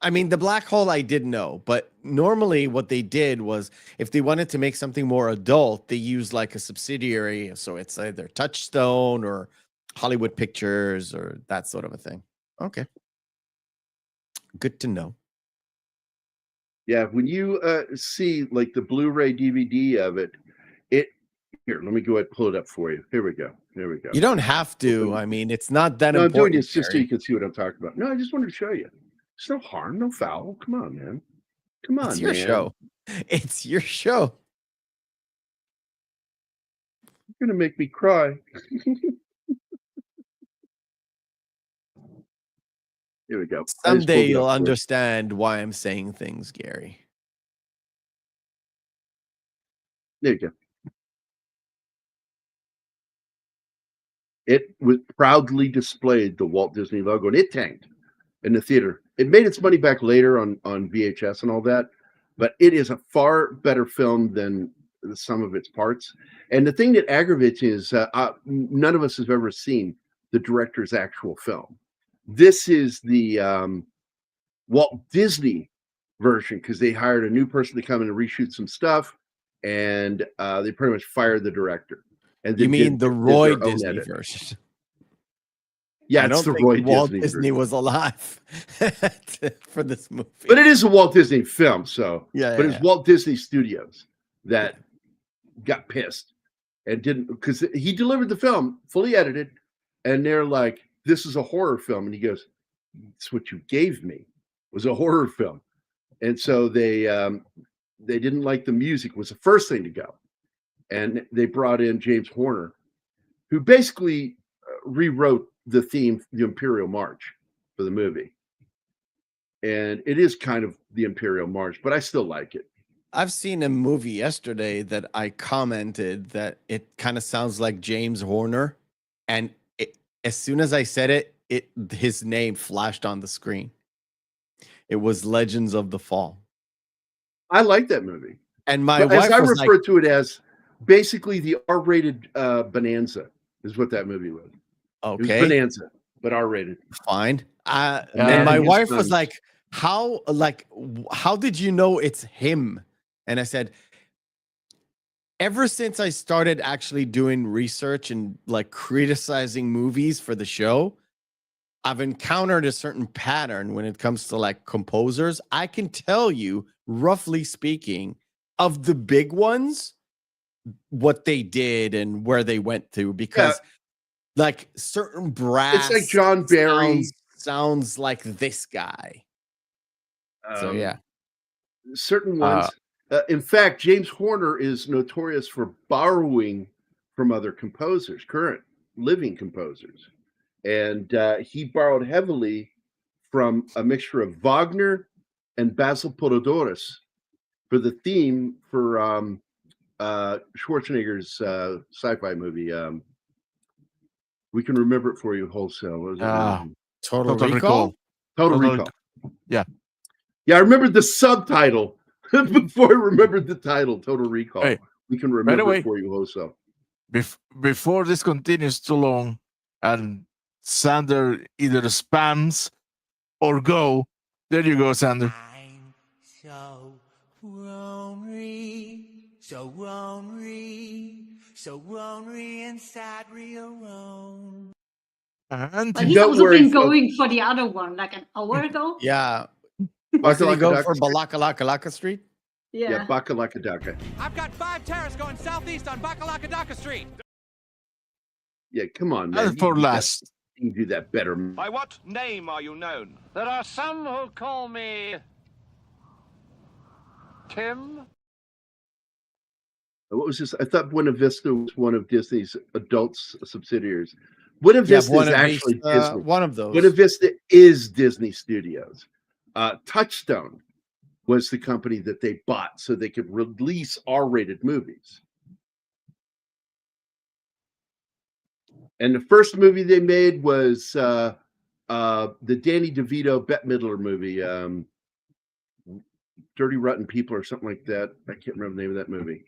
Speaker 3: I mean, The Black Hole I did know, but normally what they did was if they wanted to make something more adult, they used like a subsidiary. So it's either Touchstone or Hollywood Pictures or that sort of a thing. Okay. Good to know.
Speaker 2: Yeah, when you see like the Blu-ray DVD of it, here, let me go ahead and pull it up for you. Here we go.
Speaker 3: You don't have to. I mean, it's not that
Speaker 2: important.
Speaker 3: I'm
Speaker 2: doing this just so you can see what I'm talking about. No, I just wanted to show you. There's no harm, no foul. Come on, man. Come on,
Speaker 3: it's your show. It's your show.
Speaker 2: You're gonna make me cry. Here we go.
Speaker 3: Someday you'll understand why I'm saying things, Gary.
Speaker 2: There you go. It was proudly displayed the Walt Disney logo, and it tanked in the theater. It made its money back later on VHS and all that, but it is a far better film than the sum of its parts. And the thing that aggravates me is none of us have ever seen the director's actual film. This is the Walt Disney version because they hired a new person to come in and reshoot some stuff, and they pretty much fired the director. And
Speaker 3: you mean the Roy Disney version?
Speaker 2: Yeah, it's the Roy
Speaker 3: Walt Disney was alive for this movie.
Speaker 2: But it is a Walt Disney film, so
Speaker 3: yeah.
Speaker 2: But it's Walt Disney Studios that got pissed and didn't, because he delivered the film fully edited, and they're like, "This is a horror film," and he goes, "It's what you gave me was a horror film," and so they didn't like the music. Was the first thing to go. And they brought in James Horner, who basically rewrote the theme, the Imperial March, for the movie. And it is kind of the Imperial March, but I still like it.
Speaker 3: I've seen a movie yesterday that I commented that it kind of sounds like James Horner, and as soon as I said it, his name flashed on the screen. It was Legends of the Fall.
Speaker 2: I like that movie.
Speaker 3: And my
Speaker 2: But
Speaker 3: wife
Speaker 2: as I
Speaker 3: was
Speaker 2: refer
Speaker 3: like,
Speaker 2: to it as basically the R-rated Bonanza is what that movie was. It was
Speaker 3: okay,
Speaker 2: Bonanza, but R-rated.
Speaker 3: fine.
Speaker 1: Yeah,
Speaker 3: And my
Speaker 2: his
Speaker 3: wife was
Speaker 2: sons.
Speaker 3: like, how did you know it's him? And I said, ever since I started actually doing research and like criticizing movies for the show, I've encountered a certain pattern when it comes to like composers. I can tell you, roughly speaking, of the big ones, what they did and where they went to, because like certain brass,
Speaker 2: It's like John Barry.
Speaker 3: sounds like this guy. So yeah,
Speaker 2: certain ones. In fact, James Horner is notorious for borrowing from other composers, current living composers, and he borrowed heavily from a mixture of Wagner and Basil Poledouris for the theme for Schwarzenegger's sci-fi movie. We Can Remember It For You Wholesale. What was it?
Speaker 3: Total Recall.
Speaker 2: Total Recall.
Speaker 1: Yeah.
Speaker 2: Yeah, I remembered the subtitle before I remembered the title. Total Recall.
Speaker 1: Hey,
Speaker 2: We Can
Speaker 1: by the
Speaker 2: Remember
Speaker 1: way,
Speaker 2: It For You Wholesale.
Speaker 1: Before this continues too long and Sander either spams or go, there you go, Sander.
Speaker 8: I'm so lonely, so lonely, so lonely inside real alone.
Speaker 1: And
Speaker 4: But he's
Speaker 2: Don't
Speaker 4: also
Speaker 2: worry,
Speaker 4: been
Speaker 2: folks.
Speaker 4: going for the other one like an hour ago.
Speaker 3: Yeah. Did he go for
Speaker 2: Street?
Speaker 3: Balakalaka Street?
Speaker 2: Yeah, Bakalakadaka.
Speaker 6: I've got 5 terrace going southeast on Bakalakadaka Street.
Speaker 2: Yeah, come on, man.
Speaker 1: and for last,
Speaker 2: You can do that better.
Speaker 6: By what name are you known?
Speaker 9: There are some who call me Tim.
Speaker 2: What was this? I thought Buena Vista was one of Disney's adult subsidiaries. Buena Vista is actually Disney.
Speaker 3: One of those.
Speaker 2: Buena Vista is Disney Studios. Touchstone was the company that they bought so they could release R-rated movies. And the first movie they made was the Danny DeVito Bette Midler movie, Dirty Rotten People or something like that. I can't remember the name of that movie.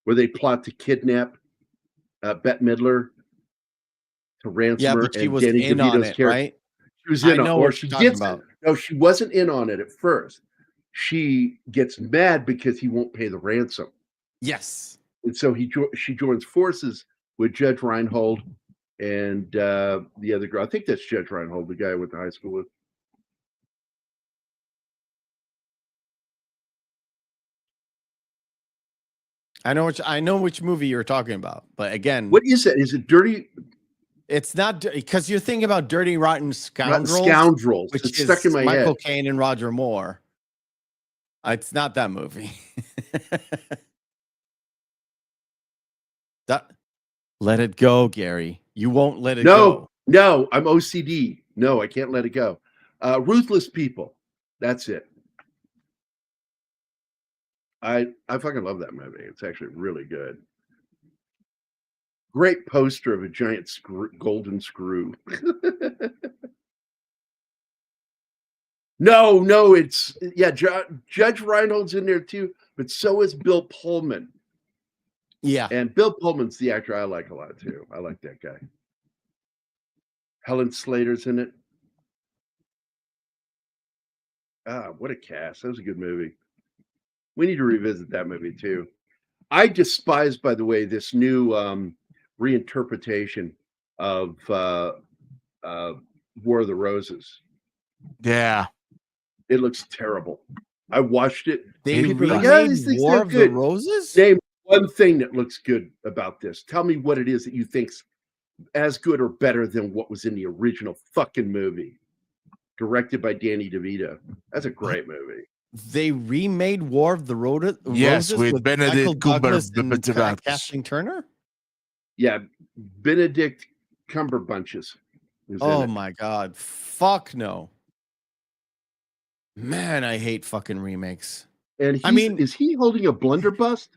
Speaker 2: Where they plot to kidnap Bette Midler to ransom her,
Speaker 3: but she
Speaker 2: and
Speaker 3: was
Speaker 2: Danny
Speaker 3: in
Speaker 2: DeVito's
Speaker 3: on it,
Speaker 2: character.
Speaker 3: right?
Speaker 2: She was
Speaker 3: I
Speaker 2: in on,
Speaker 3: know
Speaker 2: or
Speaker 3: what
Speaker 2: she
Speaker 3: you're talking
Speaker 2: gets
Speaker 3: about.
Speaker 2: no, she wasn't in on it at first. She gets mad because he won't pay the ransom,
Speaker 3: Yes.
Speaker 2: and so she joins forces with Judge Reinhold and the other girl. I think that's Judge Reinhold, the guy I went to high school with.
Speaker 3: I know which movie you're talking about, but again,
Speaker 2: What is that? Is it Dirty
Speaker 3: it's not because you're thinking about Dirty Rotten Scoundrels,
Speaker 2: Scoundrels?
Speaker 3: which
Speaker 2: It's
Speaker 3: is
Speaker 2: stuck in my
Speaker 3: Michael
Speaker 2: head.
Speaker 3: Caine and Roger Moore. It's not that movie. Let it go, Gary. You won't let it go.
Speaker 2: No, I'm OCD. No, I can't let it go. Ruthless People. That's it. I fucking love that movie. It's actually really good. Great poster of a giant golden screw. No, it's Judge Reinhold's in there too, but so is Bill Pullman.
Speaker 3: Yeah.
Speaker 2: And Bill Pullman's the actor I like a lot too. I like that guy. Helen Slater's in it. What a cast. That was a good movie. We need to revisit that movie too. I despise, by the way, this new reinterpretation of War of the Roses.
Speaker 1: yeah,
Speaker 2: It looks terrible. I watched it.
Speaker 3: They
Speaker 2: People are
Speaker 3: remade
Speaker 2: like, "These things
Speaker 3: War
Speaker 2: look
Speaker 3: of
Speaker 2: good."
Speaker 3: the Roses?
Speaker 2: Name one thing that looks good about this. Tell me what it is that you think's as good or better than what was in the original fucking movie. Directed by Danny DeVito. That's a great movie.
Speaker 3: They remade War of the Roses
Speaker 1: yes, with Benedict
Speaker 3: Michael Douglas and
Speaker 1: Cumberbatch.
Speaker 3: Kathleen Turner?
Speaker 2: Yeah, Benedict Cumberbunches.
Speaker 3: Oh my God. Fuck no. Man, I hate fucking remakes.
Speaker 2: And
Speaker 3: I mean,
Speaker 2: is he holding a blunderbuss?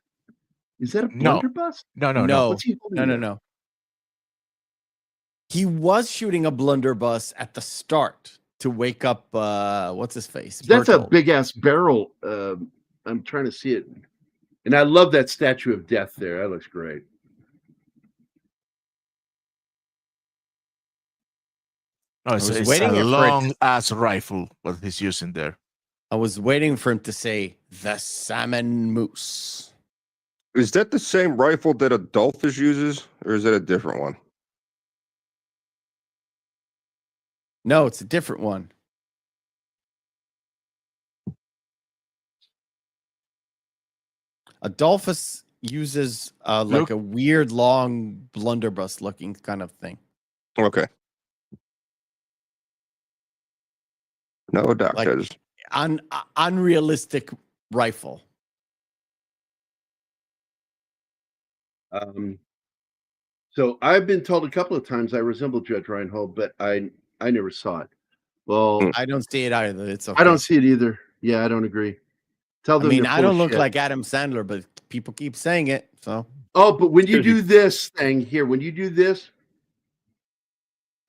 Speaker 2: Is that a
Speaker 1: No.
Speaker 2: blunderbuss?
Speaker 3: no,
Speaker 2: What's he holding there?
Speaker 3: no. He was shooting a blunderbuss at the start to wake up. What's his face?
Speaker 2: That's a
Speaker 3: Bertold.
Speaker 2: big ass barrel. I'm trying to see it, and I love that statue of death there. That looks great.
Speaker 1: No, it's
Speaker 3: was
Speaker 1: a
Speaker 3: waiting for it to-
Speaker 1: long ass rifle what he's using there.
Speaker 3: I was waiting for him to say the salmon moose.
Speaker 5: Is that the same rifle that Adolphus uses, or is that a different one?
Speaker 3: No, it's a different one. Adolphus uses like
Speaker 1: Look.
Speaker 3: a weird long blunderbuss looking kind of thing.
Speaker 5: Okay. No, doctors.
Speaker 3: Unrealistic rifle.
Speaker 2: So I've been told a couple of times I resemble Judge Reinhold, but I never saw it. Well,
Speaker 3: I don't see it either. It's okay.
Speaker 2: I don't see it either. Yeah, I don't agree. Tell
Speaker 3: I
Speaker 2: them.
Speaker 3: mean,
Speaker 2: they're
Speaker 3: I
Speaker 2: full
Speaker 3: don't
Speaker 2: of
Speaker 3: look
Speaker 2: shit.
Speaker 3: like Adam Sandler, but people keep saying it. So.
Speaker 2: Oh, but when you do this thing here, when you do this,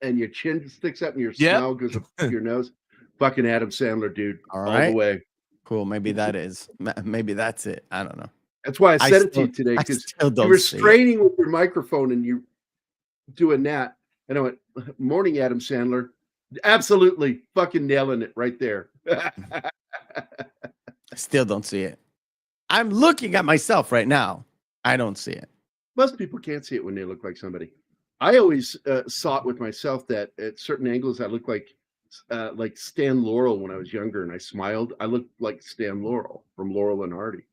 Speaker 2: and your chin sticks up and your smile goes up your nose, fucking Adam Sandler, dude,
Speaker 3: All
Speaker 2: all
Speaker 3: right.
Speaker 2: the way.
Speaker 3: Cool. Maybe that is. Maybe that's it. I don't know.
Speaker 2: That's why I said it to you today,
Speaker 3: I
Speaker 2: because
Speaker 3: still
Speaker 2: you
Speaker 3: don't
Speaker 2: were
Speaker 3: see it.
Speaker 2: straining with your microphone and you doing that. And I went, morning, Adam Sandler. Absolutely fucking nailing it right there.
Speaker 3: I still don't see it. I'm looking at myself right now. I don't see it.
Speaker 2: Most people can't see it when they look like somebody. I always saw it with myself that at certain angles I look like Stan Laurel when I was younger, and I smiled. I looked like Stan Laurel from Laurel and Hardy.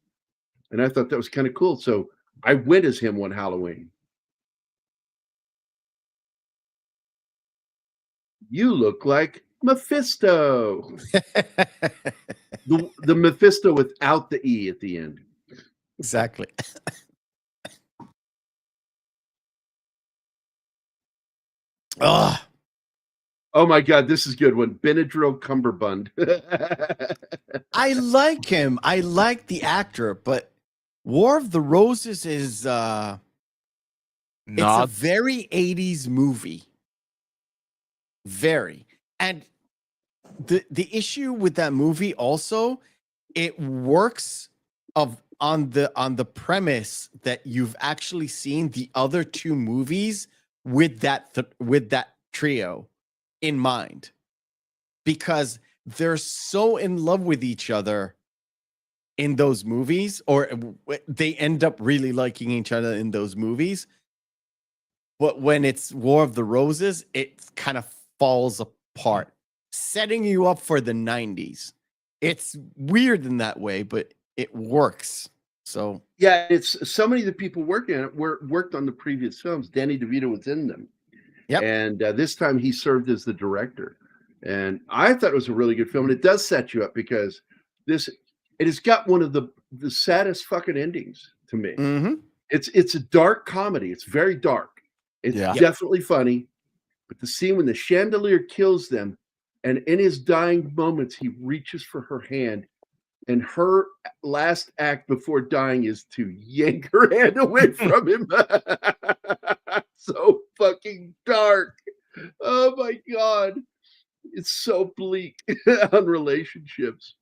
Speaker 2: And I thought that was kind of cool. So I went as him one Halloween. You look like Mephisto. the Mephisto without the E at the end.
Speaker 3: Exactly. Oh,
Speaker 2: my God, this is a good one. Benadryl Cumberbund.
Speaker 3: I like him. I like the actor, but War of the Roses is it's a
Speaker 1: Not
Speaker 3: very 80s movie. Very. And the issue with that movie also, it works on the premise that you've actually seen the other two movies with that trio in mind, because they're so in love with each other in those movies, or they end up really liking each other in those movies. But when it's War of the Roses, it kind of falls apart, setting you up for the 90s. It's weird in that way, but it works. So
Speaker 2: yeah, it's so many of the people working on it worked on the previous films. Danny DeVito was in them.
Speaker 3: Yep.
Speaker 2: And this time he served as the director. And I thought it was a really good film. And it does set you up because it has got one of the saddest fucking endings to me.
Speaker 3: Mm-hmm.
Speaker 2: It's a dark comedy. It's very dark. It's definitely funny. But the scene when the chandelier kills them, and in his dying moments, he reaches for her hand, and her last act before dying is to yank her hand away from him. So fucking dark. Oh my God. It's so bleak on relationships.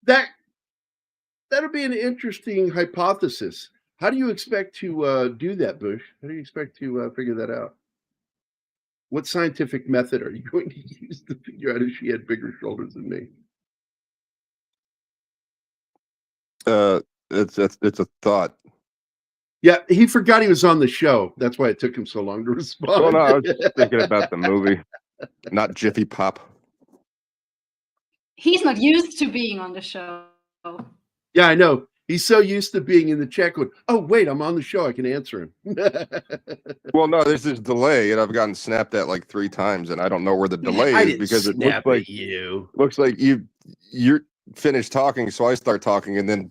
Speaker 2: That'll be an interesting hypothesis. How do you expect to do that, Bush? How do you expect to figure that out? What scientific method are you going to use to figure out if she had bigger shoulders than me?
Speaker 5: It's a thought.
Speaker 2: Yeah, he forgot he was on the show. That's why it took him so long to respond.
Speaker 5: Well, no, I was just thinking about the movie, not Jiffy Pop.
Speaker 4: He's not used to being on the show.
Speaker 2: Yeah, I know. He's so used to being in the chat going, oh, wait, I'm on the show. I can answer him.
Speaker 5: Well, no, there's this delay, and I've gotten snapped at like 3 times, and I don't know where the delay is because it looks like you're finished talking, so I start talking, and then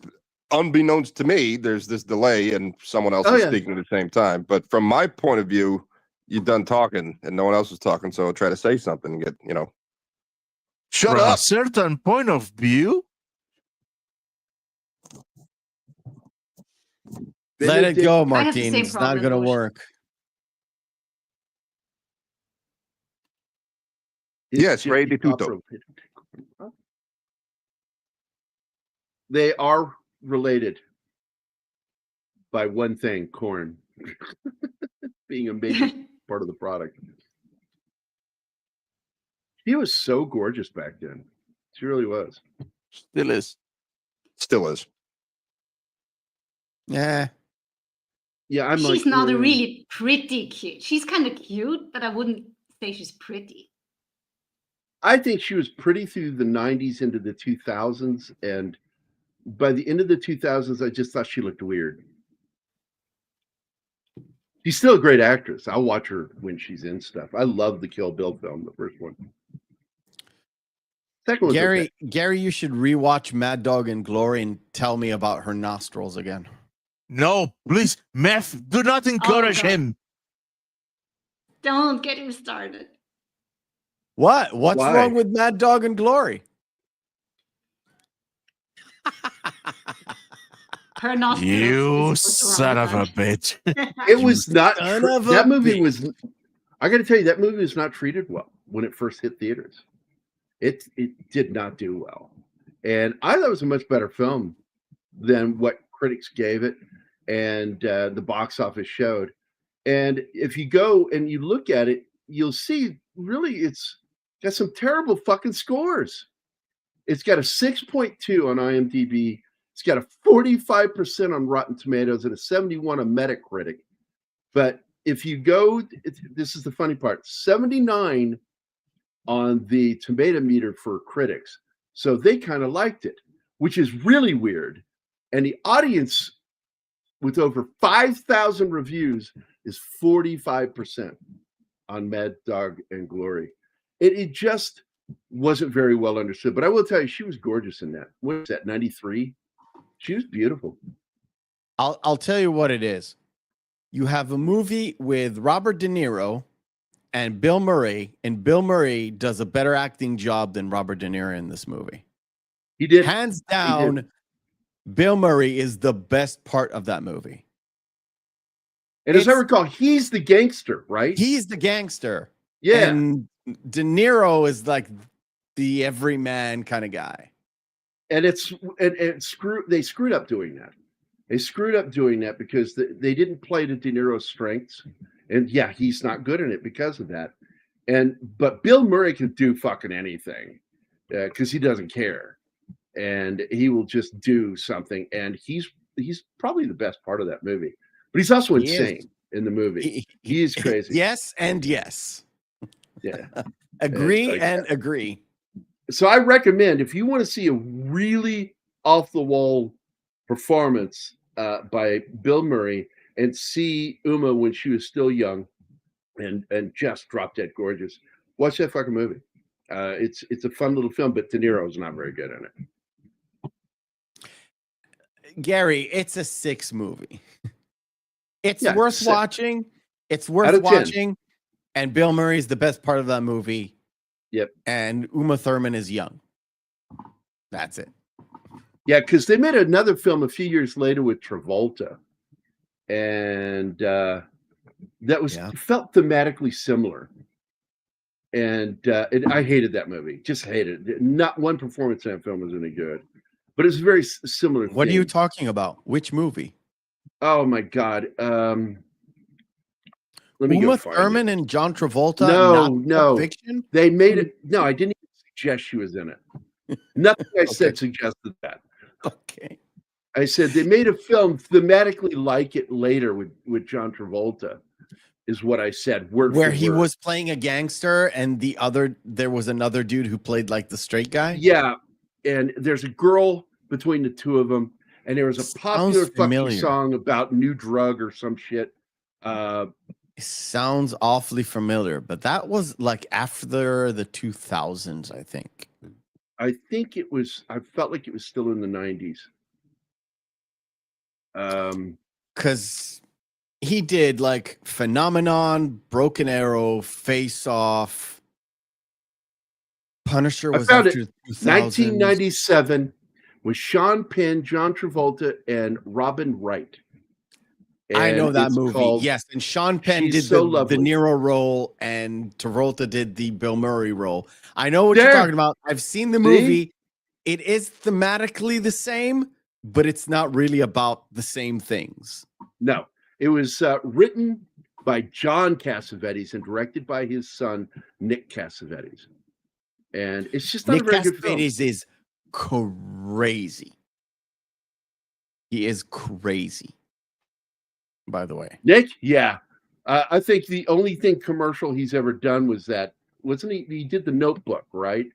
Speaker 5: unbeknownst to me, there's this delay, and someone else is speaking at the same time. But from my point of view, you're done talking and no one else is talking, so try to say something and get,
Speaker 1: Shut
Speaker 5: Right.
Speaker 1: up. Certain point of view.
Speaker 3: Let it go,
Speaker 4: I have the
Speaker 3: Martin.
Speaker 4: same
Speaker 3: It's not
Speaker 4: problem,
Speaker 3: going to
Speaker 4: Bush.
Speaker 3: work.
Speaker 5: Yes, Ray di tutto.
Speaker 2: They are related by one thing, corn being a major part of the product. She was so gorgeous back then. She really was.
Speaker 1: Still is.
Speaker 5: Still is.
Speaker 3: Yeah.
Speaker 2: Yeah, I'm
Speaker 4: She's
Speaker 2: like,
Speaker 4: not a really pretty cute. She's kind of cute, but I wouldn't say she's pretty.
Speaker 2: I think she was pretty through the 90s into the 2000s. And by the end of the 2000s, I just thought she looked weird. She's still a great actress. I'll watch her when she's in stuff. I love the Kill Bill film, the first one. Second one's
Speaker 3: Gary,
Speaker 2: okay.
Speaker 3: Gary, you should rewatch Mad Dog and Glory and tell me about her nostrils again.
Speaker 1: No, please, Meth, do not encourage
Speaker 4: God.
Speaker 1: him.
Speaker 4: Don't get him started.
Speaker 3: What? What's
Speaker 2: Why?
Speaker 3: wrong with Mad Dog and Glory?
Speaker 4: Her nostrils.
Speaker 1: You
Speaker 4: is what's wrong
Speaker 1: son
Speaker 4: with
Speaker 1: of a bitch.
Speaker 2: It was not.
Speaker 3: son of a
Speaker 2: That movie
Speaker 3: bitch.
Speaker 2: was. I got to tell you, that movie was not treated well when it first hit theaters. It did not do well, and I thought it was a much better film than what critics gave it, and the box office showed. And if you go and you look at it, you'll see really it's got some terrible fucking scores. It's got a 6.2 on IMDb. It's got a 45% on Rotten Tomatoes and a 71 on Metacritic. But if you go, this is the funny part, 79 on the tomato meter for critics. So they kind of liked it, which is really weird. And the audience with over 5,000 reviews is 45% on Mad Dog and Glory. It just wasn't very well understood. But I will tell you, she was gorgeous in that. What was that, 93? She was beautiful.
Speaker 3: I'll tell you what it is. You have a movie with Robert De Niro and Bill Murray, and Bill Murray does a better acting job than Robert De Niro in this movie.
Speaker 2: He did.
Speaker 3: Hands down, Bill Murray is the best part of that movie.
Speaker 2: And as I recall, he's the gangster, right?
Speaker 3: He's the gangster.
Speaker 2: Yeah.
Speaker 3: And De Niro is like the everyman kind of guy.
Speaker 2: And they screwed up doing that. They screwed up doing that because they didn't play to De Niro's strengths. And yeah, he's not good in it because of that. But Bill Murray can do fucking anything because he doesn't care. And he will just do something. And he's probably the best part of that movie. But he's also insane in the movie. He is crazy.
Speaker 3: Yes and yes.
Speaker 2: Yeah.
Speaker 3: Agree and agree.
Speaker 2: So I recommend, if you want to see a really off-the-wall performance by Bill Murray and see Uma when she was still young and just drop-dead gorgeous, watch that fucking movie. It's a fun little film, but De Niro's not very good in it.
Speaker 3: Gary, it's a 6 movie. It's
Speaker 2: Yeah,
Speaker 3: worth
Speaker 2: 6.
Speaker 3: watching. It's
Speaker 2: Out
Speaker 3: worth
Speaker 2: of 10.
Speaker 3: watching. And Bill Murray's the best part of that movie.
Speaker 2: Yep.
Speaker 3: And Uma Thurman is young. That's it.
Speaker 2: Yeah, because they made another film a few years later with Travolta. And that was felt thematically similar. And I hated that movie. Just hated it. Not one performance in that film was any good. But it's a very similar
Speaker 3: What
Speaker 2: thing.
Speaker 3: are you talking about? Which movie?
Speaker 2: Oh my God. Let me
Speaker 3: Uma
Speaker 2: go find
Speaker 3: Thurman
Speaker 2: it.
Speaker 3: and John Travolta?
Speaker 2: No,
Speaker 3: not
Speaker 2: no.
Speaker 3: Pulp Fiction?
Speaker 2: They made it. No, I didn't even suggest she was in it. Nothing I said suggested that.
Speaker 3: Okay.
Speaker 2: I said they made a film thematically like it later with John Travolta, is what I said. Word
Speaker 3: Where
Speaker 2: for
Speaker 3: he
Speaker 2: word.
Speaker 3: was playing a gangster and there was another dude who played like the straight guy?
Speaker 2: Yeah. And there's a girl between the two of them. And there was a popular fucking song about new drug or some shit.
Speaker 3: It sounds awfully familiar, but that was like after the 2000s, I think.
Speaker 2: I think it was, I felt like it was still in the 90s.
Speaker 3: Because He did like Phenomenon, Broken Arrow, Face Off. Punisher was
Speaker 2: found
Speaker 3: after
Speaker 2: it.
Speaker 3: 2000.
Speaker 2: 1997 with Sean Penn, John Travolta, and Robin Wright.
Speaker 3: I know
Speaker 2: And
Speaker 3: that
Speaker 2: it's
Speaker 3: movie.
Speaker 2: called
Speaker 3: Yes, and Sean Penn
Speaker 2: She's
Speaker 3: did
Speaker 2: So
Speaker 3: the
Speaker 2: Lovely.
Speaker 3: Nero role, and Travolta did the Bill Murray role. I know what
Speaker 2: There.
Speaker 3: you're talking about. I've seen the
Speaker 2: See?
Speaker 3: movie. It is thematically the same, but it's not really about the same things.
Speaker 2: No, it was written by John Cassavetes and directed by his son, Nick Cassavetes. And it's just not
Speaker 3: Nick
Speaker 2: a very good film.
Speaker 3: Cassavetes is crazy. He is crazy, by the way.
Speaker 2: Nick, yeah. I think the only thing commercial he's ever done was that, wasn't he? He did The Notebook, right?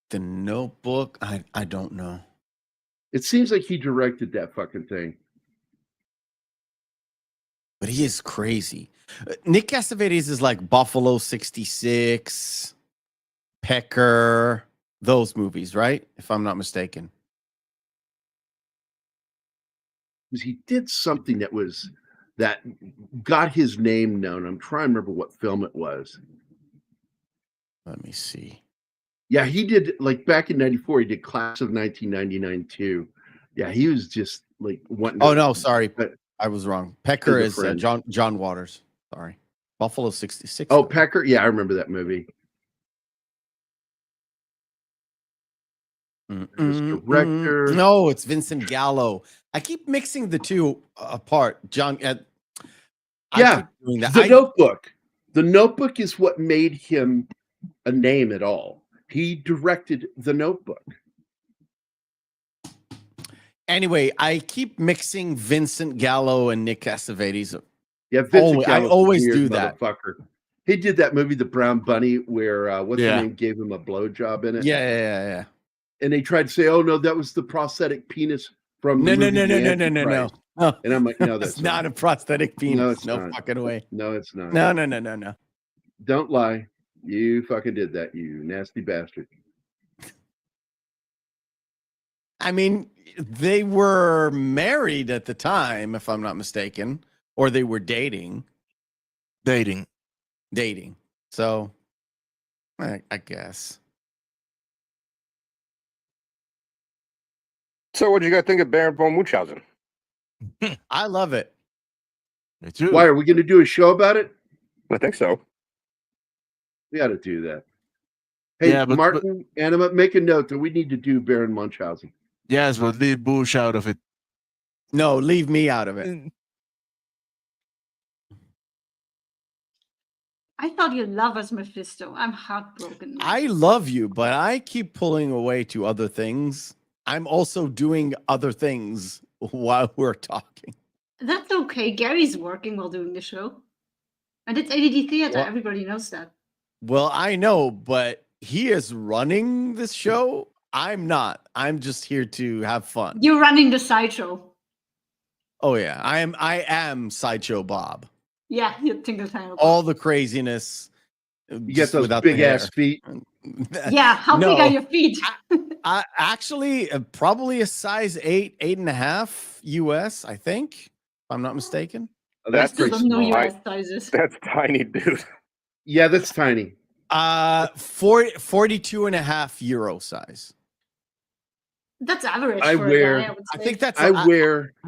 Speaker 3: The Notebook, I don't know.
Speaker 2: It seems like he directed that fucking thing.
Speaker 3: But he is crazy. Nick Cassavetes is like Buffalo 66, Pecker, those movies, right? If I'm not mistaken.
Speaker 2: Because he did something that got his name known. I'm trying to remember what film it was.
Speaker 3: Let me see.
Speaker 2: Yeah, he did, like back in '94, he did Class of 1999 too. Yeah, he was just like wanting.
Speaker 3: Oh no, sorry, I was wrong. Pecker is John Waters. Sorry, Buffalo 66.
Speaker 2: Oh, Pecker. Yeah, I remember that movie. Director.
Speaker 3: No, it's Vincent Gallo. I keep mixing the two apart. John.
Speaker 2: Yeah, The Notebook. The Notebook is what made him a name at all. He directed The Notebook.
Speaker 3: Anyway, I keep mixing Vincent Gallo and Nick Cassavetes.
Speaker 2: Yeah, Vincent
Speaker 3: I
Speaker 2: Gallo's
Speaker 3: always
Speaker 2: a weird
Speaker 3: do that.
Speaker 2: Motherfucker. He did that movie, The Brown Bunny, where what's the name gave him a blowjob in it.
Speaker 3: Yeah.
Speaker 2: And they tried to say, "Oh no, that was the prosthetic penis from
Speaker 3: No.
Speaker 2: No. And I'm like, no, that's
Speaker 3: not a prosthetic penis.
Speaker 2: No, it's
Speaker 3: no
Speaker 2: not.
Speaker 3: fucking way.
Speaker 2: No, it's not.
Speaker 3: No.
Speaker 2: Don't lie. You fucking did that, you nasty bastard.
Speaker 3: I mean, they were married at the time, if I'm not mistaken, or they were dating.
Speaker 1: Dating.
Speaker 3: So, I guess.
Speaker 5: So, what did you guys think of Baron von Munchausen?
Speaker 3: I love it.
Speaker 1: Me too.
Speaker 2: Why are we going to do a show about it?
Speaker 5: I think so.
Speaker 2: We got to do that. Hey,
Speaker 1: Yeah,
Speaker 2: Martin, Anima, make a note that we need to do Baron Munchausen.
Speaker 1: Yes, but leave Bush out of it.
Speaker 3: No, leave me out of it.
Speaker 4: I thought you love us, Mephisto. I'm heartbroken.
Speaker 3: I love you, but I keep pulling away to other things. I'm also doing other things while we're talking.
Speaker 4: That's okay. Gary's working while doing the show. And it's ADD Theater.
Speaker 3: Well,
Speaker 4: everybody knows that.
Speaker 3: Well, I know, but he is running this show. I'm not. I'm just here to have fun.
Speaker 4: You're running the sideshow.
Speaker 3: Oh yeah, I am Sideshow Bob.
Speaker 4: Yeah, you think the time.
Speaker 3: All the craziness.
Speaker 2: You get those big ass feet.
Speaker 4: Yeah, how big are your feet?
Speaker 3: I actually probably a size 8.5 US, I think, if I'm not mistaken.
Speaker 2: Oh, that's pretty small.
Speaker 4: That's
Speaker 5: tiny, dude.
Speaker 2: Yeah, that's tiny.
Speaker 3: 42.5 euro size.
Speaker 4: That's average.
Speaker 2: I
Speaker 4: for
Speaker 2: wear.
Speaker 4: a guy, I would say.
Speaker 3: I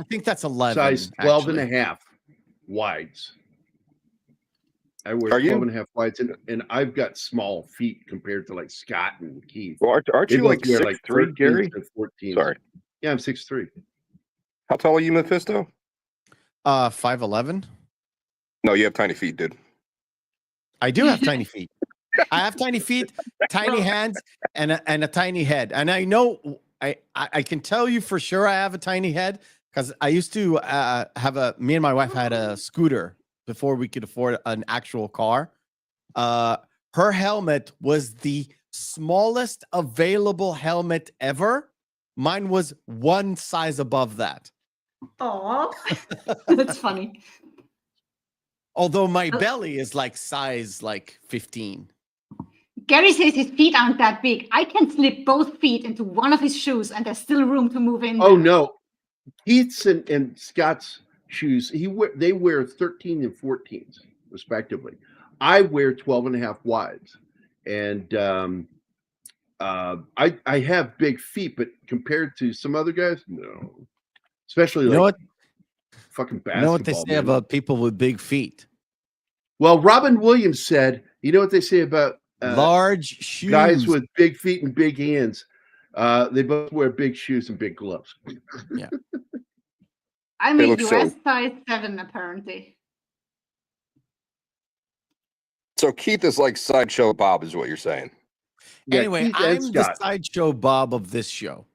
Speaker 3: think that's 11.
Speaker 2: Size 12
Speaker 3: actually.
Speaker 2: and a half wides. I wear
Speaker 5: Are
Speaker 2: 12
Speaker 5: you?
Speaker 2: and a half wides, and I've got small feet compared to like Scott and Keith.
Speaker 5: Well, aren't
Speaker 2: They
Speaker 5: you
Speaker 2: both
Speaker 5: like
Speaker 2: wear
Speaker 5: 6'3",
Speaker 2: 13s
Speaker 5: Gary?
Speaker 2: and 14s.
Speaker 5: Sorry.
Speaker 2: Yeah, I'm 6'3".
Speaker 5: How tall are you, Mephisto?
Speaker 3: 5'11".
Speaker 5: No, you have tiny feet, dude.
Speaker 3: I do have tiny feet. I have tiny feet, tiny hands, and a tiny head. And I know I can tell you for sure I have a tiny head because I used to me and my wife had a scooter before we could afford an actual car. Her helmet was the smallest available helmet ever. Mine was one size above that.
Speaker 4: Oh, that's funny.
Speaker 3: Although my belly is like size 15.
Speaker 4: Gary says his feet aren't that big. I can slip both feet into one of his shoes and there's still room to move in.
Speaker 2: Oh, no. Keith's and Scott's shoes. They wear 13 and 14s respectively. I wear 12 and a half wides, and I have big feet, but compared to some other guys, no. Especially
Speaker 3: You know
Speaker 2: like
Speaker 3: what?
Speaker 2: fucking basketball.
Speaker 3: You know what they say about people with big feet?
Speaker 2: Well, Robin Williams said, you know what they say about
Speaker 3: large shoes.
Speaker 2: Guys with big feet and big hands. They both wear big shoes and big gloves.
Speaker 3: Yeah.
Speaker 4: I'm a US size 7, apparently.
Speaker 5: So Keith is like Sideshow Bob, is what you're saying.
Speaker 3: Anyway,
Speaker 2: Keith
Speaker 3: I'm the Sideshow Bob of this show.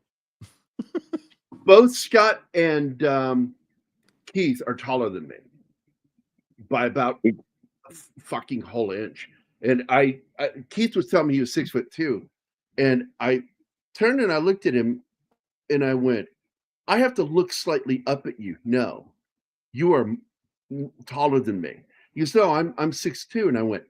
Speaker 2: Both Scott and Keith are taller than me by about a fucking whole inch. And Keith was telling me he was 6'2", and I turned and I looked at him, and I went, "I have to look slightly up at you. No, you are taller than me." He goes, "No, I'm 6'2", and I went,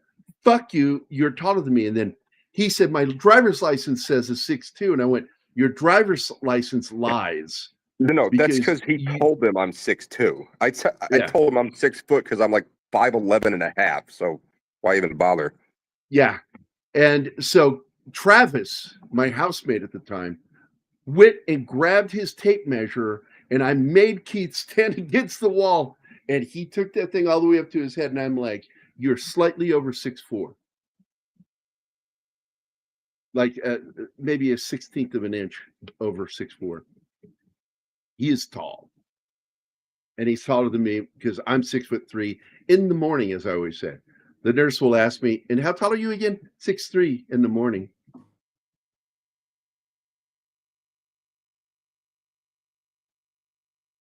Speaker 2: "Fuck you, you're taller than me." And then he said, "My driver's license says a 6'2", and I went, "Your driver's license lies."
Speaker 5: No, that's because he told them I'm 6'2". I told him I'm 6 foot because I'm like 5'11 and a half. So why even bother?
Speaker 2: Yeah. And so Travis, my housemate at the time, went and grabbed his tape measure, and I made Keith stand against the wall, and he took that thing all the way up to his head, and I'm like, "You're slightly over 6'4". Like maybe a 16th of an inch over 6'4". He is tall. And he's taller than me because I'm 6'3" in the morning, as I always say. The nurse will ask me, "And how tall are you again?" 6'3" in the morning.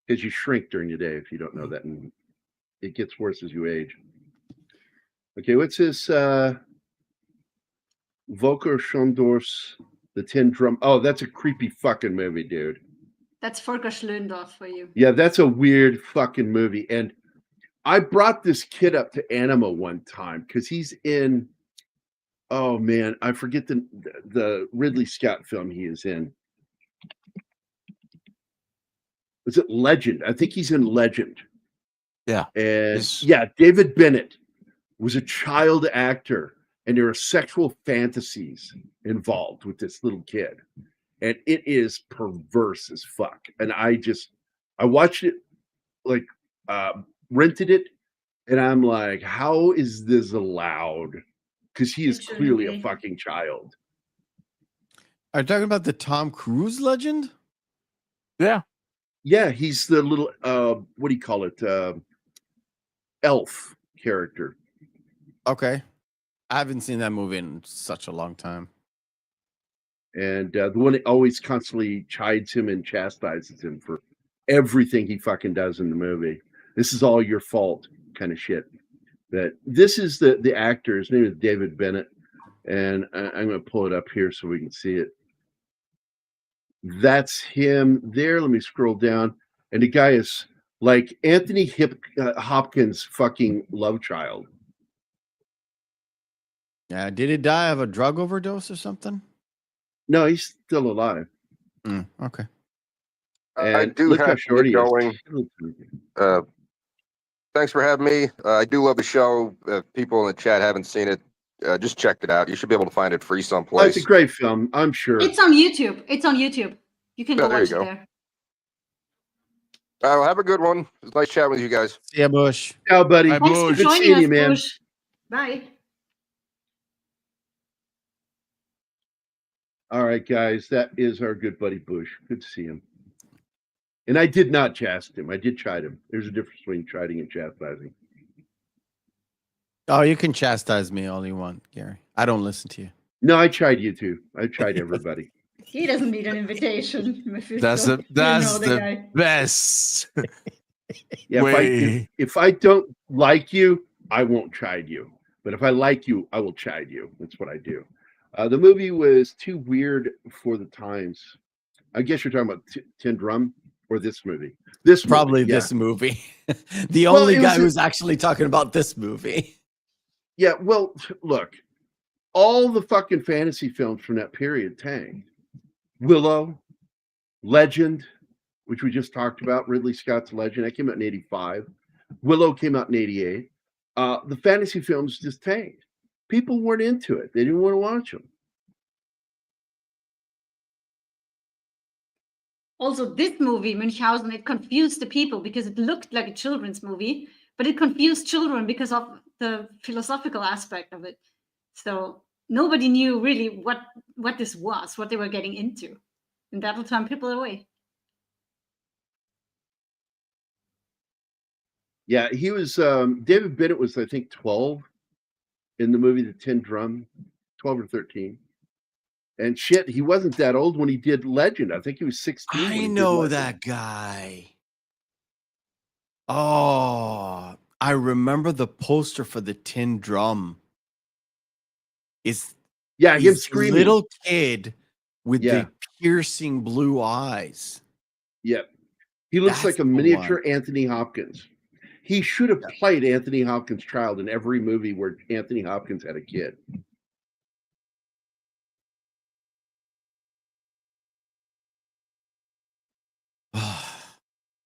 Speaker 2: Because you shrink during the day, if you don't know that. And it gets worse as you age. Okay, what's this? Volker Schondorf's The Tin Drum. Oh, that's a creepy fucking movie, dude.
Speaker 4: That's Volker Schlöndorff for you.
Speaker 2: Yeah, that's a weird fucking movie. And I brought this kid up to Anima one time because he's in, oh man, I forget the Ridley Scott film he is in. Was it Legend? I think he's in Legend.
Speaker 1: Yeah.
Speaker 2: And yeah, David Bennett was a child actor, and there are sexual fantasies involved with this little kid. And it is perverse as fuck. And I watched it, like, rented it, and I'm like, how is this allowed? Because he is clearly a fucking child.
Speaker 3: Are you talking about the Tom Cruise Legend?
Speaker 1: Yeah.
Speaker 2: Yeah, he's the little, what do you call it? Elf character.
Speaker 3: Okay. I haven't seen that movie in such a long time.
Speaker 2: And the one that always constantly chides him and chastises him for everything he fucking does in the movie. This is all your fault kind of shit. That this is the actor. His name is David Bennett. And I'm going to pull it up here so we can see it. That's him there. Let me scroll down. And the guy is like Anthony Hopkins' fucking love child.
Speaker 3: Yeah. Did he die of a drug overdose or something?
Speaker 2: No, he's still alive.
Speaker 3: Okay.
Speaker 2: And
Speaker 5: I do
Speaker 2: look
Speaker 5: have
Speaker 2: how short
Speaker 5: to
Speaker 2: he
Speaker 5: get
Speaker 2: is.
Speaker 5: going. Thanks for having me. I do love the show. If people in the chat haven't seen it, just check it out. You should be able to find it free someplace.
Speaker 2: Oh, it's a great film, I'm sure.
Speaker 4: It's on YouTube. You can go
Speaker 5: there
Speaker 4: watch
Speaker 5: you go.
Speaker 4: it there.
Speaker 5: All right, well, have a good one. It was nice chatting with you guys.
Speaker 3: See ya, Bush.
Speaker 2: Ciao, buddy.
Speaker 1: Bye,
Speaker 4: Thanks for
Speaker 1: Bush.
Speaker 2: Good
Speaker 4: joining
Speaker 2: seeing
Speaker 4: us,
Speaker 2: you, man.
Speaker 4: Bush. Bye.
Speaker 2: All right, guys, that is our good buddy Bush. Good to see him. And I did not chastise him. I did chide him. There's a difference between chiding and chastising.
Speaker 3: Oh, you can chastise me all you want, Gary. I don't listen to you.
Speaker 2: No, I chide you too. I chide everybody.
Speaker 4: He doesn't need an invitation.
Speaker 1: That's the best.
Speaker 2: Yeah, if I don't like you, I won't chide you. But if I like you, I will chide you. That's what I do. The movie was too weird for the times. I guess you're talking about Tin Drum or this movie. This
Speaker 3: Probably
Speaker 2: movie, yeah.
Speaker 3: this movie. The only guy who's actually talking about this movie.
Speaker 2: Yeah, well, look, all the fucking fantasy films from that period tanked. Willow, Legend, which we just talked about, Ridley Scott's Legend. That came out in 85. Willow came out in 88. The fantasy films just tanked. People weren't into it. They didn't want to watch them.
Speaker 4: Also, this movie, Munchausen, it confused the people because it looked like a children's movie, but it confused children because of the philosophical aspect of it. So nobody knew really what this was, what they were getting into. And that'll turn people away.
Speaker 2: Yeah, he was, David Bennett was, I think, 12 in the movie The Tin Drum, 12 or 13. And shit, he wasn't that old when he did Legend. I think he was 16.
Speaker 3: I know that guy. Oh, I remember the poster for the Tin Drum. Is
Speaker 2: him screaming.
Speaker 3: Little kid with the piercing blue eyes.
Speaker 2: Yep. He looks like a miniature Anthony Hopkins. He should have played Anthony Hopkins' child in every movie where Anthony Hopkins had a kid.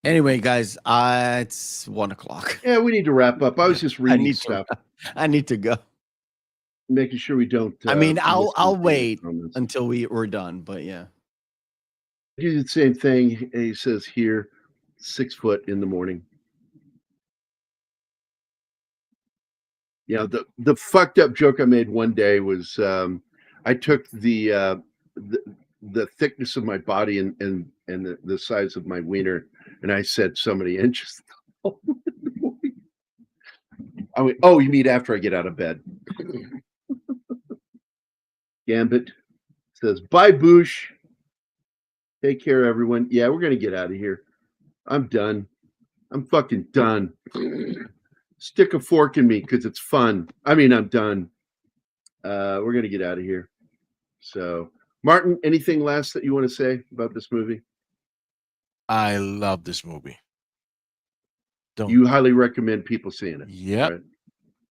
Speaker 3: Anyway, guys, it's 1 o'clock.
Speaker 2: Yeah, we need to wrap up. I was just reading stuff.
Speaker 3: I need to go.
Speaker 2: Making sure we don't.
Speaker 3: I mean, I'll wait until we're done, but yeah.
Speaker 2: He did the same thing. He says here, 6 foot in the morning. Yeah, the fucked up joke I made one day was I took the thickness of my body and the size of my wiener, and I said so many inches. I went, oh, you mean after I get out of bed? Gambit says, bye, Boosh. Take care, everyone. Yeah, we're going to get out of here. I'm done. I'm fucking done. Stick a fork in me because it's fun. I mean, I'm done. We're going to get out of here. So, Martin, anything last that you want to say about this movie?
Speaker 1: I love this movie.
Speaker 2: You highly recommend people seeing it.
Speaker 1: Yeah.
Speaker 2: Right?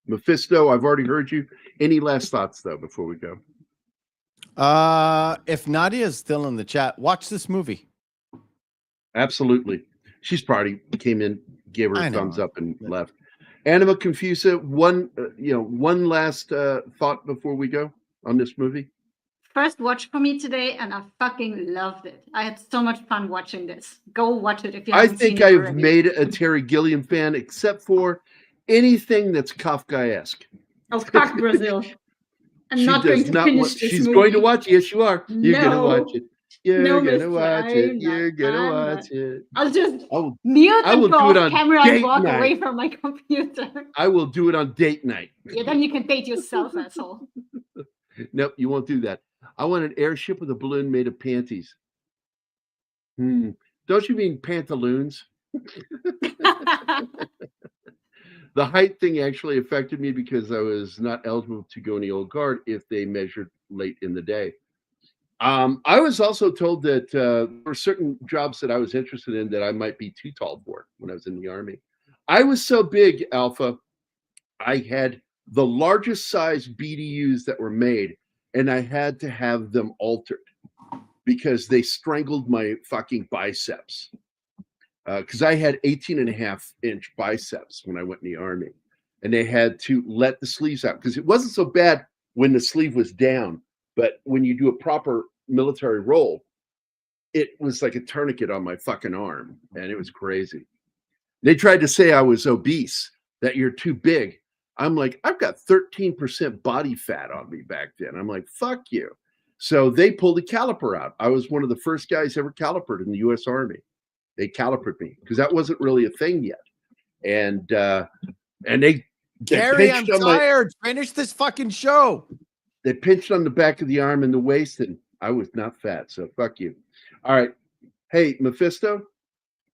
Speaker 2: Mephisto, I've already heard you. Any last thoughts, though, before we go?
Speaker 3: If Nadia is still in the chat, watch this movie.
Speaker 2: Absolutely. She's probably came in, gave her a thumbs up, and left. Anima Confusa, one last thought before we go on this movie.
Speaker 4: First watch for me today, and I fucking loved it. I had so much fun watching this. Go watch it if you haven't seen it already.
Speaker 2: I've made a Terry Gilliam fan, except for anything that's Kafkaesque.
Speaker 4: Oh, fuck Brazil. I'm not going to finish this
Speaker 2: She's
Speaker 4: movie.
Speaker 2: going to watch it. Yes, you are. You're
Speaker 4: No.
Speaker 2: going to watch it. You're
Speaker 4: No,
Speaker 2: going to
Speaker 4: Mr.
Speaker 2: watch it.
Speaker 4: I'm
Speaker 2: You're
Speaker 4: not.
Speaker 2: going to
Speaker 4: I'm
Speaker 2: watch
Speaker 4: not.
Speaker 2: it.
Speaker 4: I'll just
Speaker 2: will
Speaker 4: mute
Speaker 2: I
Speaker 4: and
Speaker 2: will
Speaker 4: go
Speaker 2: do it
Speaker 4: off
Speaker 2: on
Speaker 4: camera and
Speaker 2: date
Speaker 4: walk
Speaker 2: night.
Speaker 4: away from my computer.
Speaker 2: I will do it on date night.
Speaker 4: Yeah, then you can date yourself, asshole.
Speaker 2: Nope, you won't do that. I want an airship with a balloon made of panties. Don't you mean pantaloons? The height thing actually affected me because I was not eligible to go in the old guard if they measured late in the day. I was also told that there were certain jobs that I was interested in that I might be too tall for when I was in the Army. I was so big, Alpha, I had the largest size BDUs that were made, and I had to have them altered because they strangled my fucking biceps. Because I had 18.5-inch biceps when I went in the Army, and they had to let the sleeves out because it wasn't so bad when the sleeve was down, but when you do a proper military roll, it was like a tourniquet on my fucking arm, and it was crazy. They tried to say I was obese, that you're too big. I'm like, I've got 13% body fat on me back then. I'm like, fuck you. So they pulled the caliper out. I was one of the first guys ever calipered in the U.S. Army. They calipered me because that wasn't really a thing yet. And they
Speaker 3: Gary, I'm tired. Finish this fucking show.
Speaker 2: They pinched on the back of the arm and the waist, and I was not fat. So fuck you. All right. Hey, Mephisto?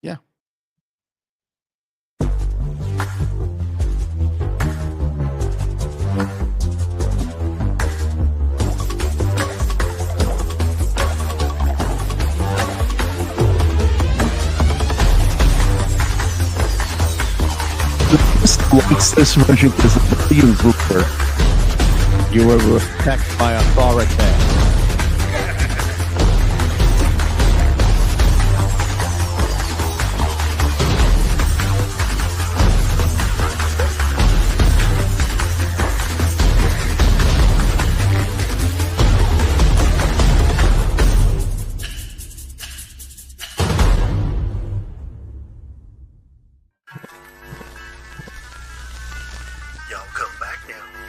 Speaker 3: Yeah.
Speaker 2: Likes this version because the volume's lower.
Speaker 3: You will respect my authority.
Speaker 10: Y'all come back now.